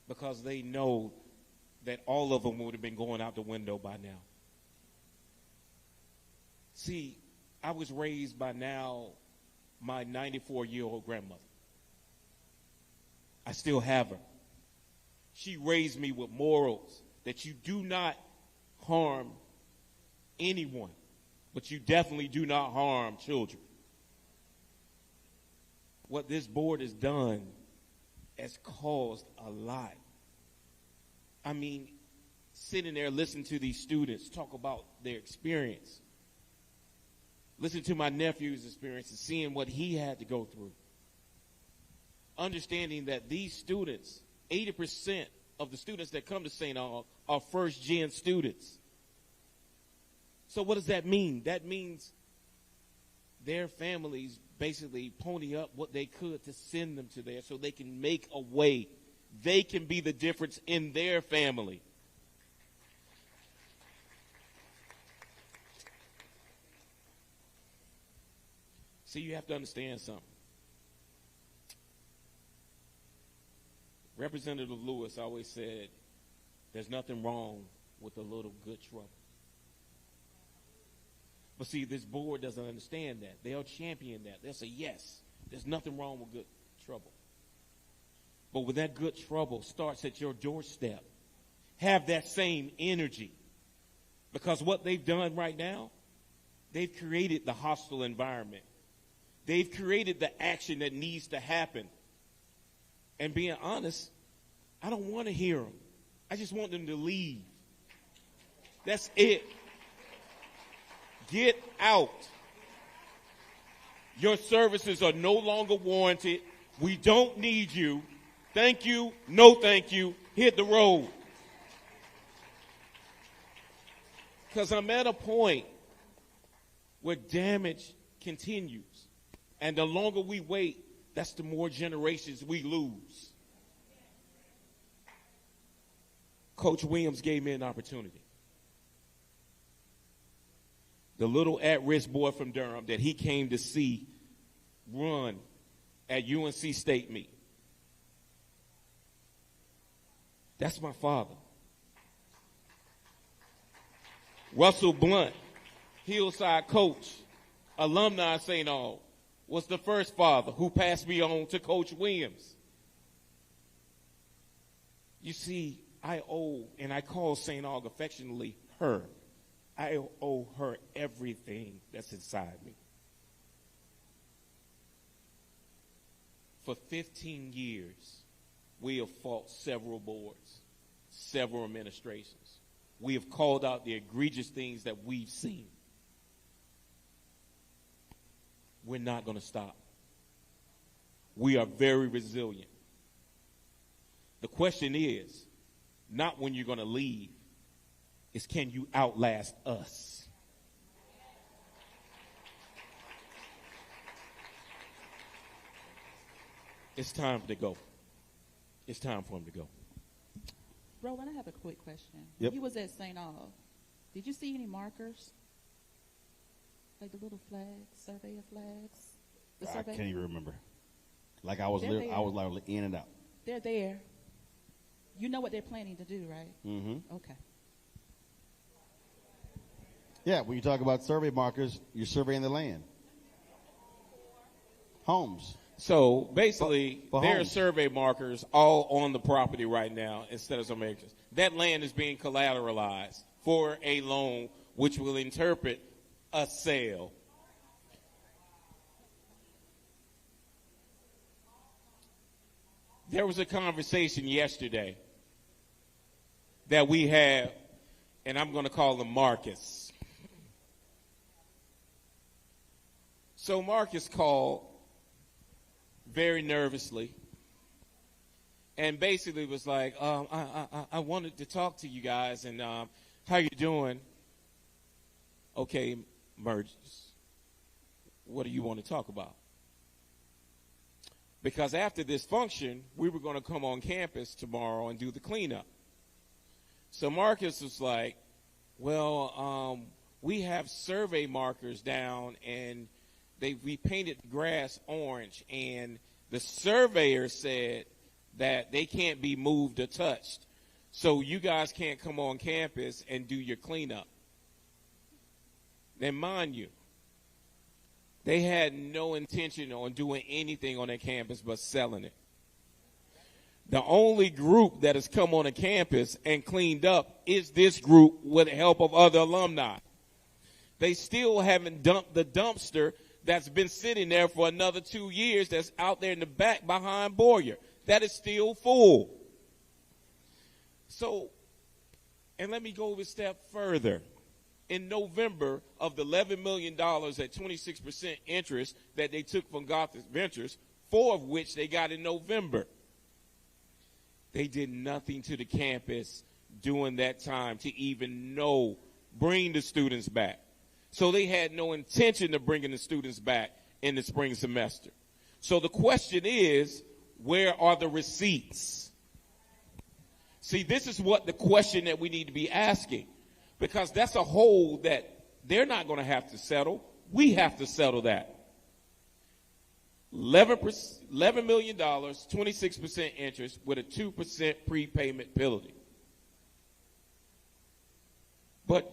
because they know that all of them would have been going out the window by now. See, I was raised by now my 94-year-old grandmother. I still have her. She raised me with morals that you do not harm anyone, but you definitely do not harm children. What this board has done has caused a lot. I mean, sitting there listening to these students talk about their experience, listening to my nephew's experience and seeing what he had to go through, understanding that these students, 80% of the students that come to St. Aug are first-gen students. So what does that mean? That means their families basically pony up what they could to send them to there so they can make a way. They can be the difference in their family. See, you have to understand something. Representative Lewis always said, there's nothing wrong with a little good trouble. But see, this board doesn't understand that. They'll champion that. They'll say, yes, there's nothing wrong with good trouble. But when that good trouble starts at your doorstep, have that same energy. Because what they've done right now, they've created the hostile environment. They've created the action that needs to happen. And being honest, I don't want to hear them. I just want them to leave. That's it. Get out. Your services are no longer warranted. We don't need you. Thank you. No thank you. Hit the road. Because I'm at a point where damage continues. And the longer we wait, that's the more generations we lose. Coach Williams gave me an opportunity. The little at-risk boy from Durham that he came to see run at UNC State meet. That's my father. Russell Blunt, Hillside coach, alumni St. Aug, was the first father who passed me on to Coach Williams. You see, I owe, and I call St. Aug affectionately her. I owe her everything that's inside me. For 15 years, we have fought several boards, several administrations. We have called out the egregious things that we've seen. We're not going to stop. We are very resilient. The question is not when you're going to leave, is can you outlast us? It's time to go. It's time for him to go. Roland, I have a quick question. Yep. You was at St. Aug. Did you see any markers? Like the little flags, surveyor flags? I can't even remember. Like I was literally in and out. They're there. You know what they're planning to do, right? Mm-hmm. Okay. Yeah, when you talk about survey markers, you're surveying the land. Homes. So basically, For there are homes. survey markers all on the property right now instead of some acres. That land is being collateralized for a loan, which will interpret a sale. There was a conversation yesterday that we had, and I'm going to call him Marcus. So Marcus called very nervously and basically was like, I wanted to talk to you guys, and how you doing? Okay, Merges, what do you want to talk about? Because after this function, we were going to come on campus tomorrow and do the cleanup. So Marcus was like, well, we have survey markers down, and we painted the grass orange, and the surveyor said that they can't be moved or touched. So you guys can't come on campus and do your cleanup. Then mind you, they had no intention on doing anything on their campus but selling it. The only group that has come on a campus and cleaned up is this group with the help of other alumni. They still haven't dumped the dumpster that's been sitting there for another 2 years that's out there in the back behind Boyer. That is still full. So, and let me go a step further. In November, of the $11 million at 26% interest that they took from Gothic Ventures, 4 of which they got in November, they did nothing to the campus during that time to even bring the students back. So they had no intention of bringing the students back in the spring semester. So the question is, where are the receipts? See, this is what the question that we need to be asking, because that's a hole that they're not going to have to settle. We have to settle that. $11 million, 26% interest with a 2% prepayment penalty. But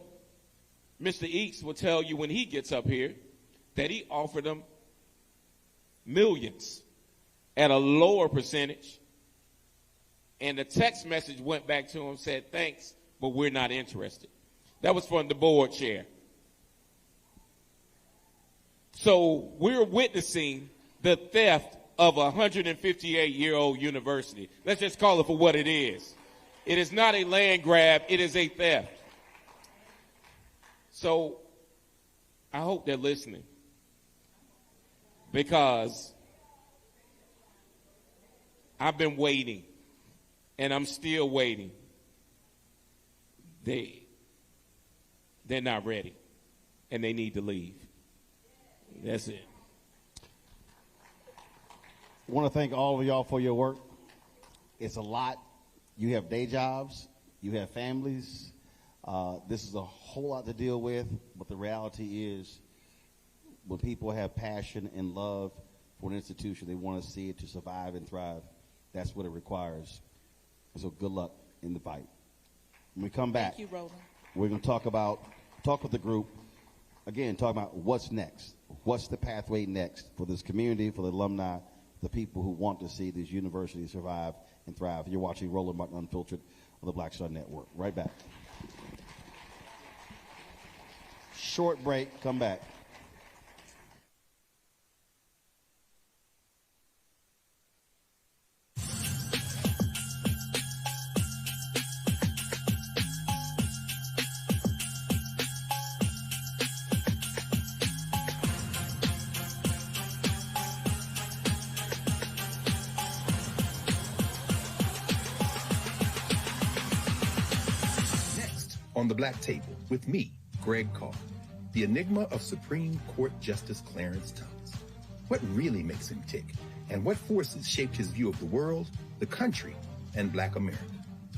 Mr. Eakes will tell you when he gets up here that he offered them millions at a lower percentage. And the text message went back to him, said, thanks, but we're not interested. That was from the board chair. So we're witnessing the theft of a 158-year-old university. Let's just call it for what it is. It is not a land grab. It is a theft. So I hope they're listening, because I've been waiting, and I'm still waiting. They're not ready, and they need to leave. That's it. I want to thank all of y'all for your work. It's a lot. You have day jobs. You have families. This is a whole lot to deal with, but the reality is when people have passion and love for an institution, they want to see it to survive and thrive. That's what it requires. And so good luck in the fight. When we come back, Thank you, Roland. we're going to talk with the group, again, talk about what's next. what's the pathway next for this community, for the alumni, the people who want to see these universities survive and thrive. You're watching Roland Martin Unfiltered on the Black Star Network. Right back. Short break, come back. On the Black Table with me, Greg Carr, the enigma of Supreme Court Justice Clarence Thomas. What really makes him tick, and what forces shaped his view of the world, the country, and Black America?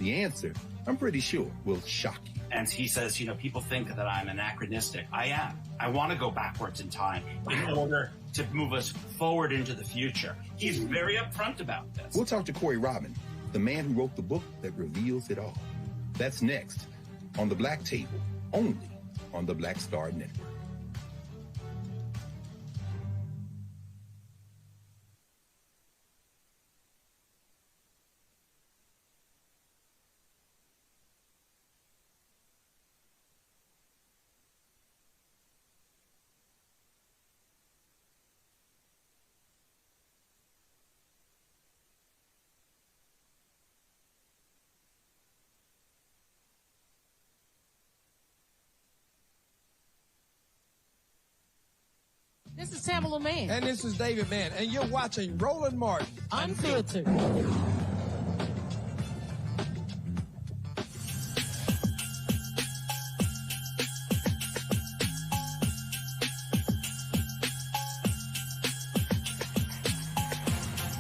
The answer, I'm pretty sure, will shock you. And he says, you know, people think that I'm anachronistic. I am. I want to go backwards in time in order to move us forward into the future. He's very upfront about this. We'll talk to Corey Robin, the man who wrote the book that reveals it all. That's next on the Black Table, only on the Black Star Network. This is Tamala Mann. And this is David Mann. And you're watching Roland Martin Unfiltered.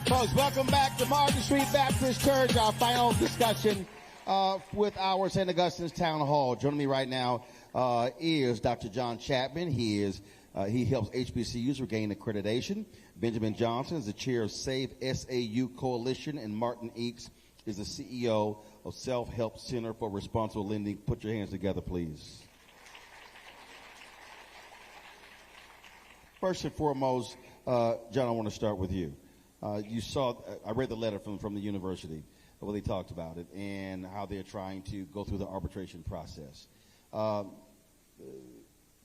Folks, welcome back to Martin Street Baptist Church, our final discussion with our St. Augustine's Town Hall. Joining me right now is Dr. John Chapman. He helps HBCUs regain accreditation. Benjamin Johnson is the chair of Save SAU Coalition, and Martin Eakes is the CEO of Self-Help Center for Responsible Lending. Put your hands together, please. First and foremost, John, I want to start with you. You saw, I read the letter from the university where they talked about it and how they're trying to go through the arbitration process.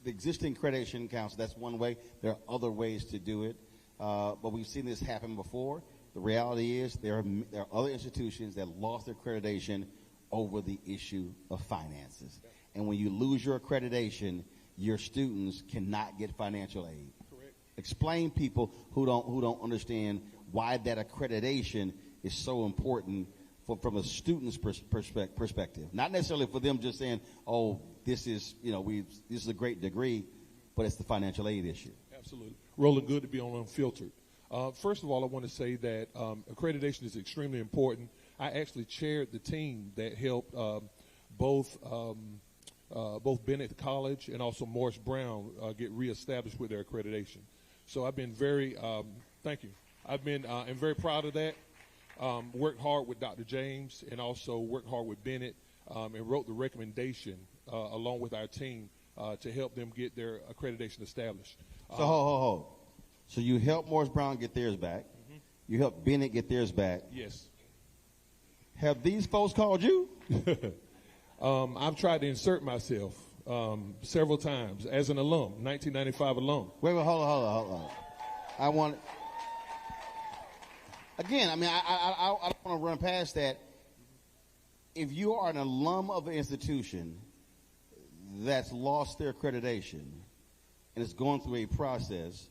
The existing accreditation council, that's one way. There are other ways to do it, but we've seen this happen before. The reality is there are other institutions that lost their accreditation over the issue of finances. And when you lose your accreditation, your students cannot get financial aid. Correct. Explain people who don't understand why that accreditation is so important from a student's perspective. Not necessarily for them just saying, oh, this is a great degree, but it's the financial aid issue. Absolutely. Roland, good to be on Unfiltered. First of all, I want to say that accreditation is extremely important. I actually chaired the team that helped both Bennett College and also Morris Brown get reestablished with their accreditation. So I've been very, thank you. I'm very proud of that. Worked hard with Dr. James and also worked hard with Bennett and wrote the recommendation along with our team to help them get their accreditation established. So So you helped Morris Brown get theirs back. Mm-hmm. You helped Bennett get theirs back. Yes. Have these folks called you? I've tried to insert myself several times as an alum, 1995 alum. Wait, hold on. I want... Again, I mean, I don't want to run past that. If you are an alum of an institution that's lost their accreditation and is going through a process,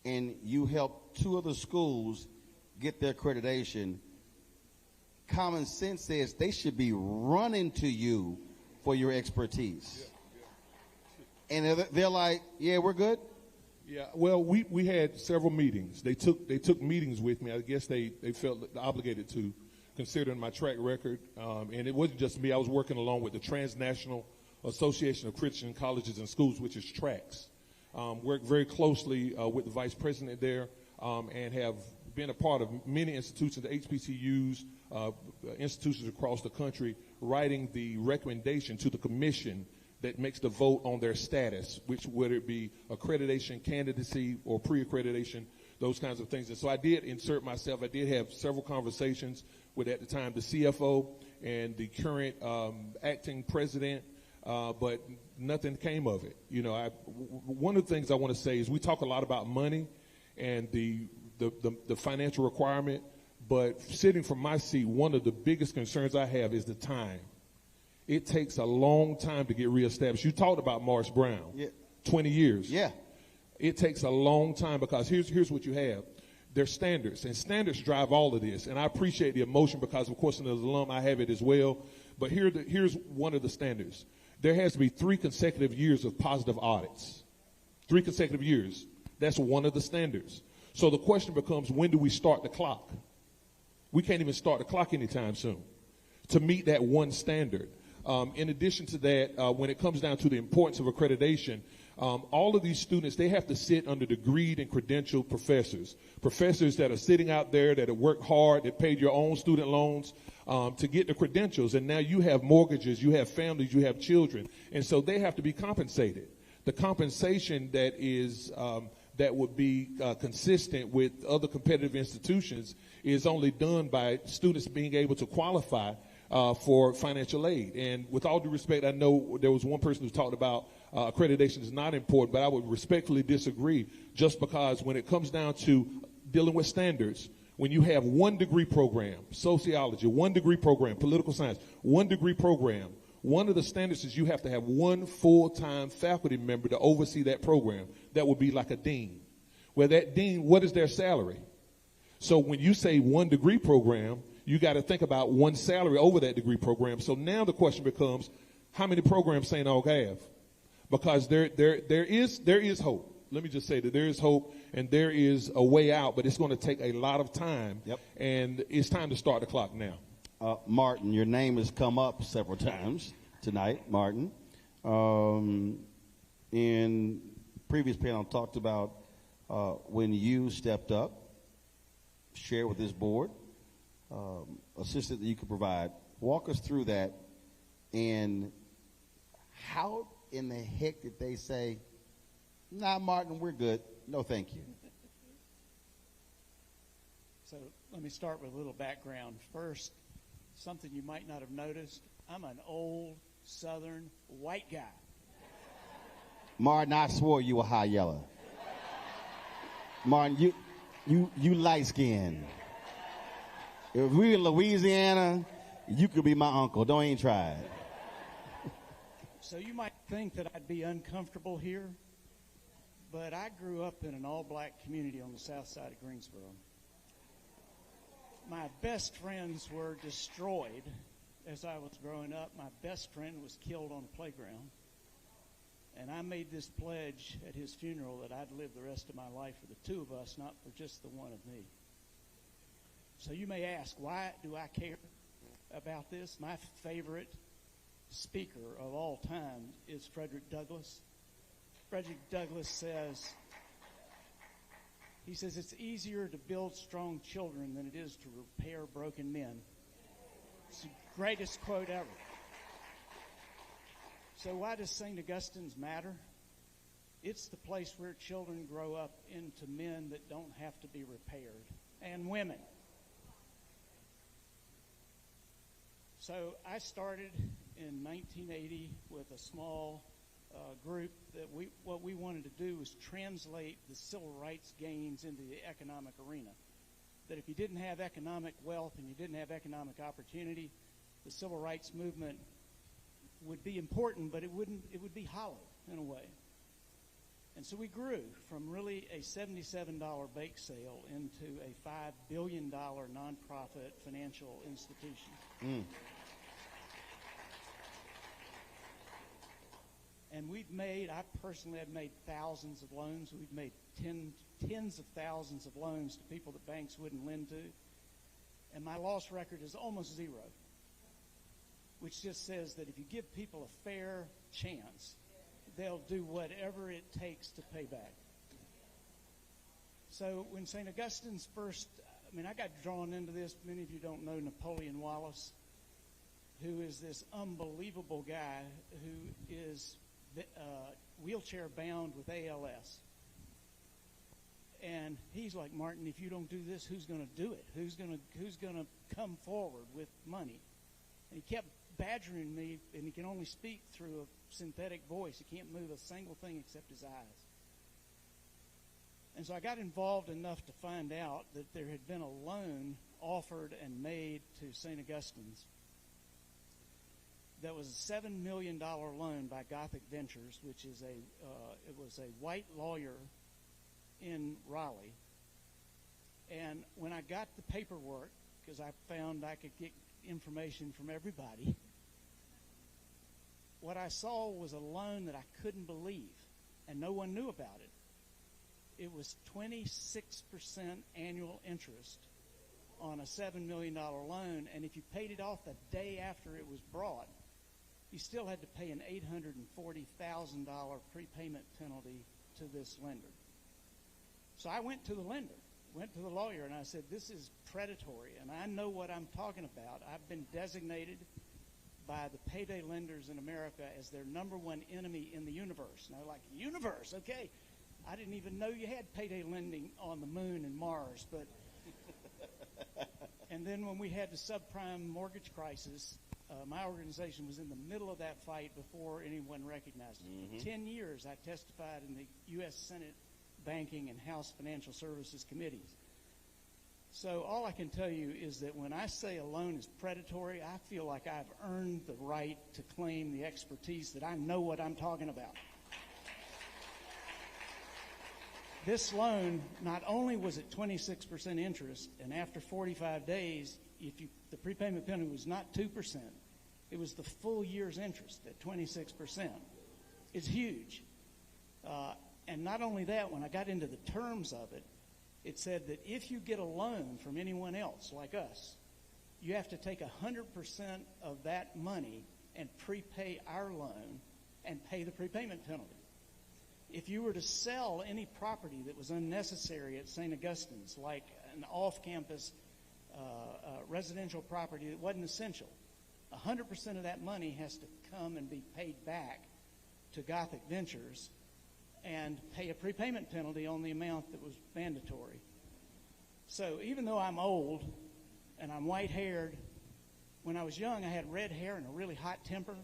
and you help two other schools get their accreditation, common sense says they should be running to you for your expertise. And they're like, yeah, we're good. Yeah, well, we had several meetings. They took meetings with me. I guess they felt obligated to, considering my track record. And it wasn't just me. I was working along with the Transnational Association of Christian Colleges and Schools, which is TRACS. Worked very closely with the vice president there and have been a part of many institutions, the HBCUs, institutions across the country, writing the recommendation to the commission that makes the vote on their status, which whether it be accreditation, candidacy, or pre-accreditation, those kinds of things. And so I did insert myself. I did have several conversations with, at the time, the CFO and the current acting president, but nothing came of it. You know, one of the things I want to say is we talk a lot about money and the financial requirement, but sitting from my seat, one of the biggest concerns I have is the time. It takes a long time to get reestablished. You talked about Morris Brown, 20 years. Yeah. It takes a long time because here's what you have. There's standards, and standards drive all of this. And I appreciate the emotion because, of course, as an alum, I have it as well. But here's one of the standards. There has to be 3 consecutive years of positive audits. 3 consecutive years. That's one of the standards. So the question becomes, when do we start the clock? We can't even start the clock anytime soon to meet that one standard. In addition to that, when it comes down to the importance of accreditation, all of these students, they have to sit under degreed and credentialed professors that are sitting out there, that have worked hard, that paid your own student loans to get the credentials. And now you have mortgages, you have families, you have children. And so they have to be compensated. The compensation that is that would be consistent with other competitive institutions is only done by students being able to qualify for financial aid. And with all due respect, I know there was one person who talked about accreditation is not important, but I would respectfully disagree, just because when it comes down to dealing with standards, when you have 1 degree program, sociology, 1 degree program, political science, 1 degree program, one of the standards is you have to have 1 full-time faculty member to oversee that program. That would be like a dean. Well, that dean, what is their salary? So when you say 1 degree program, you got to think about 1 salary over that degree program. So now the question becomes, how many programs St. Aug have? Because there is hope. Let me just say that there is hope and there is a way out, but it's going to take a lot of time. Yep. And it's time to start the clock now. Martin, your name has come up several times tonight, Martin. In previous panel, talked about when you stepped up, shared with this board, assistance that you could provide. Walk us through that, and how in the heck did they say, nah, Martin, we're good. No, thank you. So let me start with a little background. First, something you might not have noticed, I'm an old Southern white guy. Martin, I swore you were high yellow. Martin, you light-skinned. If we in Louisiana, you could be my uncle. Don't even try it. So you might think that I'd be uncomfortable here, but I grew up in an all-black community on the south side of Greensboro. My best friends were destroyed as I was growing up. My best friend was killed on the playground. And I made this pledge at his funeral that I'd live the rest of my life for the 2 of us, not for just the one of me. So you may ask, why do I care about this? My favorite speaker of all time is Frederick Douglass. Frederick Douglass says, it's easier to build strong children than it is to repair broken men. It's the greatest quote ever. So why does St. Augustine's matter? It's the place where children grow up into men that don't have to be repaired, and women. So I started in 1980 with a small group that what we wanted to do was translate the civil rights gains into the economic arena. That if you didn't have economic wealth and you didn't have economic opportunity, the civil rights movement would be important, but it would be hollow in a way. And so we grew from really a $77 bake sale into a $5 billion nonprofit financial institution. Mm. And I personally have made thousands of loans. We've made tens of thousands of loans to people that banks wouldn't lend to. And my loss record is almost 0, which just says that if you give people a fair chance, they'll do whatever it takes to pay back. So when St. Augustine's I got drawn into this. Many of you don't know Napoleon Wallace. who is this unbelievable guy who is wheelchair bound with ALS. And he's like, Martin, if you don't do this, who's going to do it? Who's going to come forward with money? And he kept badgering me, and he can only speak through a synthetic voice. He can't move a single thing except his eyes. And so I got involved enough to find out that there had been a loan offered and made to Saint Augustine's that was a $7 million loan by Gothic Ventures, which is it was a white lawyer in Raleigh. And when I got the paperwork, because I found I could get information from everybody, what I saw was a loan that I couldn't believe, and no one knew about it. It was 26% annual interest on a $7 million loan, and if you paid it off the day after it was brought, you still had to pay an $840,000 prepayment penalty to this lender. So I went to the lender, went to the lawyer, and I said, this is predatory, and I know what I'm talking about. I've been designated by the payday lenders in America as their number one enemy in the universe. And they're like, universe, okay. I didn't even know you had payday lending on the moon and Mars. But and then when we had the subprime mortgage crisis, my organization was in the middle of that fight before anyone recognized it. For 10 years, I testified in the U.S. Senate Banking and House Financial Services Committees. So all I can tell you is that when I say a loan is predatory, I feel like I've earned the right to claim the expertise that I know what I'm talking about. This loan, not only was it 26% interest, and after 45 days, the prepayment penalty was not 2%, it was the full year's interest at 26%. It's huge. And not only that, when I got into the terms of it, it said that if you get a loan from anyone else like us, you have to take 100% of that money and prepay our loan and pay the prepayment penalty. If you were to sell any property that was unnecessary at St. Augustine's, like an off-campus residential property that wasn't essential, 100% of that money has to come and be paid back to Gothic Ventures and pay a prepayment penalty on the amount that was mandatory. So even though I'm old and I'm white-haired, when I was young I had red hair and a really hot temper.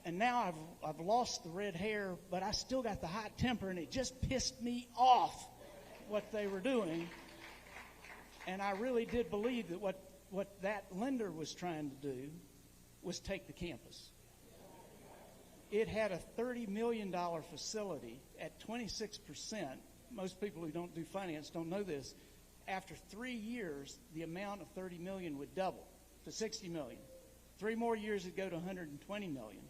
And now I've lost the red hair, but I still got the hot temper, and it just pissed me off what they were doing. And I really did believe that what that lender was trying to do was take the campus. It had a $30 million facility at 26%. Most people who don't do finance don't know this. After 3 years, the amount of $30 million would double to $60 million. 3 more years it'd go to $120 million.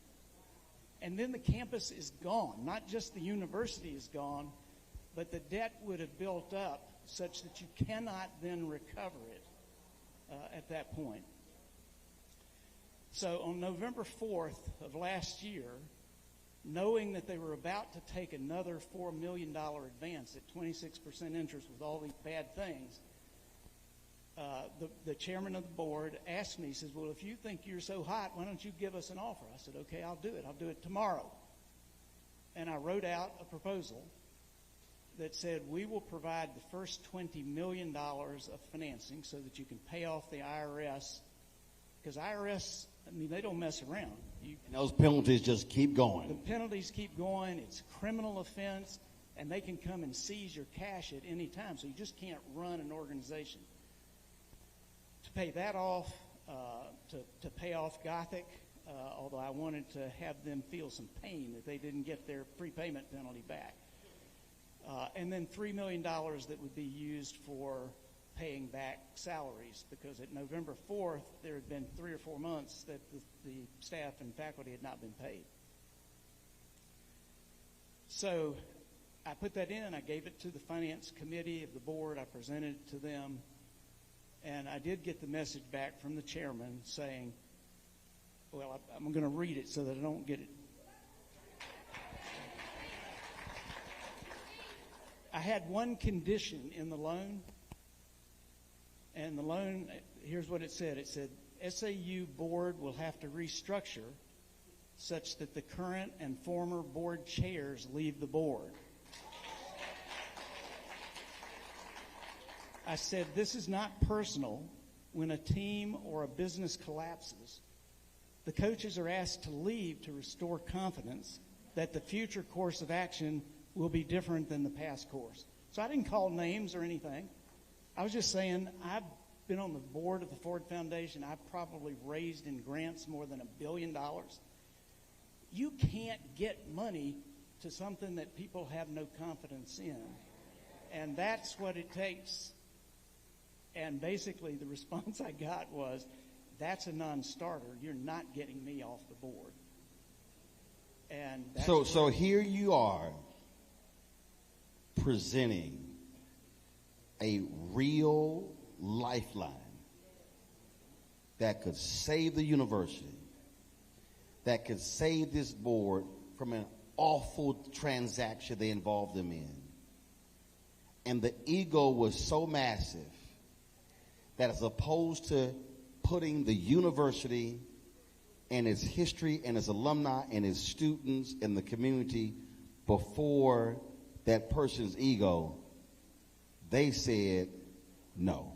And then the campus is gone. Not just the university is gone, but the debt would have built up such that you cannot then recover it at that point. So on November 4th of last year, knowing that they were about to take another $4 million advance at 26% interest with all these bad things, the chairman of the board asked me, he says, well, if you think you're so hot, why don't you give us an offer? I said, okay, I'll do it. I'll do it tomorrow. And I wrote out a proposal that said we will provide the first $20 million of financing so that you can pay off the IRS. Because IRS, I mean, they don't mess around. And those penalties just keep going. The penalties keep going. It's a criminal offense, and they can come and seize your cash at any time. So you just can't run an organization. To pay that off, to pay off Gothic, although I wanted to have them feel some pain that they didn't get their prepayment penalty back. And then $3 million that would be used for paying back salaries, because at November 4th, there had been 3 or 4 months that the staff and faculty had not been paid. So I put that in. I gave it to the finance committee of the board. I presented it to them. And I did get the message back from the chairman saying, well, I'm going to read it so that I don't get it. I had one condition in the loan. And the loan, here's what it said. It said, SAU board will have to restructure such that the current and former board chairs leave the board. I said, this is not personal. When a team or a business collapses, the coaches are asked to leave to restore confidence that the future course of action will be different than the past course. So I didn't call names or anything. I was just saying, I've been on the board of the Ford Foundation. I've probably raised in grants more than $1 billion. You can't get money to something that people have no confidence in. And that's what it takes. And basically the response I got was, that's a non-starter. You're not getting me off the board. And that's so here you are presenting a real lifeline that could save the university, that could save this board from an awful transaction they involved them in. And the ego was so massive that as opposed to putting the university and its history and its alumni and its students and the community before that person's ego, they said no.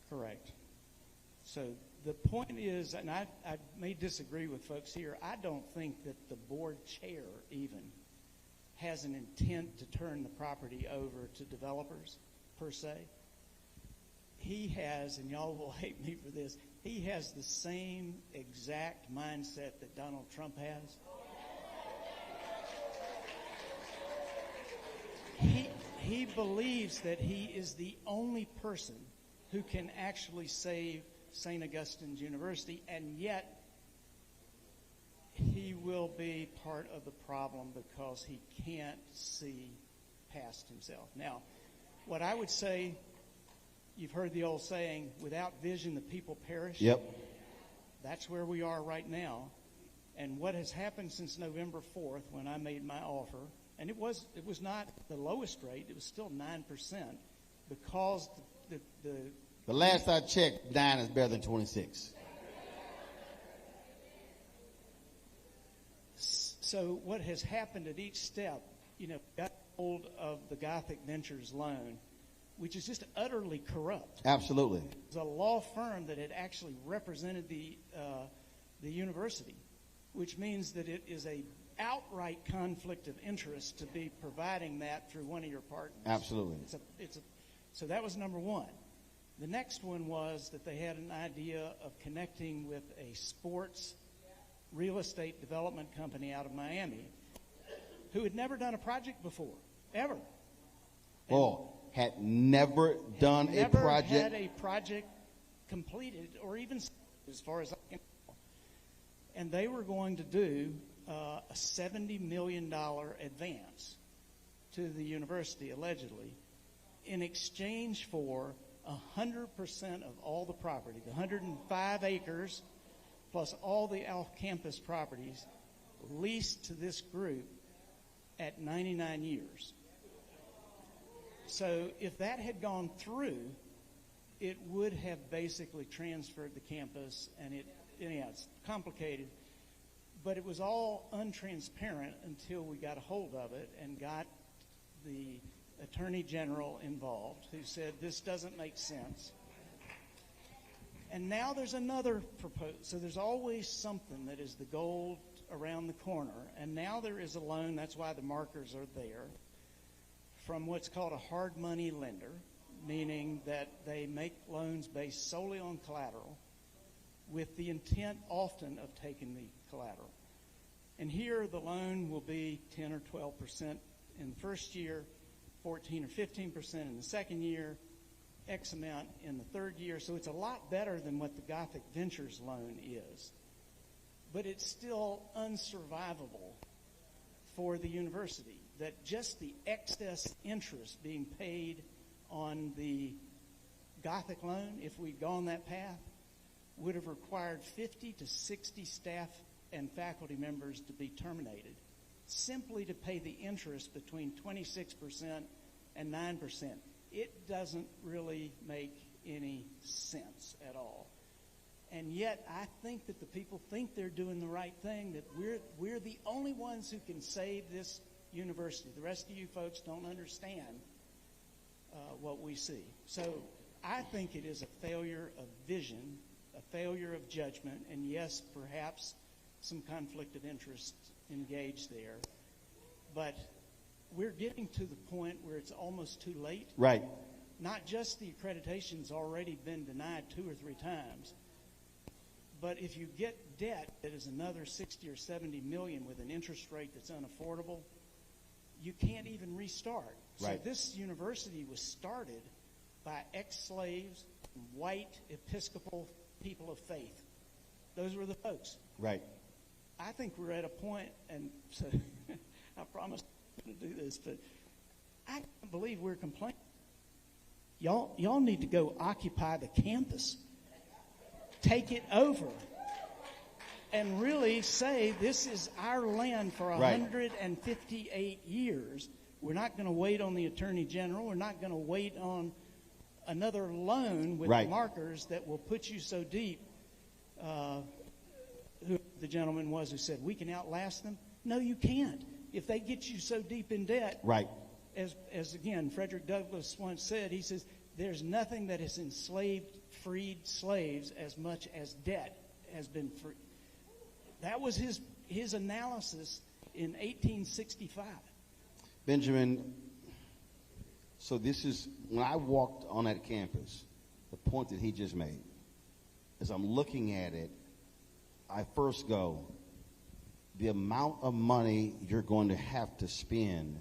Correct. So the point is, and I may disagree with folks here, I don't think that the board chair even has an intent to turn the property over to developers per se. He has, and y'all will hate me for this, he has the same exact mindset that Donald Trump has. He believes that he is the only person who can actually save Saint Augustine's University, and yet he will be part of the problem because he can't see past himself. Now, what I would say, you've heard the old saying, without vision the people perish. Yep. That's where we are right now. And what has happened since November 4th when I made my offer, and it was not the lowest rate, it was still 9%, because the last I checked, 9 is better than 26. So what has happened at each step, got hold of the Gothic Ventures loan, which is just utterly corrupt. Absolutely. It was a law firm that had actually represented the university, which means that it is a outright conflict of interest to be providing that through one of your partners. Absolutely. So that was number one. The next one was that they had an idea of connecting with a sports real estate development company out of Miami who had never done a project before, ever. Had never done a project. Never had a project completed or even as far as I can tell. And they were going to do a $70 million advance to the university, allegedly, in exchange for 100% of all the property, the 105 acres, plus all the off-campus properties leased to this group at 99 years. So if that had gone through, it would have basically transferred the campus, and it's complicated, but it was all untransparent until we got a hold of it and got the Attorney General involved, who said this doesn't make sense. And now there's another proposal. So there's always something that is the gold around the corner, and now there is a loan, that's why the markers are there, from what's called a hard money lender, meaning that they make loans based solely on collateral with the intent often of taking the collateral. And here the loan will be 10 or 12% in the first year, 14 or 15% in the second year, X amount in the third year. So it's a lot better than what the Gothic Ventures loan is. But it's still unsurvivable for the university, that just the excess interest being paid on the Gothic loan, if we'd gone that path, would have required 50 to 60 staff and faculty members to be terminated, simply to pay the interest between 26% and 9%. It doesn't really make any sense at all. And yet I think that the people think they're doing the right thing, that we're the only ones who can save this university. The rest of you folks don't understand what we see. So I think it is a failure of vision, a failure of judgment, and yes, perhaps some conflict of interest engaged there. But we're getting to the point where it's almost too late. Right. Not just the accreditation's already been denied 2 or 3 times, but if you get debt that is another 60 or 70 million with an interest rate that's unaffordable, you can't even restart. Right. So this university was started by ex-slaves, white Episcopal people of faith. Those were the folks. Right. I think we're at a point, and so I promise I'm going to do this, but I can't believe we're complaining. Y'all need to go occupy the campus. Take it over. And really say this is our land for 158 years. We're not going to wait on the Attorney General. We're not going to wait on another loan with markers that will put you so deep. Who the gentleman was who said, we can outlast them? No, you can't. If they get you so deep in debt, as again, Frederick Douglass once said, he says, there's nothing that has enslaved, freed slaves as much as debt has been free. That was his analysis in 1865. Benjamin, so this is, when I walked on that campus, the point that he just made, as I'm looking at it, I first go, the amount of money you're going to have to spend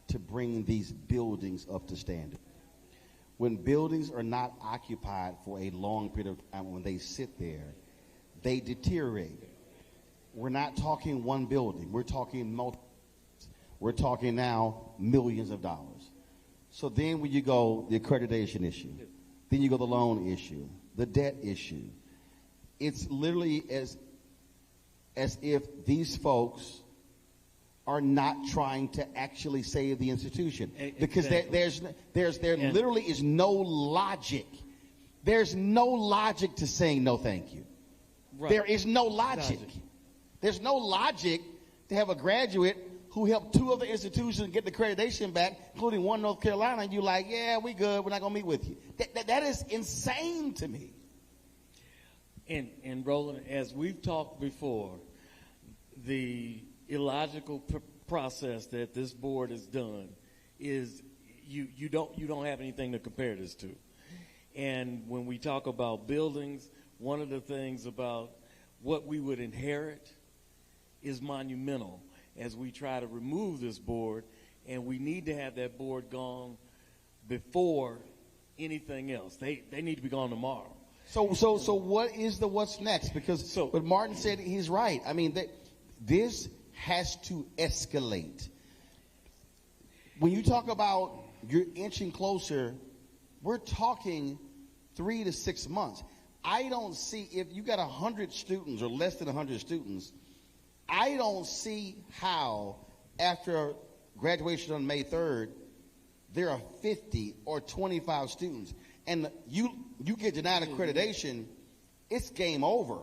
to bring these buildings up to standard. When buildings are not occupied for a long period of time, when they sit there, they deteriorate. We're not talking one building. We're talking multiple. We're talking now millions of dollars. So then when you go the accreditation issue, then you go the loan issue, the debt issue, it's literally as if these folks are not trying to actually save the institution. Because there literally is no logic. There's no logic to saying no thank you. Right. There is no logic. There's no logic to have a graduate who helped 2 other institutions get the accreditation back, including one North Carolina, and you're like, yeah, we good, we're not going to meet with you. That is insane to me. And Roland, as we've talked before, the illogical process that this board has done is you don't have anything to compare this to. And when we talk about buildings, one of the things about what we would inherit is monumental as we try to remove this board, and we need to have that board gone before anything else. They need to be gone tomorrow. So what is the what's next? Because what Martin said, he's right. I mean, this has to escalate. When you talk about you're inching closer, we're talking 3 to 6 months. I don't see, if you got 100 students or less than 100 students, I don't see how after graduation on May 3rd, there are 50 or 25 students. And you get denied accreditation, it's game over.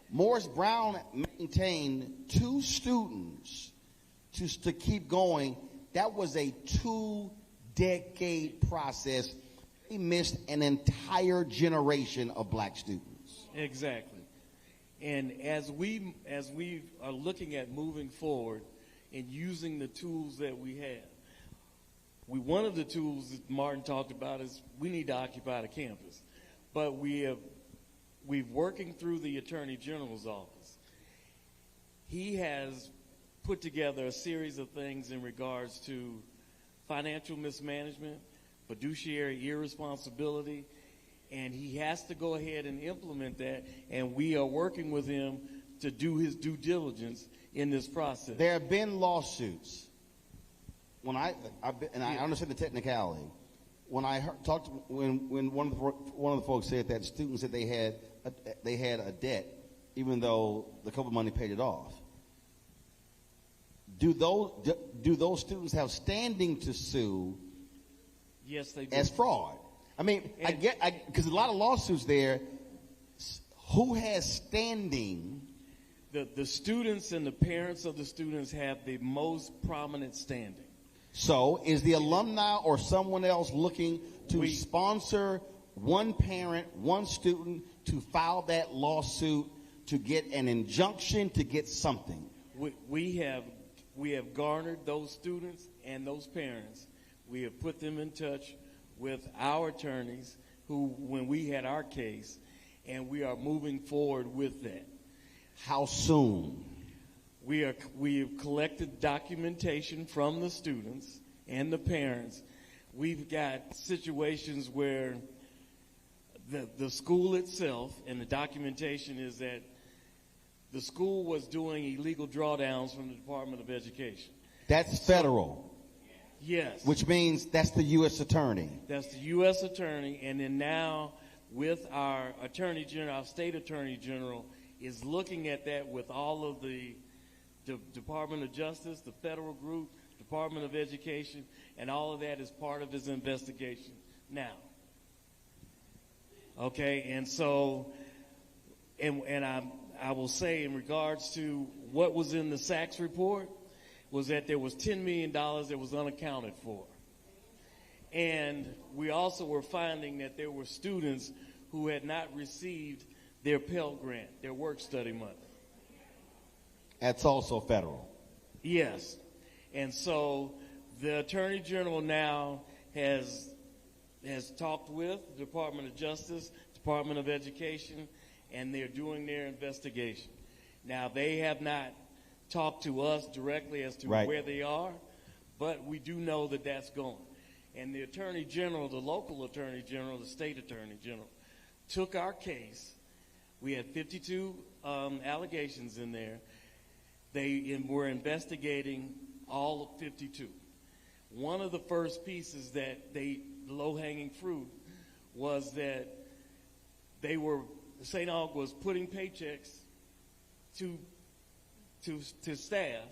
Morris Brown maintained 2 students to keep going. That was a 2-decade process. He missed an entire generation of black students. Exactly. And as we are looking at moving forward and using the tools that we have, one of the tools that Martin talked about is we need to occupy the campus. But we've working through the Attorney General's office. He has put together a series of things in regards to financial mismanagement, fiduciary irresponsibility, and he has to go ahead and implement that, and we are working with him to do his due diligence in this process. There have been lawsuits. When I understand the technicality. When I when one of the folks said that students said they had a debt, even though the COVID money paid it off. Do those students have standing to sue? Yes, they do. As fraud. I mean, because a lot of lawsuits there Who has standing? The students and the parents of the students have the most prominent standing. So is the alumni or someone else looking to sponsor one parent, one student to file that lawsuit to get an injunction, to get something? We have garnered those students and those parents. We have put them in touch with our attorneys when we had our case, and we are moving forward with that. How soon? We have collected documentation from the students and the parents. We've got situations where the school itself, and the documentation is that the school was doing illegal drawdowns from the Department of Education. That's federal. Yes. Which means that's the U.S. attorney. That's the U.S. attorney, and then now with our attorney general, our state attorney general, is looking at that with all of the Department of Justice, the federal group, Department of Education, and all of that is part of his investigation now. Okay, and so, and I will say in regards to what was in the Sachs report was that there was $10 million that was unaccounted for. And we also were finding that there were students who had not received their Pell Grant, their work study money. That's also federal. Yes. And so the Attorney General now has talked with the Department of Justice, Department of Education, and they're doing their investigation. Now, they have not talked to us directly as to where they are, but we do know that that's going. And the Attorney General, the local Attorney General, the state Attorney General, took our case. We had 52 allegations in there. They were investigating all of 52. One of the first pieces that the low-hanging fruit was that St. Aug was putting paychecks to staff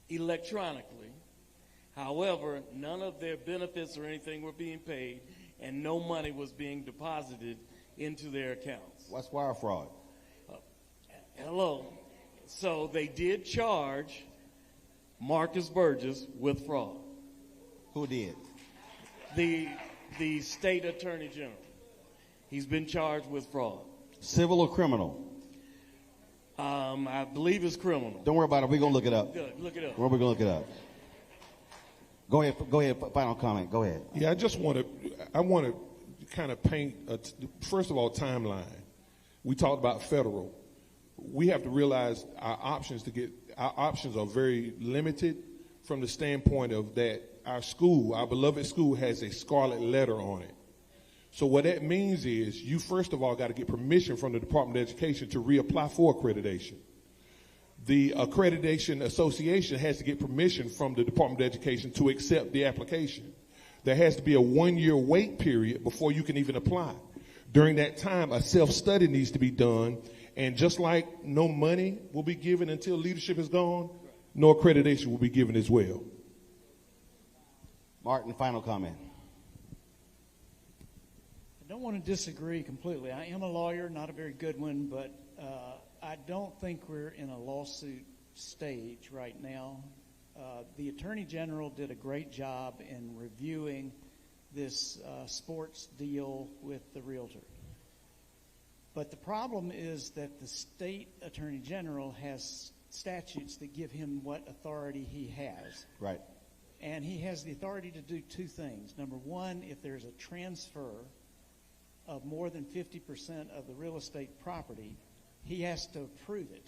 electronically. However, none of their benefits or anything were being paid, and no money was being deposited into their accounts. What's wire fraud? Hello. So they did charge Marcus Burgess with fraud. Who did? The state attorney general. He's been charged with fraud. Civil or criminal? I believe it's criminal. Don't worry about it. We're going to look it up. Good. Look it up. We're going to look it up. Go ahead. Final comment. Go ahead. Yeah, I want to kind of paint, first of all, timeline. We talked about federal. We have to realize our options are very limited from the standpoint of that our beloved school has a scarlet letter on it. So what that means is you first of all got to get permission from the Department of Education to reapply for accreditation. The Accreditation Association has to get permission from the Department of Education to accept the application. There has to be a 1-year wait period before you can even apply. During that time, a self-study needs to be done, and just like no money will be given until leadership is gone, no accreditation will be given as well. Martin, final comment. I don't want to disagree completely. I am a lawyer, not a very good one, but I don't think we're in a lawsuit stage right now. The Attorney General did a great job in reviewing this sports deal with the realtor. But the problem is that the state Attorney General has statutes that give him what authority he has. Right. And he has the authority to do two things. Number one, if there's a transfer of more than 50% of the real estate property, he has to approve it.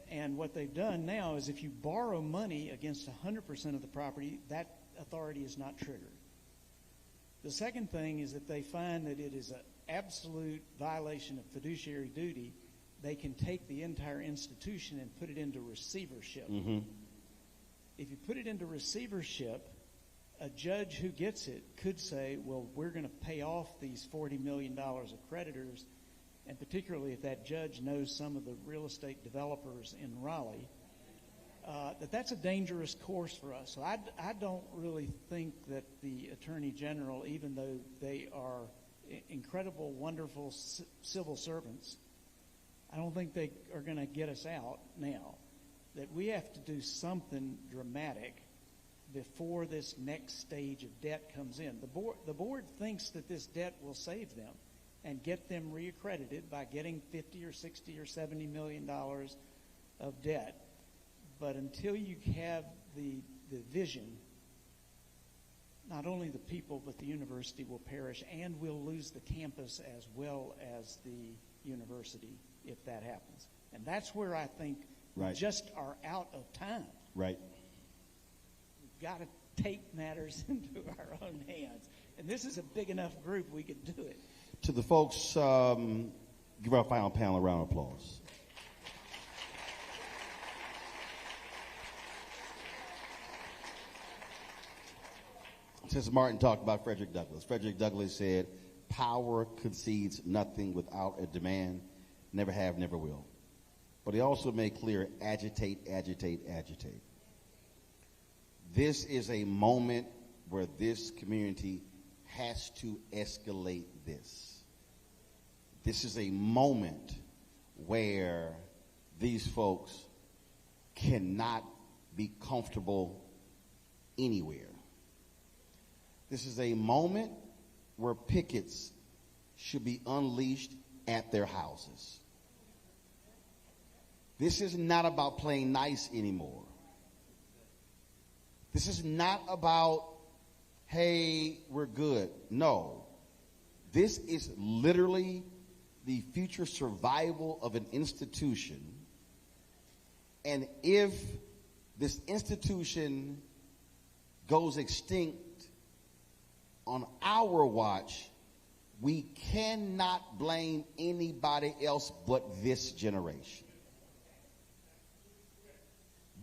And what they've done now is if you borrow money against 100% of the property, that authority is not triggered. The second thing is that they find that it is an absolute violation of fiduciary duty. They can take the entire institution and put it into receivership. Mm-hmm. If you put it into receivership, a judge who gets it could say, well, we're going to pay off these $40 million of creditors, and particularly if that judge knows some of the real estate developers in Raleigh, that's a dangerous course for us. So I don't really think that the Attorney General, even though they are incredible, wonderful civil servants. I don't think they are going to get us out now. That we have to do something dramatic before this next stage of debt comes in. The board thinks that this debt will save them and get them reaccredited by getting 50 or 60 or 70 million dollars of debt. But until you have the vision, not only the people but the university will perish, and we'll lose the campus as well as the university if that happens. And that's where I think we just are out of time. Right. We've got to take matters into our own hands. And this is a big enough group we could do it. To the folks, give our final panel a round of applause. Since Martin talked about Frederick Douglass said, power concedes nothing without a demand, never have, never will. But he also made clear, agitate, agitate, agitate. This is a moment where this community has to escalate this. This is a moment where these folks cannot be comfortable anywhere. This is a moment where pickets should be unleashed at their houses. This is not about playing nice anymore. This is not about, hey, we're good. No. This is literally the future survival of an institution. And if this institution goes extinct on our watch, we cannot blame anybody else but this generation.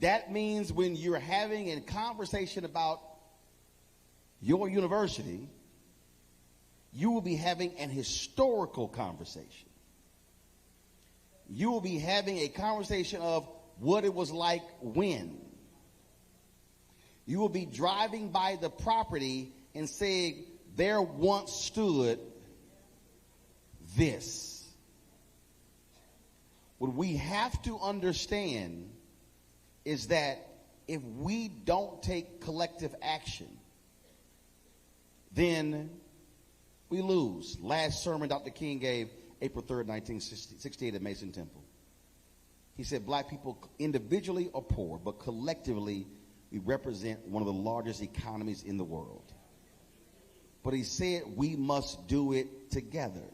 That means when you're having a conversation about your university, you will be having an historical conversation. You will be having a conversation of what it was like when. You will be driving by the property and saying, there once stood this. What we have to understand is that if we don't take collective action, then we lose. Last sermon Dr. King gave, April 3rd, 1968 at Mason Temple. He said, black people individually are poor, but collectively we represent one of the largest economies in the world. But he said we must do it together.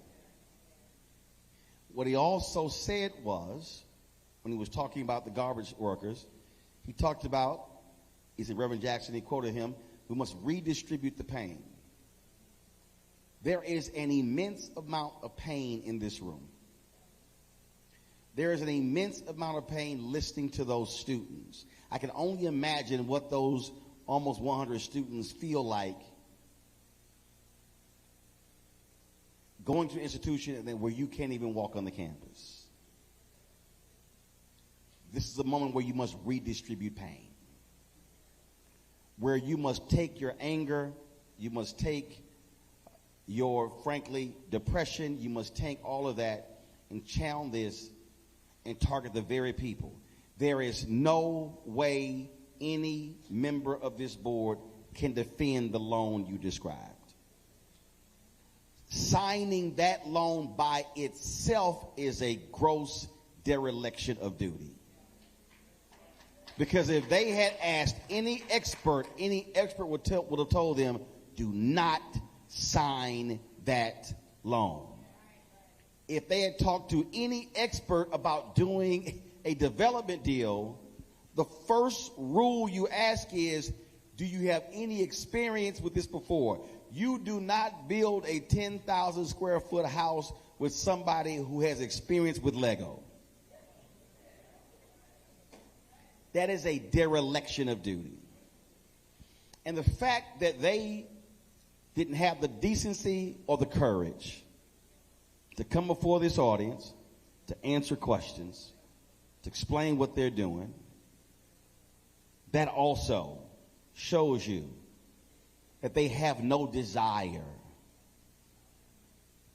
What he also said was, when he was talking about the garbage workers, he talked about, he said, Reverend Jackson, he quoted him, we must redistribute the pain. There is an immense amount of pain in this room. There is an immense amount of pain listening to those students. I can only imagine what those almost 100 students feel like going to an institution and then where you can't even walk on the campus. This is a moment where you must redistribute pain, where you must take your anger, you must take your, frankly, depression, you must take all of that and channel this and target the very people. There is no way any member of this board can defend the loan you described. Signing that loan by itself is a gross dereliction of duty. Because if they had asked any expert would have told them, do not sign that loan. If they had talked to any expert about doing a development deal, the first rule you ask is, do you have any experience with this before? You do not build a 10,000 square foot house with somebody who has experience with Lego. That is a dereliction of duty. And the fact that they didn't have the decency or the courage to come before this audience, to answer questions, to explain what they're doing, that also shows you that they have no desire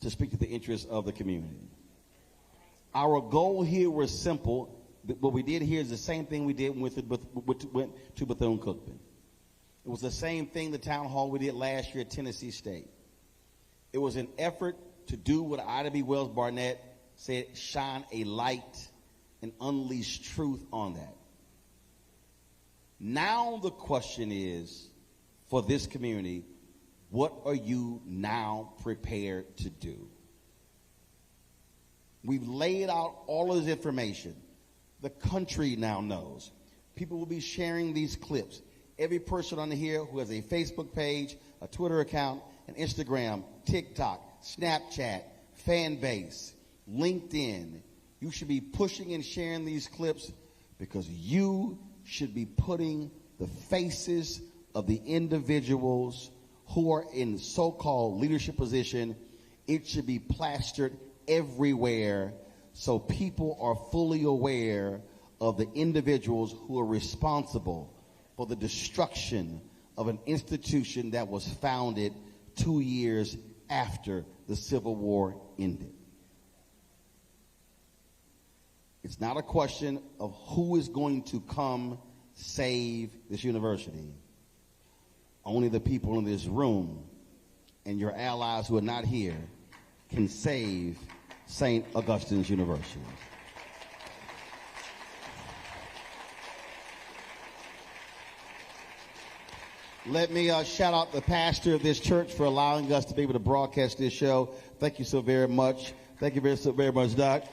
to speak to the interests of the community. Our goal here was simple. What we did here is the same thing we did when we went to Bethune-Cookman. It was the same thing, the town hall we did last year at Tennessee State. It was an effort to do what Ida B. Wells Barnett said, shine a light and unleash truth on that. Now the question is, for this community, what are you now prepared to do? We've laid out all of this information. The country now knows. People will be sharing these clips. Every person on here who has a Facebook page, a Twitter account, an Instagram, TikTok, Snapchat, Fanbase, LinkedIn, you should be pushing and sharing these clips because you should be putting the faces of the individuals who are in so-called leadership position. It should be plastered everywhere so people are fully aware of the individuals who are responsible for the destruction of an institution that was founded 2 years after the Civil War ended. It's not a question of who is going to come save this university. Only the people in this room and your allies who are not here can save Saint Augustine's University. Let me shout out the pastor of this church for allowing us to be able to broadcast this show. Thank you so very much. Thank you so very much, Doc.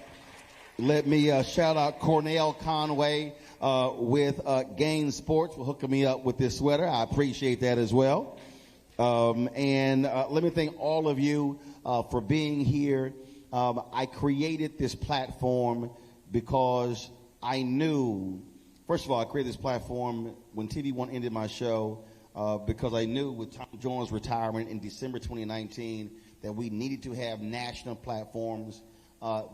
Let me shout out Cornell Conway with Gain Sports for hooking me up with this sweater. I appreciate that as well. And let me thank all of you for being here. I created this platform because I knew, first of all, I created this platform when TV One ended my show because I knew with Tom Jones' retirement in December 2019 that we needed to have national platforms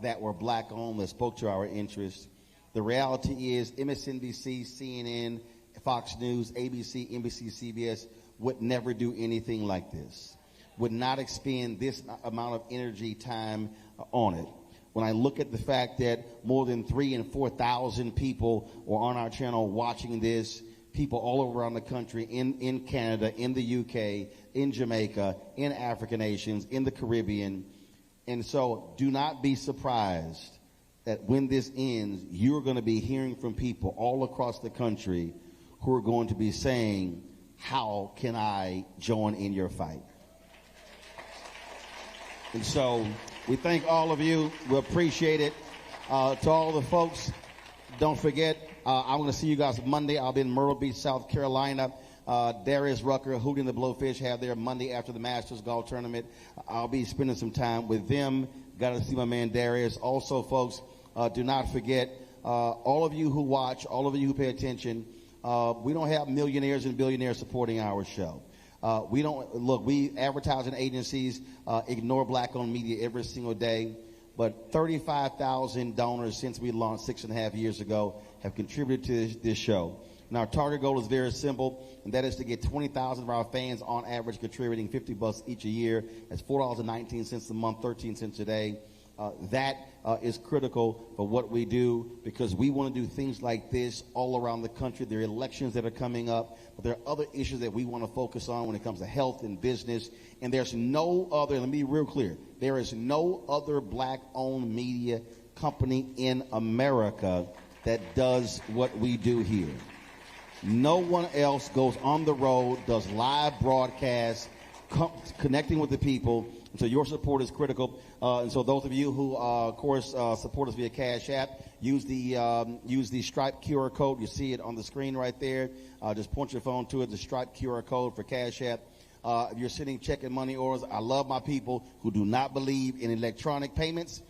that were black-owned, that spoke to our interests. The reality is MSNBC, CNN, Fox News, ABC, NBC, CBS would never do anything like this, would not expend this amount of energy, time on it. When I look at the fact that more than 3,000 and 4,000 people were on our channel watching this, people all around the country, in Canada, in the UK, in Jamaica, in African nations, in the Caribbean. And so do not be surprised that when this ends, you're going to be hearing from people all across the country who are going to be saying, how can I join in your fight? And so we thank all of you. We appreciate it. To all the folks, don't forget, I'm going to see you guys Monday. I'll be in Myrtle Beach, South Carolina. Darius Rucker, Hootie and the Blowfish have their Monday after the Masters Golf Tournament. I'll be spending some time with them. Got to see my man Darius. Also, folks, do not forget, all of you who watch, all of you who pay attention, we don't have millionaires and billionaires supporting our show. We advertising agencies ignore black-owned media every single day, but 35,000 donors since we launched 6.5 years ago have contributed to this show. And our target goal is very simple, and that is to get 20,000 of our fans on average contributing $50 each a year. That's $4.19 a month, 13 cents a day. That is critical for what we do because we want to do things like this all around the country. There are elections that are coming up, but there are other issues that we want to focus on when it comes to health and business. And there's no other, let me be real clear, there is no other black-owned media company in America that does what we do here. No one else goes on the road, does live broadcasts, connecting with the people. So your support is critical. And so those of you who, of course, support us via Cash App, use the Stripe QR code. You see it on the screen right there. Just point your phone to it, the Stripe QR code for Cash App. If you're sending check and money orders, I love my people who do not believe in electronic payments.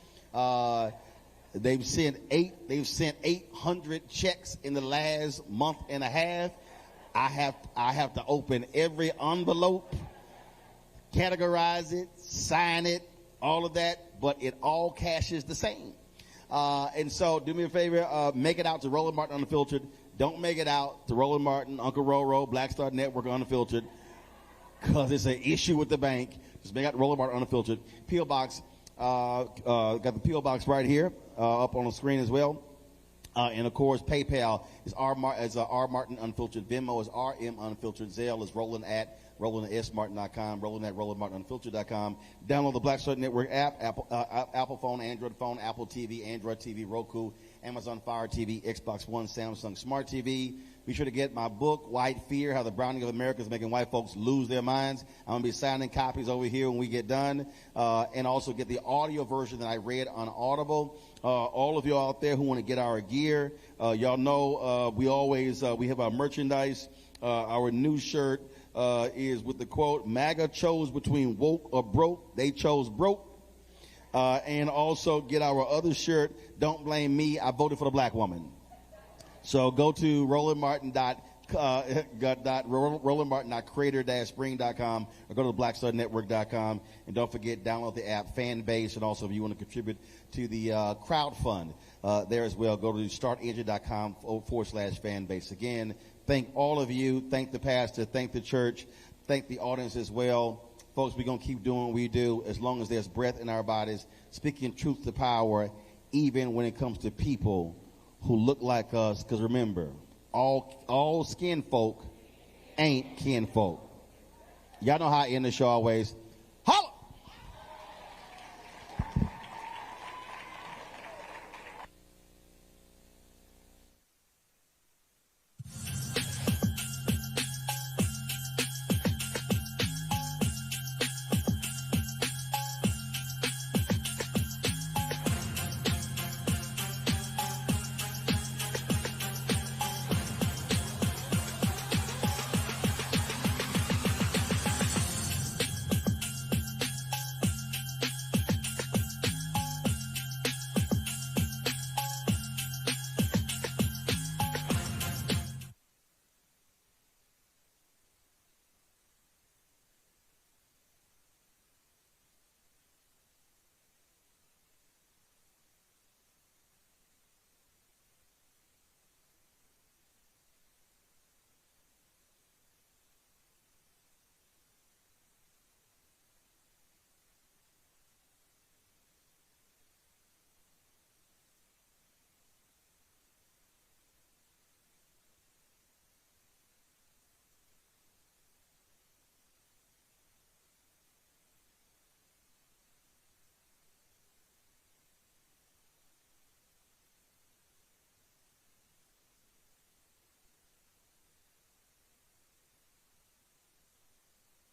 They've sent 800 checks in the last month and a half. I have to open every envelope, categorize it, sign it, all of that, but it all cashes the same. And so do me a favor, make it out to Roland Martin Unfiltered. Don't make it out to Roland Martin, Uncle Roro, Black Star Network Unfiltered, because it's an issue with the bank. Just make out Roland Martin Unfiltered. P.O. Box, got the P.O. Box right here up on the screen as well. And, of course, PayPal is R. Martin Unfiltered. Venmo is RM Unfiltered. Zelle is Roland at RolandSMartin.com, Roland at RolandMartinUnfiltered.com. Download the Black Star Network app, Apple phone, Apple TV, Android TV, Roku, Amazon Fire TV, Xbox One, Samsung Smart TV. Be sure to get my book, White Fear, How the Browning of America is Making White Folks Lose Their Minds. I'm going to be signing copies over here when we get done. And also get the audio version that I read on Audible. All of you out there who want to get our gear, y'all know we have our merchandise. Our new shirt is with the quote, MAGA chose between woke or broke. They chose broke. And also get our other shirt, Don't Blame Me, I Voted for the Black Woman. So go to rolandmartin.creator-spring.com or go to blackstarnetwork.com. And don't forget, download the app Fanbase. And also, if you want to contribute to the crowd fund there as well, go to startengine.com/Fanbase. Again, thank all of you. Thank the pastor. Thank the church. Thank the audience as well. Folks, we're going to keep doing what we do as long as there's breath in our bodies, speaking truth to power, even when it comes to people who look like us. Because remember, all skin folk ain't kin folk. Y'all know how I end the show always.